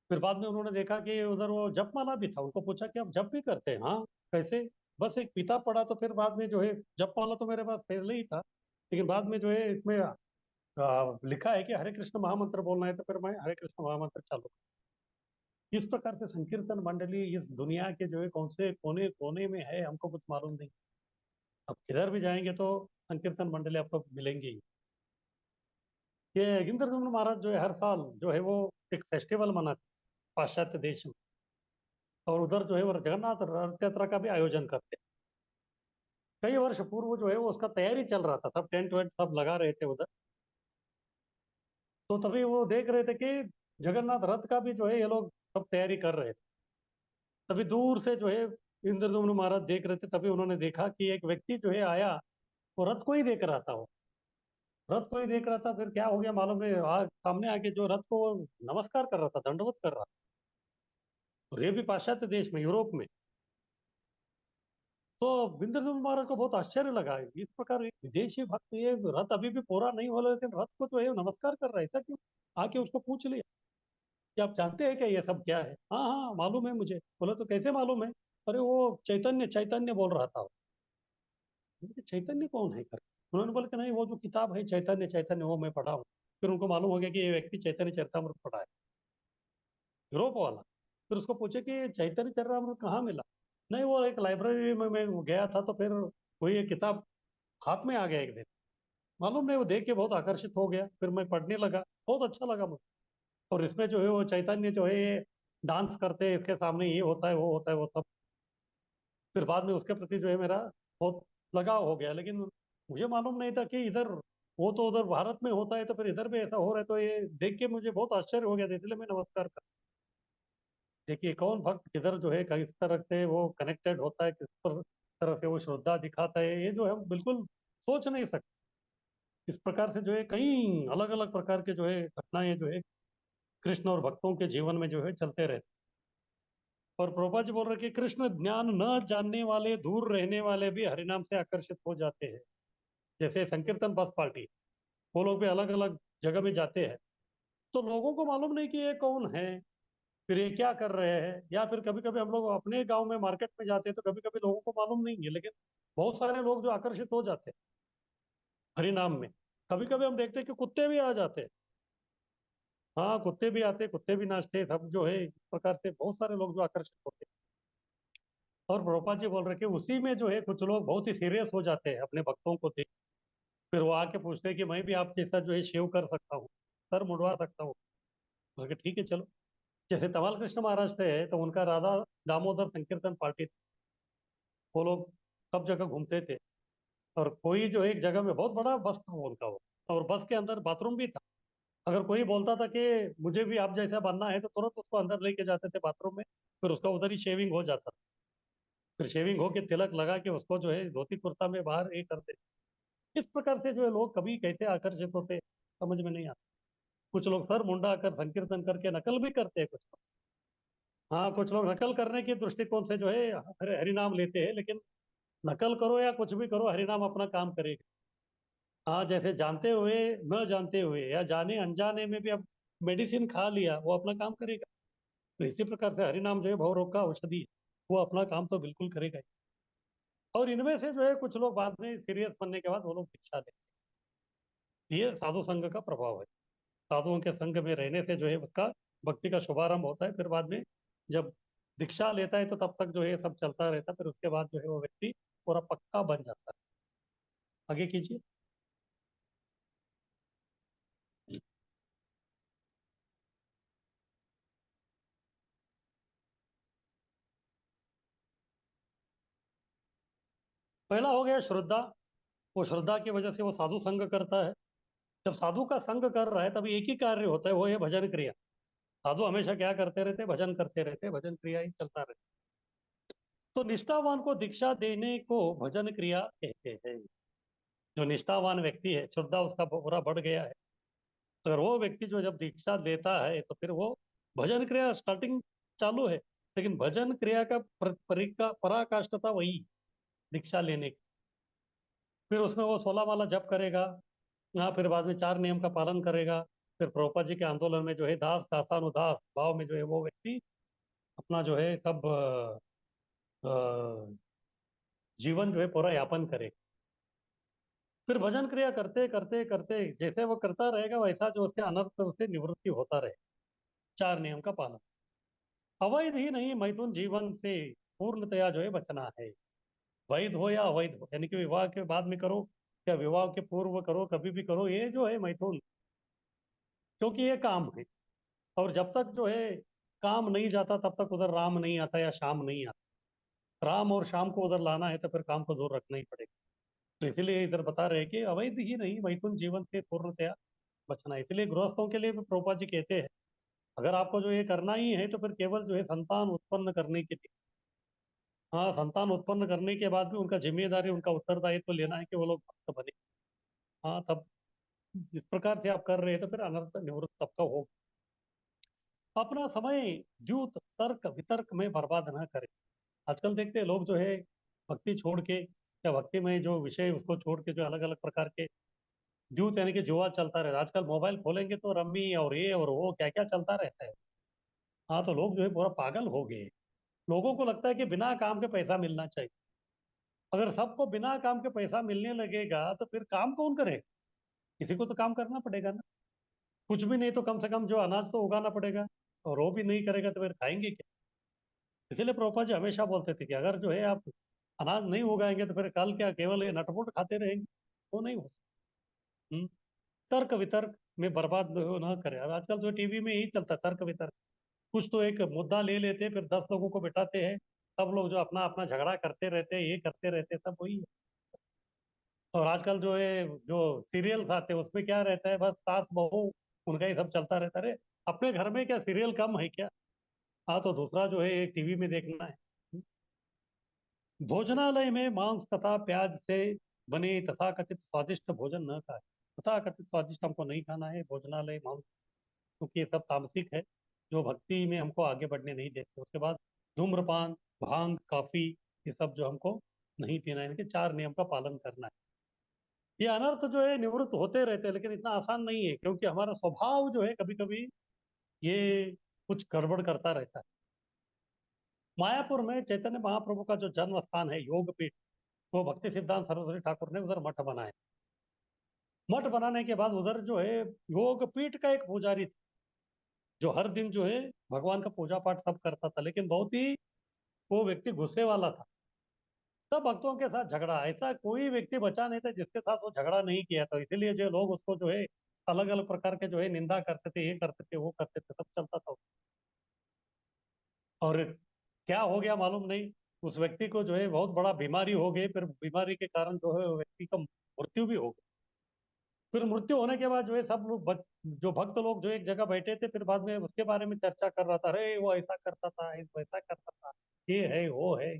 फिर बाद में उन्होंने देखा कि उधर वो जपमाला भी था। उनको पूछा कि आप जप भी करते हैं, हाँ कैसे। बस एक पिता पढ़ा, तो फिर बाद में जो है जपमाला तो मेरे पास पहले ही था, लेकिन बाद में जो है इसमें लिखा है कि हरे कृष्ण महामंत्र बोलना है, तो फिर मैं हरे कृष्ण महामंत्र चालू। इस प्रकार से संकीर्तन मंडली इस दुनिया के जो है कौन से कोने कोने में है, हमको कुछ मालूम नहीं। अब किधर भी जाएंगे तो संकीर्तन मंडली आपको मिलेंगी ही। ये इंद्रदुम्न महाराज जो है हर साल जो है वो एक फेस्टिवल मनाते हैं पाश्चात्य देश में। और उधर जो है वो जगन्नाथ रथ यात्रा का भी आयोजन करते हैं। कई वर्ष पूर्व जो है वो उसका तैयारी चल रहा था, सब टेंट वेंट सब लगा रहे थे उधर। तो तभी वो देख रहे थे कि जगन्नाथ रथ का भी जो है ये लोग सब तैयारी कर रहे थे। तभी दूर से जो है इंद्रदुम्न महाराज देख रहे थे, तभी उन्होंने देखा कि एक व्यक्ति जो है आया, वो रथ को ही देख रहा था। वो रथ को ही देख रहा था, फिर क्या हो गया मालूम नहीं, सामने आके जो रथ को वो नमस्कार कर रहा था, दंडवत कर रहा था। और ये भी पाश्चात्य देश में, यूरोप में। तो इंद्रदुम्न महाराज को बहुत आश्चर्य लगा, इस प्रकार एक विदेशी भक्त, ये रथ अभी भी पूरा नहीं हुआ लेकिन रथ को जो है नमस्कार कर रहा है, ऐसा क्यों। आके उसको पूछ लिया कि आप जानते हैं क्या ये सब क्या है। हाँ हाँ मालूम है मुझे। बोला तो कैसे मालूम है। अरे वो चैतन्य चैतन्य बोल रहा था वो। मैंने कहा, चैतन्य कौन है कर। उन्होंने बोला कि नहीं, वो जो किताब है चैतन्य चैतन्य, वो मैं पढ़ा हूँ। फिर उनको मालूम हो गया कि ये व्यक्ति चैतन्य चरितमृत पढ़ा है, यूरोप वाला। फिर उसको पूछे कि चैतन्य चरितमृत कहाँ मिला। नहीं, वो एक लाइब्रेरी में मैं गया था, तो फिर वही एक किताब हाथ में आ गया एक दिन। मालूम नहीं, वो देख के बहुत आकर्षित हो गया, फिर मैं पढ़ने लगा, बहुत अच्छा लगा मुझे। और इसमें जो है वो चैतन्य जो है ये डांस करते हैं इसके सामने, ये होता है वो होता है वो सब। फिर बाद में उसके प्रति जो है मेरा बहुत लगाव हो गया। लेकिन मुझे मालूम नहीं था कि इधर, वो तो उधर भारत में होता है, तो फिर इधर भी ऐसा हो रहा है। तो ये देख के मुझे बहुत आश्चर्य हो गया था, इसलिए मैं नमस्कार कर। देखिए कौन भक्त किधर जो है किस तरह से वो कनेक्टेड होता है, किस तरह से वो श्रद्धा दिखाता है, ये जो है हम बिल्कुल सोच नहीं सकते। इस प्रकार से जो है कई अलग अलग प्रकार के जो है घटनाएं जो है कृष्ण और भक्तों के जीवन में जो है चलते रहते। और प्रभुपाद जी बोल रहे कि कृष्ण ज्ञान न जानने वाले, दूर रहने वाले भी हरिनाम से आकर्षित हो जाते हैं। जैसे संकीर्तन बस पार्टी, वो लोग भी अलग अलग जगह में जाते हैं। तो लोगों को मालूम नहीं कि ये कौन है, फिर ये क्या कर रहे हैं। या फिर कभी कभी हम लोग अपने गांव में मार्केट में जाते हैं तो कभी कभी लोगों को मालूम नहीं है, लेकिन बहुत सारे लोग जो आकर्षित हो जाते हैं हरि नाम में। कभी कभी हम देखते हैं कि कुत्ते भी आ जाते हैं। हाँ, कुत्ते भी आते, कुत्ते भी नाचते, सब जो है इस प्रकार से बहुत सारे लोग जो आकर्षित होते हैं। और प्रभुपाद जी बोल रहे कि उसी में जो है कुछ लोग बहुत ही सीरियस हो जाते हैं अपने भक्तों को देख। फिर वो आके पूछते हैं कि मैं भी आप जैसा जो है शेव कर सकता हूँ, सर मुड़वा सकता हूँ। बोल के ठीक है चलो। जैसे तमाल कृष्ण महाराज थे तो उनका राधा दामोदर संकीर्तन पार्टी थी। वो लोग सब जगह घूमते थे, और कोई जो एक जगह में बहुत बड़ा बस था उनका वो, और बस के अंदर बाथरूम भी था। अगर कोई बोलता था कि मुझे भी आप जैसा बनना है तो तुरंत उसको अंदर लेके जाते थे बाथरूम में, फिर उसका उधर ही शेविंग हो जाता था। फिर शेविंग होके तिलक लगा के उसको जो है धोती कुर्ता में बाहर ये करते। इस प्रकार से जो है लोग कभी कैसे आकर्षित होते समझ में नहीं आता। कुछ लोग सर मुंडा कर संकीर्तन करके नकल भी करते हैं कुछ लोग। हाँ, कुछ लोग नकल करने के दृष्टिकोण से जो है हरि नाम लेते हैं, लेकिन नकल करो या कुछ भी करो, हरि नाम अपना काम करेगा। हाँ, जैसे जानते हुए न जानते हुए या जाने अनजाने में भी अब मेडिसिन खा लिया, वो अपना काम करेगा। तो इसी प्रकार से हरि नाम जो है भव रोग का औषधि है, वो अपना काम तो बिल्कुल करेगा ही। और इनमें से जो है कुछ लोग बाद में सीरियस बनने के बाद वो लोग दीक्षा लेते हैं। ये साधु संघ का प्रभाव है। साधुओं के संग में रहने से जो है उसका भक्ति का शुभारंभ होता है। फिर बाद में जब दीक्षा लेता है तो तब तक जो है सब चलता रहता है। फिर उसके बाद जो है वो व्यक्ति पूरा पक्का बन जाता है। आगे कीजिए। पहला हो गया श्रद्धा। वो श्रद्धा की वजह से वो साधु संग करता है। जब साधु का संग कर रहा है तभी एक ही कार्य होता है, वो है भजन क्रिया। साधु हमेशा क्या करते रहते हैं? भजन करते रहते हैं, भजन क्रिया ही चलता रहता है। तो निष्ठावान को दीक्षा देने को भजन क्रिया कहते हैं। जो निष्ठावान व्यक्ति है, श्रद्धा उसका पूरा बढ़ गया है, अगर वो व्यक्ति जो जब दीक्षा लेता है तो फिर वो भजन क्रिया स्टार्टिंग चालू है, लेकिन भजन क्रिया का पराकाष्ठता वही दीक्षा लेने की। फिर उसमें वो 16 माला जप करेगा। हाँ, फिर बाद में 4 नियम का पालन करेगा। फिर प्रभुपाद जी के आंदोलन में जो है दास दासानुदास भाव में जो है वो व्यक्ति अपना जो है सब अ, जीवन जो है पूरा यापन करेगा। फिर भजन क्रिया करते करते करते जैसे वो करता रहेगा वैसा जो उसके अनर्थ उससे निवृत्ति होता रहे। 4 नियम का पालन। अवैध ही नहीं, मैथुन जीवन से पूर्णतया जो है बचना है। वैध हो या अवैध हो, यानी कि विवाह के बाद में करो या विवाह के पूर्व करो, कभी भी करो, ये जो है मैथुन, क्योंकि ये काम है। और जब तक जो है काम नहीं जाता तब तक उधर राम नहीं आता या शाम नहीं आता। राम और शाम को उधर लाना है तो फिर काम को जोर रखना ही पड़ेगा। तो इसीलिए इधर बता रहे हैं कि अवैध ही नहीं, मैथुन जीवन से पूर्णतया बचना है। इसलिए गृहस्थों के लिए भी प्रभुपाद जी कहते हैं अगर आपको जो ये करना ही है तो फिर केवल जो है संतान उत्पन्न करने के लिए, हाँ, संतान उत्पन्न करने के बाद भी उनका जिम्मेदारी, उनका उत्तरदायित्व लेना है कि वो लोग भक्त बने। हाँ, तब इस प्रकार से आप कर रहे हैं तो फिर अनर्थ निवृत्त सबका होगा। अपना समय द्यूत तर्क वितर्क में बर्बाद ना करें। आजकल देखते हैं लोग जो है भक्ति छोड़ के या भक्ति में जो विषय उसको छोड़ के जो अलग अलग प्रकार के द्यूत यानी कि जुआ चलता रहता है। आजकल मोबाइल खोलेंगे तो रम्मी और ये और वो क्या क्या चलता रहता है। हाँ, तो लोग जो है पूरा पागल हो गए। लोगों को लगता है कि बिना काम के पैसा मिलना चाहिए। अगर सबको बिना काम के पैसा मिलने लगेगा तो फिर काम कौन करे? किसी को तो काम करना पड़ेगा ना। कुछ भी नहीं तो कम से कम जो अनाज तो उगाना पड़ेगा, और वो भी नहीं करेगा तो फिर खाएंगे क्या? इसीलिए प्रभुपाद जी हमेशा बोलते थे कि अगर जो है आप अनाज नहीं उगाएंगे तो फिर कल क्या केवल ये नटमुट खाते रहेंगे? वो नहीं हो सकता। तर्क वितर्क में बर्बाद ना करें। अब आजकल जो टीवी में यही चलता है, तर्क वितर्क। कुछ तो एक मुद्दा ले लेते हैं, फिर 10 लोगों को बिठाते हैं, सब लोग जो अपना अपना झगड़ा करते रहते हैं, ये करते रहते हैं, सब वही है। और आजकल जो है जो सीरियल्स आते हैं उसमें क्या रहता है, बस सास बहू उनका ही सब चलता रहता है। अरे, अपने घर में क्या सीरियल कम है क्या? हाँ, तो दूसरा जो है एक टीवी में देखना है। भोजनालय में मांस तथा प्याज से बने तथाकथित स्वादिष्ट भोजन न खाए। तथाकथित स्वादिष्ट हमको नहीं खाना है भोजनालय मांस, क्योंकि ये सब तामसिक है जो भक्ति में हमको आगे बढ़ने नहीं देते। उसके बाद धूम्रपान, भांग, कॉफी, ये सब जो हमको नहीं पीना है, इनके 4 नियम का पालन करना है। ये अनर्थ जो है निवृत्त होते रहते हैं, लेकिन इतना आसान नहीं है, क्योंकि हमारा स्वभाव जो है कभी कभी ये कुछ गड़बड़ करता रहता है। मायापुर में चैतन्य महाप्रभु का जो जन्म स्थान है योग पीठ, वो भक्ति सिद्धांत सरस्वती ठाकुर ने उधर मठ बनाया। मठ बनाने के बाद उधर जो है योग पीठ का एक पुजारी था, जो हर दिन जो है भगवान का पूजा पाठ सब करता था, लेकिन बहुत ही वो व्यक्ति गुस्से वाला था। सब भक्तों के साथ झगड़ा, ऐसा कोई व्यक्ति बचा नहीं था जिसके साथ वो झगड़ा नहीं किया था। इसीलिए जो लोग उसको जो है अलग अलग प्रकार के जो है निंदा करते थे, ये करते थे, वो करते थे, सब चलता था। और क्या हो गया मालूम नहीं, उस व्यक्ति को जो है बहुत बड़ा बीमारी हो गई, फिर बीमारी के कारण जो है वो व्यक्ति का मृत्यु भी हो गई। फिर मृत्यु होने के बाद जो है सब लोग जो भक्त लोग जो एक जगह बैठे थे, फिर बाद में उसके बारे में चर्चा कर रहा था, अरे वो ऐसा करता था, वैसा करता था, ये है वो है।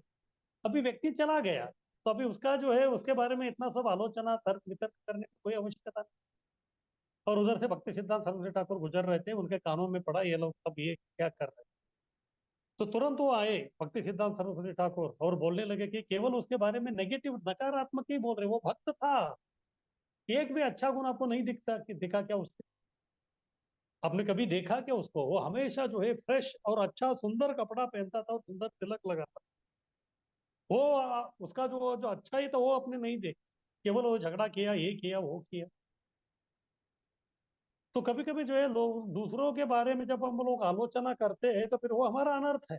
अभी व्यक्ति चला गया, तो अभी उसका जो है उसके बारे में इतना सब आलोचना तर्क वितर्क करने की कोई आवश्यकता नहीं। और उधर से भक्ति सिद्धांत सरस्वती ठाकुर गुजर रहे थे, उनके कानों में पड़ा ये लोग सब ये क्या कर रहे हैं। तो तुरंत वो आए भक्ति सिद्धांत सरस्वती ठाकुर और बोलने लगे कि केवल उसके बारे में नेगेटिव नकारात्मक ही बोल रहे, वो भक्त था, एक भी अच्छा गुण आपको नहीं दिखता कि दिखा क्या उससे? आपने कभी देखा क्या उसको? वो हमेशा जो है फ्रेश और अच्छा सुंदर कपड़ा पहनता था और सुंदर तिलक लगाता। वो उसका जो जो अच्छा ही था वो अपने नहीं देख, केवल वो झगड़ा किया, ये किया, वो किया। तो कभी कभी जो है लोग दूसरों के बारे में जब हम लोग आलोचना करते हैं तो फिर वो हमारा अनर्थ है।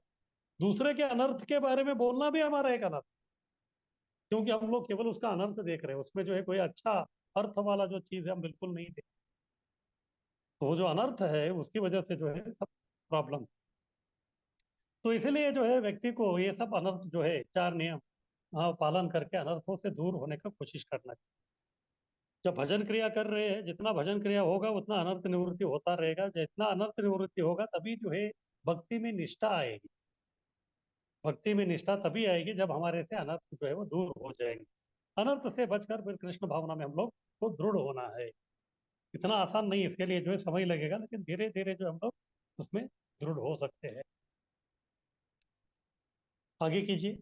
दूसरे के अनर्थ के बारे में बोलना भी हमारा एक अनर्थ, क्योंकि हम लोग केवल उसका अनर्थ देख रहे हैं, उसमें जो है कोई अच्छा अर्थ वाला जो चीज है हम बिल्कुल नहीं देख। तो वो जो अनर्थ है उसकी वजह से जो है सब प्रॉब्लम। तो इसीलिए जो है व्यक्ति को ये सब अनर्थ जो है चार नियम पालन करके अनर्थों से दूर होने का कोशिश करना चाहिए। जब भजन क्रिया कर रहे हैं, जितना भजन क्रिया होगा उतना अनर्थ निवृत्ति होता रहेगा। जितना अनर्थ निवृत्ति होगा तभी जो है भक्ति में निष्ठा आएगी। भक्ति में निष्ठा तभी आएगी जब हमारे से अनर्थ जो है वो दूर हो जाएंगे। अनर्थ से बचकर फिर कृष्ण भावना में हम लोग को दृढ़ होना है। इतना आसान नहीं, इसके लिए जो है समय लगेगा, लेकिन धीरे धीरे जो हम लोग उसमें दृढ़ हो सकते हैं। आगे कीजिए।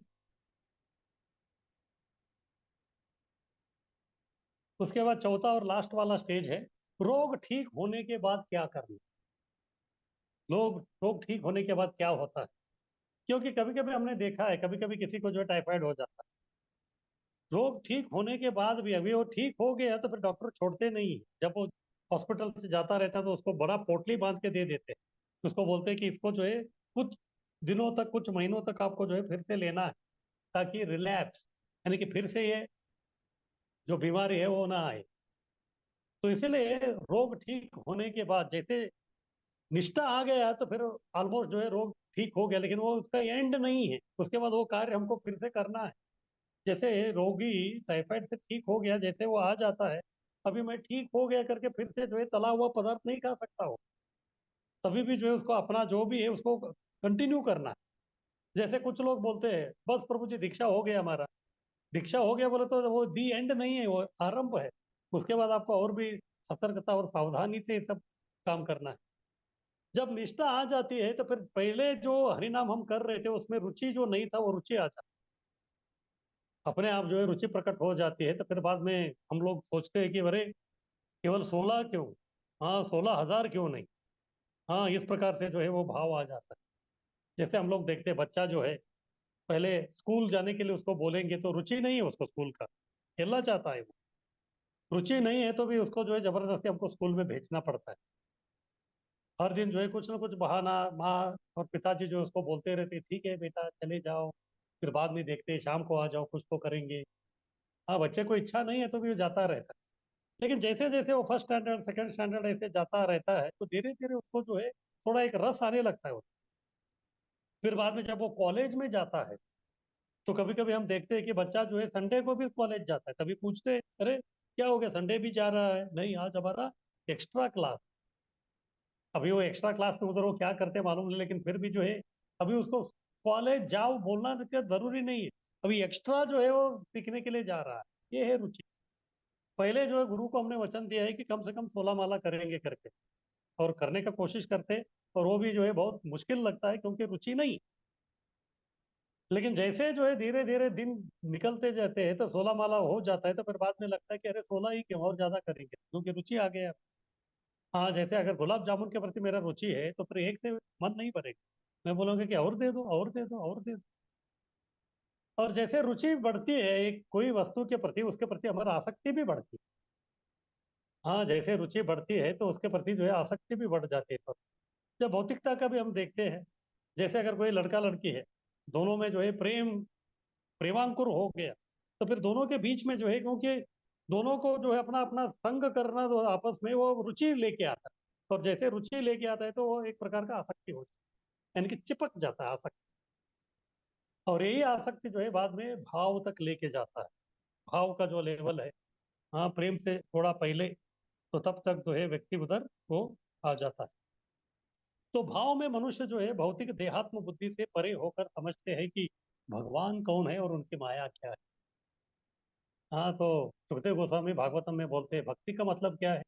उसके बाद चौथा और लास्ट वाला स्टेज है रोग ठीक होने के बाद क्या करना। रोग ठीक होने के बाद क्या होता है? क्योंकि कभी कभी हमने देखा है, कभी कभी किसी को जो है टाइफाइड हो जाता है, रोग ठीक होने के बाद भी अभी वो ठीक हो गया तो फिर डॉक्टर छोड़ते नहीं। जब वो हॉस्पिटल से जाता रहता है तो उसको बड़ा पोटली बांध के दे देते हैं। उसको बोलते हैं कि इसको जो है कुछ दिनों तक, कुछ महीनों तक आपको जो है फिर से लेना है, ताकि रिलैप्स यानी कि फिर से ये जो बीमारी है वो ना आए। तो इसीलिए रोग ठीक होने के बाद जैसे निष्ठा आ गया तो फिर ऑलमोस्ट जो है रोग ठीक हो गया, लेकिन वो उसका एंड नहीं है। उसके बाद वो कार्य हमको फिर से करना है। जैसे रोगी टाइफाइड से ठीक हो गया, जैसे वो आ जाता है, अभी मैं ठीक हो गया करके फिर से जो है तला हुआ पदार्थ नहीं खा सकता हो। तभी भी जो है उसको अपना जो भी है उसको कंटिन्यू करना है। जैसे कुछ लोग बोलते हैं बस प्रभु जी दीक्षा हो गया हमारा। दीक्षा हो गया बोले तो वो दी एंड नहीं है, वो आरंभ है। उसके बाद आपको और भी सतर्कता और सावधानी से सब काम करना है। जब निष्ठा आ जाती है तो फिर पहले जो हरिनाम हम कर रहे थे उसमें रुचि जो नहीं था वो रुचि आ जाती, अपने आप जो है रुचि प्रकट हो जाती है। तो फिर बाद में हम लोग सोचते हैं कि अरे केवल 16 क्यों, हाँ 16,000 क्यों नहीं। हाँ इस प्रकार से जो है वो भाव आ जाता है। जैसे हम लोग देखते हैं बच्चा जो है पहले स्कूल जाने के लिए उसको बोलेंगे तो रुचि नहीं है उसको स्कूल का, खेलना चाहता है वो। रुचि नहीं है तो भी उसको जो है जबरदस्ती हमको स्कूल में भेजना पड़ता है। हर दिन जो है कुछ ना कुछ बहाना माँ और पिताजी जो है उसको बोलते रहते हैं, ठीक है बेटा चले जाओ, फिर बाद में देखते हैं शाम को आ जाओ कुछ तो करेंगे। हाँ बच्चे को इच्छा नहीं है तो भी वो जाता रहता है। लेकिन जैसे जैसे वो फर्स्ट स्टैंडर्ड सेकंड स्टैंडर्ड ऐसे जाता रहता है तो धीरे धीरे उसको जो है थोड़ा एक रस आने लगता है। फिर बाद में जब वो कॉलेज में जाता है तो कभी कभी हम देखते हैं कि बच्चा जो है संडे को भी कॉलेज जाता है। तभी पूछते हैं अरे क्या हो गया, संडे भी जा रहा है? नहीं, आज हमारा एक्स्ट्रा क्लास। अभी वो एक्स्ट्रा क्लास में उधर वो क्या करते हैं मालूम नहीं, लेकिन फिर भी जो है अभी उसको कॉलेज जाओ बोलना तो क्या जरूरी नहीं है। अभी एक्स्ट्रा जो है वो सीखने के लिए जा रहा है। ये है रुचि। पहले जो है गुरु को हमने वचन दिया है कि कम से कम 16 माला करेंगे करके, और करने का कोशिश करते, और वो भी जो है बहुत मुश्किल लगता है क्योंकि रुचि नहीं। लेकिन जैसे जो है धीरे धीरे दिन निकलते जाते हैं तो 16 माला हो जाता है, तो फिर बाद में लगता है कि अरे 16 ही क्यों, और ज्यादा करेंगे, क्योंकि रुचि आ गया। हाँ, जैसे अगर गुलाब जामुन के प्रति मेरा रुचि है तो फिर एक से मन नहीं भरेगा, मैं बोलूंगा कि और दे दो, और दे दो, और दे दो। और जैसे रुचि बढ़ती है एक कोई वस्तु के प्रति, उसके प्रति हमारा आसक्ति भी बढ़ती है। हाँ, जैसे रुचि बढ़ती है तो उसके प्रति जो है आसक्ति भी बढ़ जाती है। तो जब भौतिकता का भी हम देखते हैं, जैसे अगर कोई लड़का लड़की है, दोनों में जो है प्रेमांकुर हो गया, तो फिर दोनों के बीच में जो है, क्योंकि दोनों को जो है अपना अपना संग करना, जो आपस में वो रुचि लेके आता है, और जैसे रुचि लेके आता है तो वो एक प्रकार का आसक्ति हो जाती है, यानी कि चिपक जाता है आसक्ति। और यही आसक्ति जो है बाद में भाव तक लेके जाता है। भाव का जो लेवल है, हाँ, प्रेम से थोड़ा पहले, तो तब तक जो है व्यक्ति उधर वो आ जाता है। तो भाव में मनुष्य जो है भौतिक देहात्म बुद्धि से परे होकर समझते हैं कि भगवान कौन है और उनकी माया क्या है। हाँ, तो सुखदेव गोस्वामी भागवतम में बोलते हैं भक्ति का मतलब क्या है।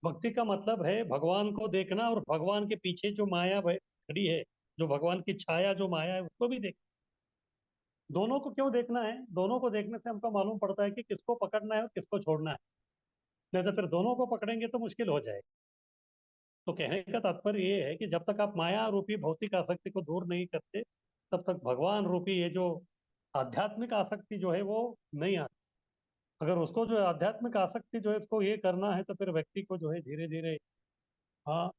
भक्ति का मतलब है भगवान को देखना, और भगवान के पीछे जो माया खड़ी है, जो भगवान की छाया जो माया है, उसको भी देख। दोनों को क्यों देखना है? दोनों को देखने से हमको मालूम पड़ता है कि किसको पकड़ना है और किसको छोड़ना है। नहीं तो फिर दोनों को पकड़ेंगे तो मुश्किल हो जाएगा। तो कहने का तात्पर्य ये है कि जब तक आप माया रूपी भौतिक आसक्ति को दूर नहीं करते, तब तक भगवान रूपी ये जो आध्यात्मिक आसक्ति जो है वो नहीं आती। अगर उसको जो है आध्यात्मिक आसक्ति जो है इसको ये करना है, तो फिर व्यक्ति को जो है धीरे धीरे, हाँ,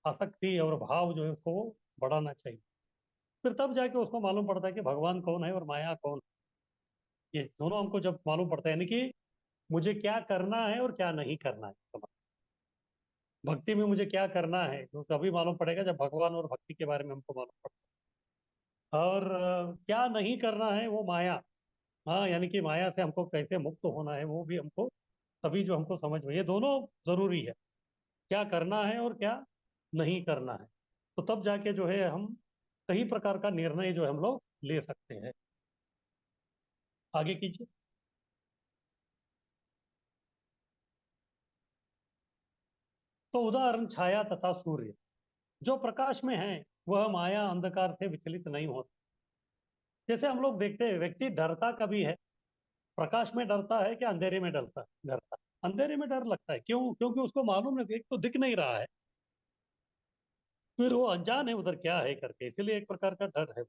आसक्ति और भाव जो है उसको वो बढ़ाना चाहिए। फिर तब जाके उसको मालूम पड़ता है कि भगवान कौन है और माया कौन है। ये दोनों हमको जब मालूम पड़ता है, यानी कि मुझे क्या करना है और क्या नहीं करना है, समझ। भक्ति में मुझे क्या करना है तो तभी मालूम पड़ेगा जब भगवान और भक्ति के बारे में हमको मालूम पड़ेगा। और क्या नहीं करना है वो माया, हाँ, यानी कि माया से हमको कैसे मुक्त होना है वो भी हमको तभी जो हमको समझ में, ये दोनों जरूरी है, क्या करना है और क्या नहीं करना है। तो तब जाके जो है हम सही प्रकार का निर्णय जो है हम लोग ले सकते हैं। आगे कीजिए। तो उदाहरण छाया तथा सूर्य, जो प्रकाश में है वह माया अंधकार से विचलित नहीं होता। जैसे हम लोग देखते हैं व्यक्ति डरता कभी है, प्रकाश में डरता है कि अंधेरे में डरता है? अंधेरे में डर लगता है, क्यों? क्योंकि उसको मालूम है कि एक तो दिख नहीं रहा है, फिर वो अनजान है उधर क्या है करके, इसलिए एक प्रकार का डर है।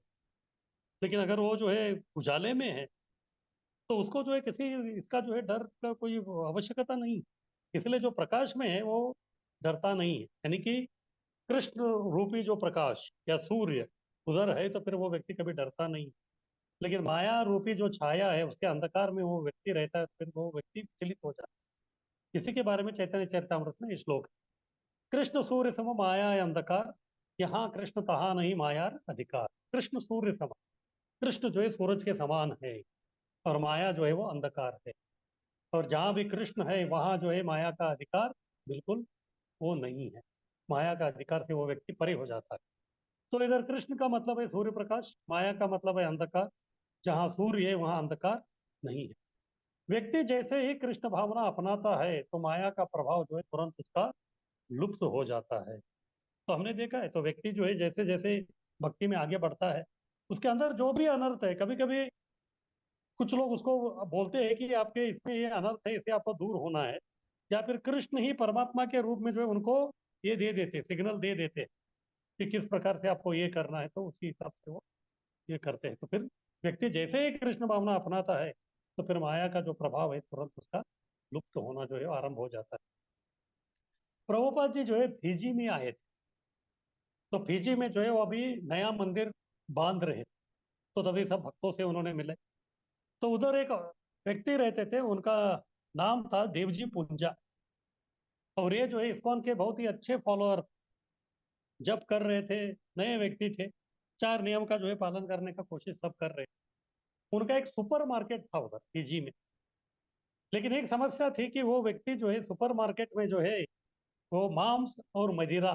लेकिन अगर वो जो है उजाले में है, तो उसको जो है किसी इसका जो है डर का कोई आवश्यकता नहीं। इसलिए जो प्रकाश में है वो डरता नहीं है, यानी कि कृष्ण रूपी जो प्रकाश या सूर्य उधर है, तो फिर वो व्यक्ति कभी डरता नहीं। लेकिन माया रूपी जो छाया है उसके अंधकार में वो व्यक्ति रहता है, फिर वो व्यक्ति विचलित हो जाता है। इसी के बारे में चैतन्य चरितामृत में ये श्लोक है, कृष्ण सूर्य सम माया अंधकार, यहाँ कृष्ण तहा नहीं मायार अधिकार। कृष्ण सूर्य सम, कृष्ण जो है सूरज के समान है, और माया जो है वो अंधकार है। और जहाँ भी कृष्ण है वहाँ जो है माया का अधिकार बिल्कुल वो नहीं है। माया का अधिकार से वो व्यक्ति परे हो जाता है। तो इधर कृष्ण का मतलब है सूर्य प्रकाश, माया का मतलब है अंधकार। जहाँ सूर्य है वहाँ अंधकार नहीं है। व्यक्ति जैसे ही कृष्ण भावना अपनाता है तो माया का प्रभाव जो है तुरंत उसका लुप्त हो जाता है। तो हमने देखा है, तो व्यक्ति जो है जैसे जैसे भक्ति में आगे बढ़ता है, उसके अंदर जो भी अनर्थ है, कभी कभी कुछ लोग उसको बोलते हैं कि आपके इसमें ये अनर्थ है, इससे आपको दूर होना है, या फिर कृष्ण ही परमात्मा के रूप में जो है उनको ये दे देते, सिग्नल दे देते कि किस प्रकार से आपको ये करना है, तो उसी हिसाब से वो ये करते हैं। तो फिर व्यक्ति जैसे ही कृष्ण भावना अपनाता है, तो फिर माया का जो प्रभाव है तुरंत उसका लुप्त होना जो है आरंभ हो जाता है। प्रभुपाद जी जो है फिजी में आए थे, तो फिजी में जो है वो अभी नया मंदिर बांध रहे थे, तो तभी सब भक्तों से उन्होंने मिले। तो उधर एक व्यक्ति रहते थे, उनका नाम था देवजी पुंजा। और ये जो है इस्कॉन के बहुत ही अच्छे फॉलोअर, जब कर रहे थे, नए व्यक्ति थे, चार नियम का जो है पालन करने का कोशिश सब कर रहे थे। उनका एक सुपर मार्केट था उधर पीजी में। लेकिन एक समस्या थी कि वो व्यक्ति जो है सुपर मार्केट में जो है वो मांस और मदिरा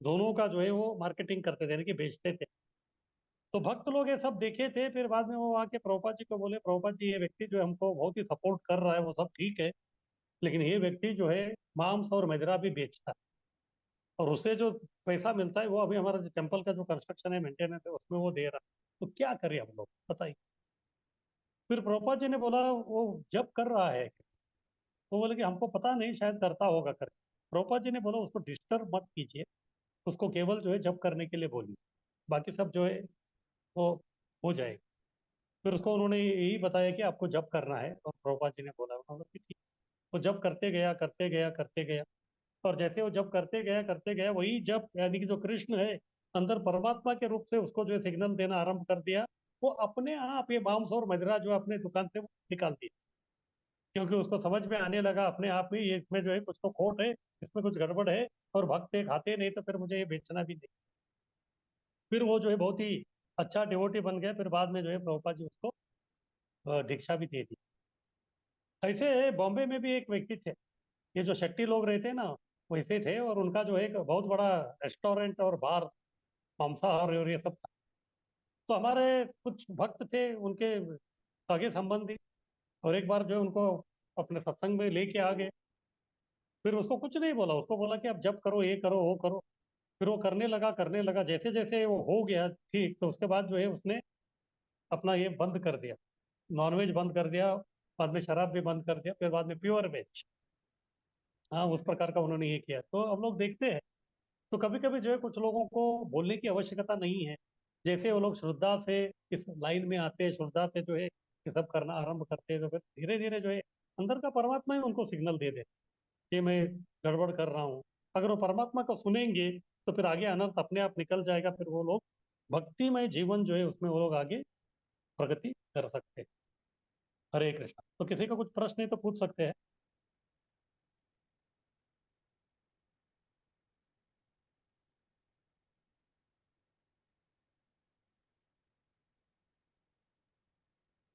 दोनों का जो है वो मार्केटिंग करते थे, यानी कि बेचते थे। तो भक्त लोग ये सब देखे थे, फिर बाद में वो आके प्रभुपाद जी को बोले, प्रभुपाद जी ये व्यक्ति जो है हमको बहुत ही सपोर्ट कर रहा है, वो सब ठीक है, लेकिन ये व्यक्ति जो है मांस और मदिरा भी बेचता है, और उससे जो पैसा मिलता है वो अभी हमारा जो टेम्पल का जो कंस्ट्रक्शन है, मेंटेनेंस है, उसमें वो दे रहा है। तो क्या करें हम लोग, बताइए। फिर प्रभुपाद जी ने बोला वो जब कर रहा है, तो बोले कि हमको पता नहीं, शायद करता होगा कर। प्रभुपाद जी ने बोला उसको डिस्टर्ब मत कीजिए, उसको केवल जो है जब करने के लिए बोलिए, बाकी सब जो है वो हो जाएगा। फिर उसको उन्होंने यही बताया कि आपको जब करना है, और प्रभुपाद जी ने बोला, उन्होंने बोला कि ठीक। वो जब करते गया करते गया करते गया, और जैसे वो जब करते गया वही जब, यानी कि जो कृष्ण है अंदर परमात्मा के रूप से उसको जो है सिग्नल देना आरंभ कर दिया। वो अपने आप ये मांस और मदिरा जो है अपने दुकान से वो निकाल दी, क्योंकि उसको समझ में आने लगा अपने आप में ये इसमें जो है कुछ तो खोट है, इसमें कुछ गड़बड़ है, और भक्त है खाते नहीं तो फिर मुझे ये बेचना भी नहीं। फिर वो जो है बहुत ही अच्छा डिवोटी बन गया। फिर बाद में जो है प्रभुपाद जी उसको दीक्षा भी दे दी। ऐसे बॉम्बे में भी एक व्यक्ति थे, ये जो शेट्टी लोग रहते हैं ना, वैसे थे, और उनका जो है एक बहुत बड़ा रेस्टोरेंट और बार, मांसाहार और ये सब था। तो हमारे कुछ भक्त थे उनके सगे संबंधी, और एक बार जो है उनको अपने सत्संग में लेके आ गए। फिर उसको कुछ नहीं बोला, उसको बोला कि अब जब करो, ये करो, वो करो। फिर वो करने लगा, जैसे जैसे वो हो गया ठीक, तो उसके बाद जो है उसने अपना ये बंद कर दिया, नॉनवेज बंद कर दिया, बाद में शराब भी बंद कर दिया, फिर बाद में प्योर वेज। हाँ, उस प्रकार का उन्होंने ये किया। तो हम लोग देखते हैं, तो कभी कभी जो है कुछ लोगों को बोलने की आवश्यकता नहीं है। जैसे वो लोग श्रद्धा से इस लाइन में आते हैं, श्रद्धा से जो है ये सब करना आरंभ करते हैं, तो फिर धीरे धीरे जो है अंदर का परमात्मा ही उनको सिग्नल दे दे कि मैं गड़बड़ कर रहा हूँ। अगर वो परमात्मा को सुनेंगे तो फिर आगे अनर्थ अपने आप निकल जाएगा। फिर वो लोग भक्तिमय जीवन जो है उसमें वो लोग आगे प्रगति कर सकते हैं। हरे कृष्णा। तो किसी का कुछ प्रश्न है तो पूछ सकते हैं।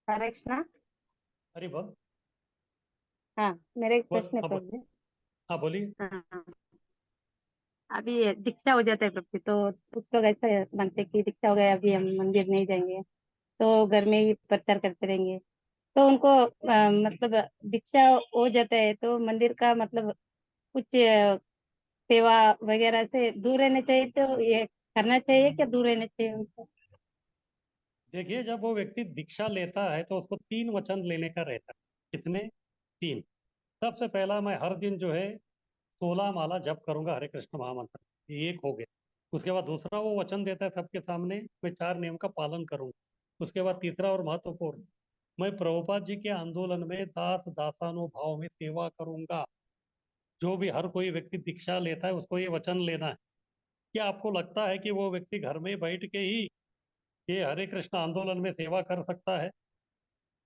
हरे कृष्णा। हरि बोल। हाँ, मेरा एक बोल, प्रश्न है हाँ बोल, प्रभु जी। हाँ बोलिए। हाँ, अभी ये दीक्षा हो जाता है प्रभु जी, तो कुछ लोग ऐसे बनते हैं कि दीक्षा हो गया अभी हम मंदिर नहीं जाएंगे, तो घर में ही प्रचार करते रहेंगे। तो उनको मतलब दीक्षा हो जाता है तो मंदिर का मतलब कुछ सेवा वगैरह से दूर रहना चाहिए, तो ये करना चाहिए क्या, दूर रहना चाहिए उनको? देखिए, जब वो व्यक्ति दीक्षा लेता है तो उसको 3 वचन लेने का रहता है। कितने? 3। सबसे पहला, मैं हर दिन जो है 16 माला जप करूंगा हरे कृष्ण महामंत्र, ये एक हो गया। उसके बाद दूसरा वो वचन देता है सबके सामने, मैं 4 नियम का पालन करूंगा। उसके बाद तीसरा और महत्वपूर्ण, मैं प्रभुपाद जी के आंदोलन में दास दासानुभाव में सेवा करूंगा। जो भी हर कोई व्यक्ति दीक्षा लेता है उसको ये वचन लेना है। क्या आपको लगता है कि वो व्यक्ति घर में बैठ के ही ये हरे कृष्ण आंदोलन में सेवा कर सकता है?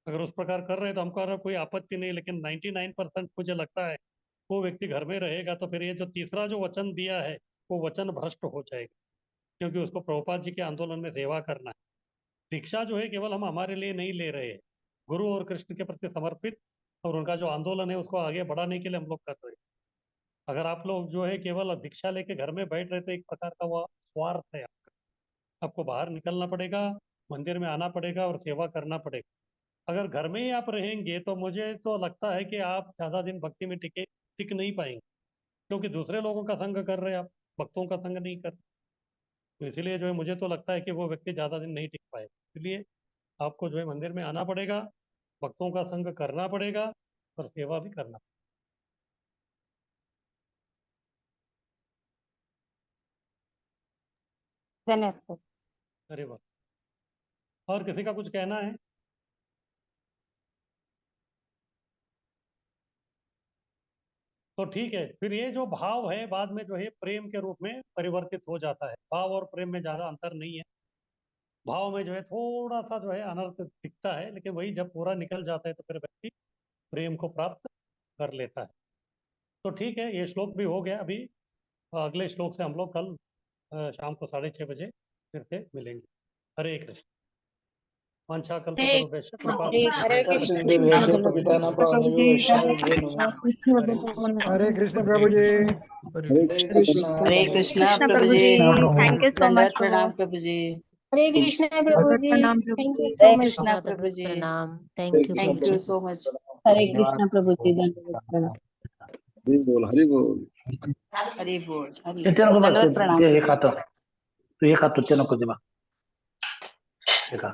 अगर उस प्रकार कर रहे हैं तो हमको कोई आपत्ति नहीं, लेकिन 99% मुझे लगता है वो व्यक्ति घर में रहेगा तो फिर ये जो तीसरा जो वचन दिया है वो वचन भ्रष्ट हो जाएगा, क्योंकि उसको प्रभुपाद जी के आंदोलन में सेवा करना है। दीक्षा जो है केवल हम हमारे लिए नहीं ले रहे हैं, गुरु और कृष्ण के प्रति समर्पित, और उनका जो आंदोलन है उसको आगे बढ़ाने के लिए हम लोग कर रहे हैं। अगर आप लोग जो है केवल दीक्षा लेके घर में बैठ रहे तो एक प्रकार का वो स्वार्थ है। आपको बाहर निकलना पड़ेगा, मंदिर में आना पड़ेगा और सेवा करना पड़ेगा। अगर घर में ही आप रहेंगे तो मुझे तो लगता है कि आप ज़्यादा दिन भक्ति में टिक नहीं पाएंगे, क्योंकि दूसरे लोगों का संग कर रहे हैं आप, भक्तों का संग नहीं कर। तो इसलिए जो है मुझे तो लगता है कि वो व्यक्ति ज़्यादा दिन नहीं टिक पाएगा। इसलिए आपको जो है मंदिर में आना पड़ेगा, भक्तों का संग करना पड़ेगा, और सेवा भी करना। धन्यवाद। अरे वाह। और किसी का कुछ कहना है? तो ठीक है, फिर ये जो भाव है बाद में जो है प्रेम के रूप में परिवर्तित हो जाता है। भाव और प्रेम में ज़्यादा अंतर नहीं है। भाव में जो है थोड़ा सा जो है अनर्थ दिखता है, लेकिन वही जब पूरा निकल जाता है तो फिर व्यक्ति प्रेम को प्राप्त कर लेता है। तो ठीक है, ये श्लोक भी हो गया। अभी अगले श्लोक से हम लोग कल शाम को 6:30 बजे फिर से मिलेंगे। हरे कृष्ण। वांछा कल्पतरुभ्यश्च कृपा हरे कृष्ण प्रभु जी। हरे कृष्ण प्रभु जी। हरे कृष्णा कृष्णा प्रभु प्रभु जी। जी, प्रभु। थैंक यू सो मच दंडवत प्रभु। प्रणाम प्रभु जी। हरे कृष्ण प्रभु जी, प्रणाम Prabhu thank you ji. So Hare much. Krishna Prabhu ji. प्रणाम, thank you thank you so much. Hare Krishna Prabhu ji, धन्यवाद प्रणाम। हरि बोल हरि बोल। हरि बोल Hari Ito na ko ba? दंडवत प्रणाम Ito प्रभु yung जी। kato. Ito yung kato. Ito na ko, di ba? देखा